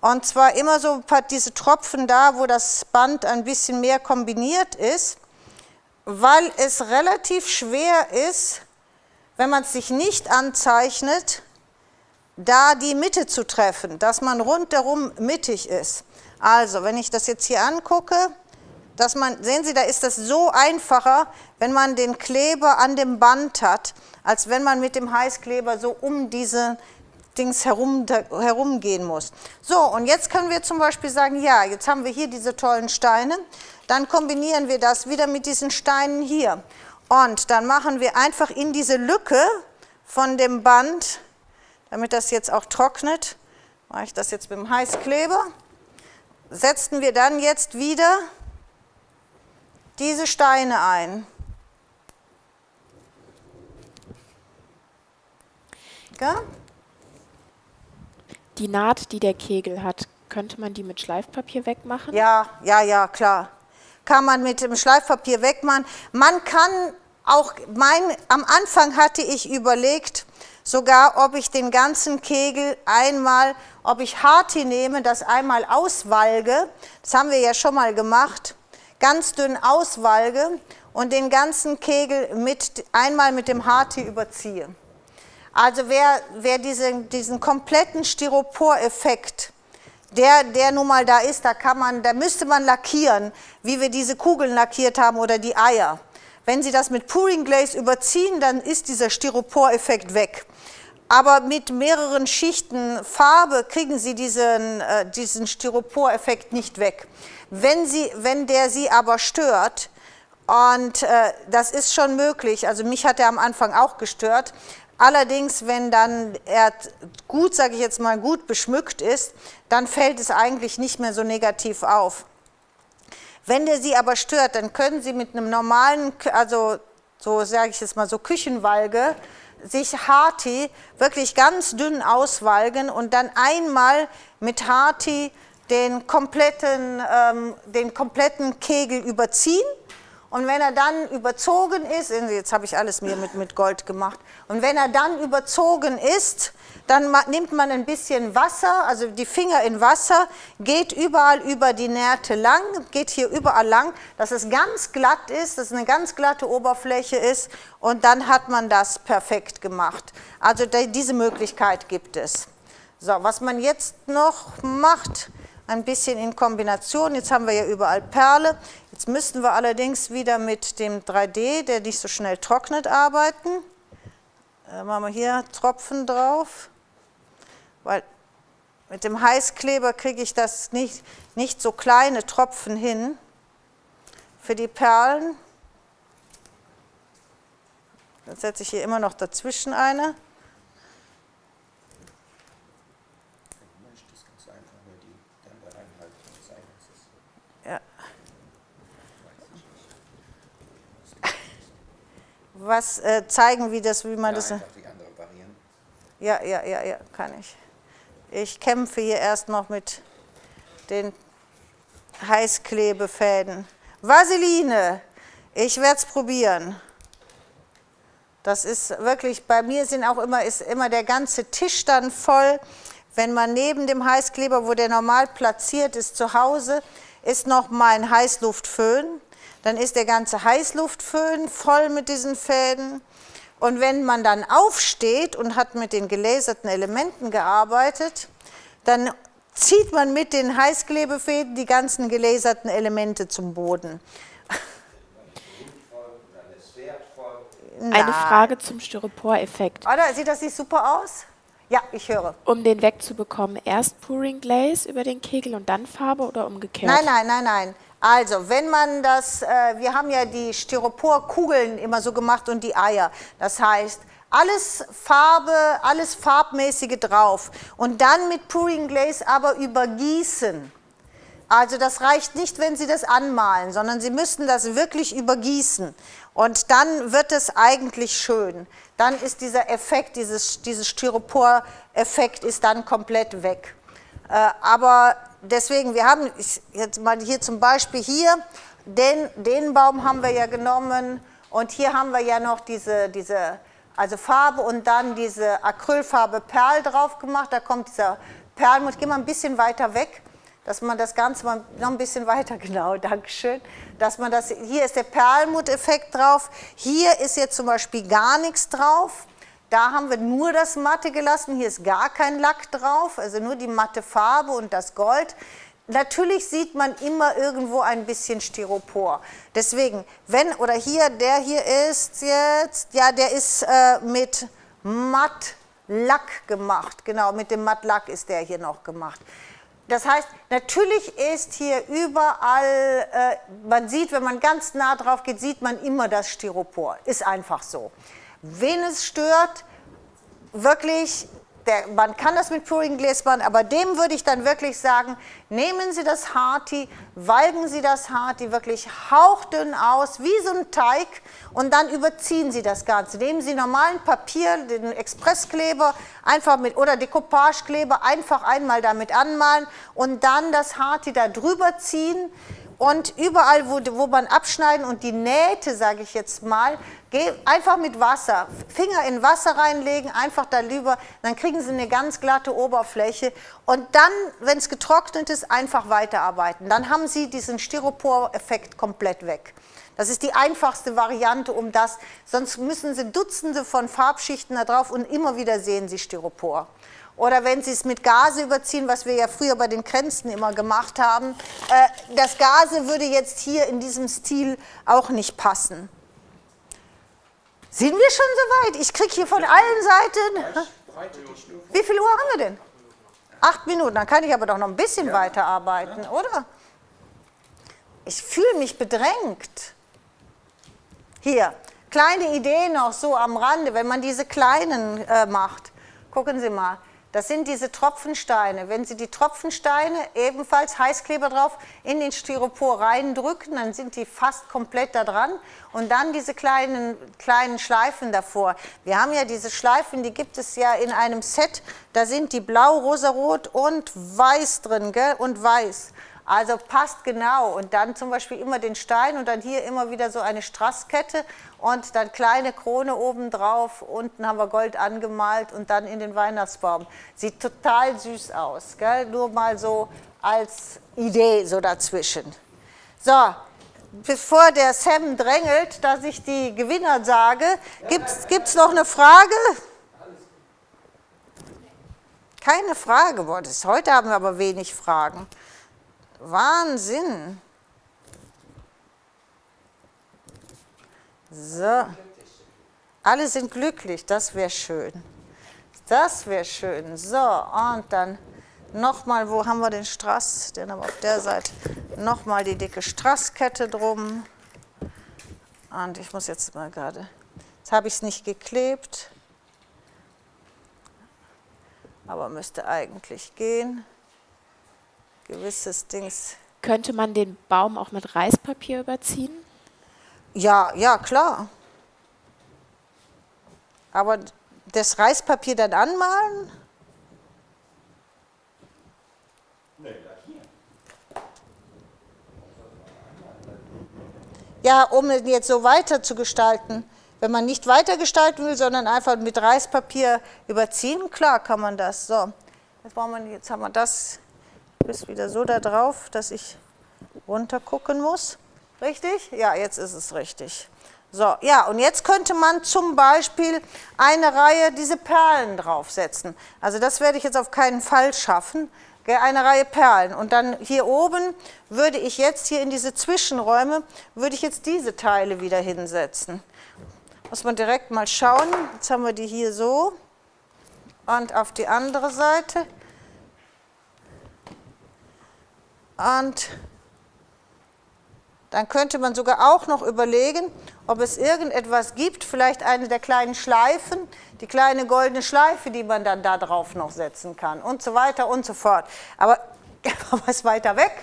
Und zwar immer so diese Tropfen da, wo das Band ein bisschen mehr kombiniert ist, weil es relativ schwer ist, wenn man es sich nicht anzeichnet, da die Mitte zu treffen, dass man rundherum mittig ist. Also, wenn ich das jetzt hier angucke, sehen Sie, da ist das so einfacher, wenn man den Kleber an dem Band hat, als wenn man mit dem Heißkleber so um diese Dings herumgehen muss. So, und jetzt können wir zum Beispiel sagen, ja, jetzt haben wir hier diese tollen Steine, dann kombinieren wir das wieder mit diesen Steinen hier. Und dann machen wir einfach in diese Lücke von dem Band, damit das jetzt auch trocknet, mache ich das jetzt mit dem Heißkleber, setzen wir dann jetzt wieder diese Steine ein. Ja? Die Naht, die der Kegel hat, könnte man die mit Schleifpapier wegmachen? Ja, klar. Kann man mit dem Schleifpapier wegmachen. Man kann auch, am Anfang hatte ich überlegt, sogar ob ich den ganzen Kegel ob ich Hati nehme, das einmal auswalge, das haben wir ja schon mal gemacht, ganz dünn auswalge und den ganzen Kegel einmal mit dem Hati überziehe. Also wer diesen kompletten Styropor-Effekt, der nun mal da ist, da müsste man lackieren, wie wir diese Kugeln lackiert haben oder die Eier. Wenn Sie das mit Pouring Glaze überziehen, dann ist dieser Styropor-Effekt weg. Aber mit mehreren Schichten Farbe kriegen Sie diesen Styropor-Effekt nicht weg. Wenn der Sie aber stört, und das ist schon möglich, also mich hat er am Anfang auch gestört, allerdings, wenn dann er gut, sage ich jetzt mal, gut beschmückt ist, dann fällt es eigentlich nicht mehr so negativ auf. Wenn der Sie aber stört, dann können Sie mit einem normalen, also so sage ich jetzt mal so Küchenwalge, sich Hati wirklich ganz dünn auswalgen und dann einmal mit Hati den kompletten Kegel überziehen. Und wenn er dann überzogen ist, jetzt habe ich alles mir mit Gold gemacht, und wenn er dann überzogen ist, dann nimmt man ein bisschen Wasser, also die Finger in Wasser, geht überall über die Nähte lang, geht hier überall lang, dass es ganz glatt ist, dass es eine ganz glatte Oberfläche ist, und dann hat man das perfekt gemacht. Also diese Möglichkeit gibt es. So, was man jetzt noch macht, ein bisschen in Kombination, jetzt haben wir ja überall Perle, jetzt müssten wir allerdings wieder mit dem 3D, der nicht so schnell trocknet, arbeiten. machen wir hier Tropfen drauf, weil mit dem Heißkleber kriege ich das nicht so kleine Tropfen hin für die Perlen. Dann setze ich hier immer noch dazwischen eine. Ja. Was zeigen, wie man das. Einfach die andere variieren. Ja, kann ich. Ich kämpfe hier erst noch mit den Heißklebefäden. Vaseline, ich werde es probieren. Das ist wirklich, bei mir ist immer der ganze Tisch dann voll. Wenn man neben dem Heißkleber, wo der normal platziert ist, zu Hause, ist noch mein Heißluftföhn. Dann ist der ganze Heißluftföhn voll mit diesen Fäden. Und wenn man dann aufsteht und hat mit den gelaserten Elementen gearbeitet, dann zieht man mit den Heißklebefäden die ganzen gelaserten Elemente zum Boden. Eine Frage zum Styropor-Effekt. Oder? Sieht das nicht super aus? Ja, ich höre. Um den wegzubekommen, erst Pouring Glaze über den Kegel und dann Farbe oder umgekehrt? Nein. Also, wenn man wir haben ja die Styroporkugeln immer so gemacht und die Eier. Das heißt, alles Farbmäßige drauf und dann mit Pouring Glaze aber übergießen. Also das reicht nicht, wenn Sie das anmalen, sondern Sie müssen das wirklich übergießen. Und dann wird es eigentlich schön. Dann ist dieser Effekt, dieses Styropor-Effekt ist dann komplett weg. Aber deswegen, wir haben jetzt mal hier zum Beispiel den Baum haben wir ja genommen und hier haben wir ja noch also Farbe und dann diese Acrylfarbe Perl drauf gemacht. Da kommt dieser Perlmutt. Ich gehe mal ein bisschen weiter weg, dass man das Ganze mal noch ein bisschen weiter, genau, Dankeschön, dass man das, hier ist der Perlmutt-Effekt drauf, hier ist jetzt zum Beispiel gar nichts drauf, da haben wir nur das Matte gelassen, hier ist gar kein Lack drauf, also nur die matte Farbe und das Gold. Natürlich sieht man immer irgendwo ein bisschen Styropor. Deswegen, der hier ist jetzt, ja, der ist mit Mattlack gemacht, genau, mit dem Mattlack ist der hier noch gemacht. Das heißt, natürlich ist hier überall, man sieht, wenn man ganz nah drauf geht, sieht man immer das Styropor. Ist einfach so. Wen es stört, wirklich, man kann das mit Pouring Glaze machen, aber dem würde ich dann wirklich sagen, nehmen Sie das Hardie, walgen Sie das Hardie wirklich hauchdünn aus, wie so ein Teig, und dann überziehen Sie das Ganze. Nehmen Sie normalen Papier, den Expresskleber, einfach oder Decoupagekleber, einfach einmal damit anmalen und dann das Hardie da drüber ziehen. Und überall, wo man abschneiden und die Nähte, sage ich jetzt mal, einfach mit Wasser, Finger in Wasser reinlegen, einfach darüber, dann kriegen Sie eine ganz glatte Oberfläche. Und dann, wenn es getrocknet ist, einfach weiterarbeiten. Dann haben Sie diesen Styropor-Effekt komplett weg. Das ist die einfachste Variante, sonst müssen Sie Dutzende von Farbschichten da drauf und immer wieder sehen Sie Styropor. Oder wenn Sie es mit Gase überziehen, was wir ja früher bei den Kränzen immer gemacht haben, das Gase würde jetzt hier in diesem Stil auch nicht passen. Sind wir schon soweit? Ich kriege hier von allen Seiten... Wie viel Uhr haben wir denn? 8 Minuten, dann kann ich aber doch noch ein bisschen weiterarbeiten, oder? Ich fühle mich bedrängt. Hier, kleine Idee noch so am Rande, wenn man diese kleinen macht. Gucken Sie mal. Das sind diese Tropfensteine. Wenn Sie die Tropfensteine, ebenfalls Heißkleber drauf, in den Styropor reindrücken, dann sind die fast komplett da dran. Und dann diese kleinen Schleifen davor. Wir haben ja diese Schleifen, die gibt es ja in einem Set. Da sind die blau, rosarot und weiß drin, gell? Und weiß. Also passt genau. Und dann zum Beispiel immer den Stein und dann hier immer wieder so eine Straßkette und dann kleine Krone oben drauf. Unten haben wir Gold angemalt und dann in den Weihnachtsbaum. Sieht total süß aus, gell? Nur mal so als Idee so dazwischen. So, bevor der Sam drängelt, dass ich die Gewinner sage, gibt's noch eine Frage? Keine Frage, boah, heute haben wir aber wenig Fragen. Wahnsinn. So. Alle sind glücklich, das wäre schön. Das wäre schön. So, und dann nochmal, wo haben wir den Strass? Den haben wir auf der Seite. Nochmal die dicke Strasskette drum. Und ich muss jetzt mal gerade, jetzt habe ich es nicht geklebt, aber müsste eigentlich gehen. Gewisses Dings. Könnte man den Baum auch mit Reispapier überziehen? Ja, ja, klar. Aber das Reispapier dann anmalen? Nee, lackieren. Ja, um ihn jetzt so weiter zu gestalten. Wenn man nicht weiter gestalten will, sondern einfach mit Reispapier überziehen, klar kann man das. So, jetzt haben wir das, ist wieder so da drauf, dass ich runter gucken muss. Richtig? Ja, jetzt ist es richtig. So, ja, und jetzt könnte man zum Beispiel eine Reihe diese Perlen draufsetzen. Also das werde ich jetzt auf keinen Fall schaffen. Eine Reihe Perlen. Und dann hier oben würde ich jetzt hier in diese Zwischenräume, würde ich jetzt diese Teile wieder hinsetzen. Muss man direkt mal schauen. Jetzt haben wir die hier so und auf die andere Seite. Und dann könnte man sogar auch noch überlegen, ob es irgendetwas gibt, vielleicht eine der kleinen Schleifen, die kleine goldene Schleife, die man dann da drauf noch setzen kann und so weiter und so fort. Aber was weiter weg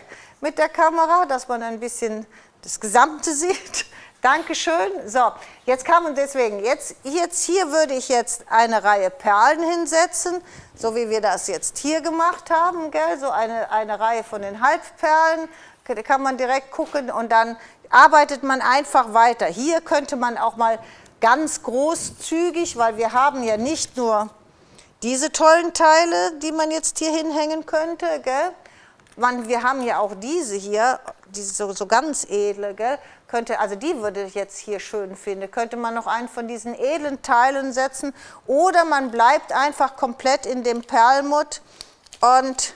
mit der Kamera, dass man ein bisschen das Gesamte sieht. Dankeschön. So, jetzt kann man deswegen, jetzt hier würde ich jetzt eine Reihe Perlen hinsetzen, so wie wir das jetzt hier gemacht haben, gell? So eine Reihe von den Halbperlen. Da kann man direkt gucken und dann arbeitet man einfach weiter. Hier könnte man auch mal ganz großzügig, weil wir haben ja nicht nur diese tollen Teile, die man jetzt hier hinhängen könnte, gell? Wir haben ja auch diese hier, diese so ganz edle, gell? Also die würde ich jetzt hier schön finden. Könnte man noch einen von diesen edlen Teilen setzen oder man bleibt einfach komplett in dem Perlmutt und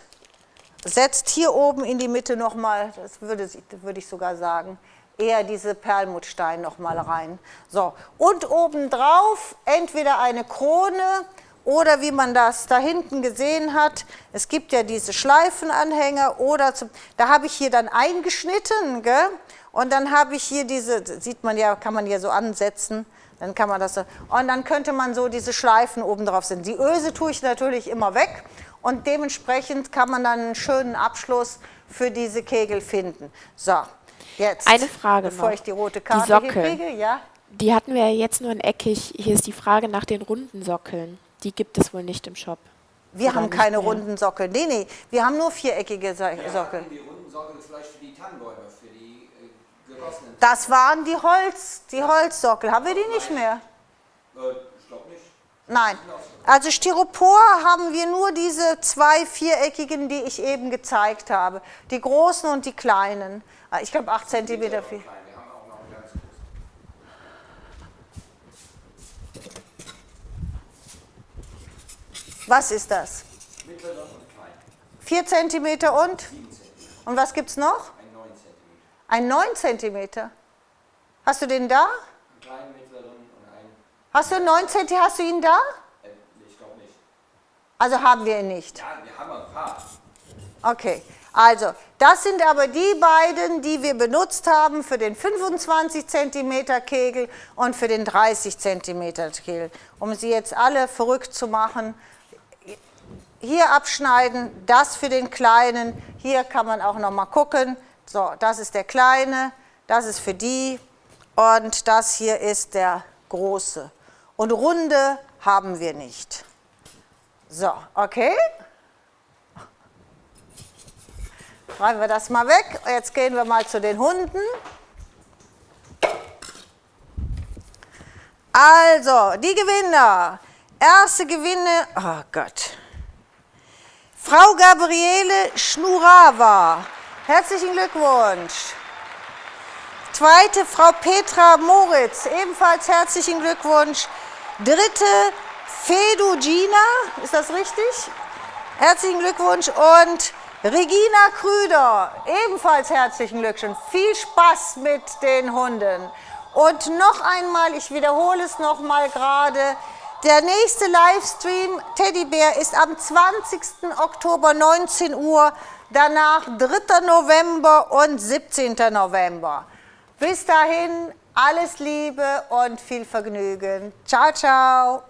setzt hier oben in die Mitte nochmal, das würde ich sogar sagen, eher diese Perlmuttsteine nochmal rein. So, und obendrauf entweder eine Krone oder wie man das da hinten gesehen hat, es gibt ja diese Schleifenanhänger oder, da habe ich hier dann eingeschnitten, gell? Und dann habe ich hier diese, sieht man ja, kann man ja so ansetzen, dann kann man das so, und dann könnte man so diese Schleifen oben drauf setzen. Die Öse tue ich natürlich immer weg. Und dementsprechend kann man dann einen schönen Abschluss für diese Kegel finden. So, jetzt, eine Frage bevor noch. ich die rote Karte Die Sockel, hier kriege. Ja? Die hatten wir ja jetzt nur in eckig. Hier ist die Frage nach den runden Sockeln. Die gibt es wohl nicht im Shop. Wir Oder haben nicht keine mehr? runden Sockel. Nee, wir haben nur viereckige Sockel. Die runden Sockel vielleicht für die Tannenbäume, für die gegossenen. Das waren die Holzsockel. Haben wir die nicht mehr? Ich glaube nicht. Nein. Also Styropor haben wir nur diese zwei viereckigen, die ich eben gezeigt habe. Die großen und die kleinen. Ich glaube 8 cm. Wir haben auch noch einen ganz großen. Was ist das? Mittlerer und klein. 4 cm und? 7 cm. Und was gibt es noch? Ein 9 cm. Ein 9 cm. Hast du den da? Einen kleinen, mittleren und einen. Hast du einen 9 cm? Hast du ihn da? Ich glaube nicht. Also haben wir ihn nicht. Ja, wir haben ein paar. Okay, also das sind aber die beiden, die wir benutzt haben für den 25 cm Kegel und für den 30 cm Kegel. Um sie jetzt alle verrückt zu machen, hier abschneiden, das für den kleinen, hier kann man auch noch mal gucken. So, das ist der kleine, das ist für die und das hier ist der große. Und runde haben wir nicht. So, okay. Räumen wir das mal weg. Jetzt gehen wir mal zu den Hunden. Also, die Gewinner. Erste Gewinne, oh Gott. Frau Gabriele Schnurawa. Herzlichen Glückwunsch. Zweite, Frau Petra Moritz. Ebenfalls herzlichen Glückwunsch. Dritte, Fedugina. Ist das richtig? Herzlichen Glückwunsch. Und Regina Krüder, ebenfalls herzlichen Glückwunsch. Viel Spaß mit den Hunden. Und noch einmal, ich wiederhole es noch mal gerade, der nächste Livestream Teddybär ist am 20. Oktober 19 Uhr, danach 3. November und 17. November. Bis dahin, alles Liebe und viel Vergnügen. Ciao, ciao.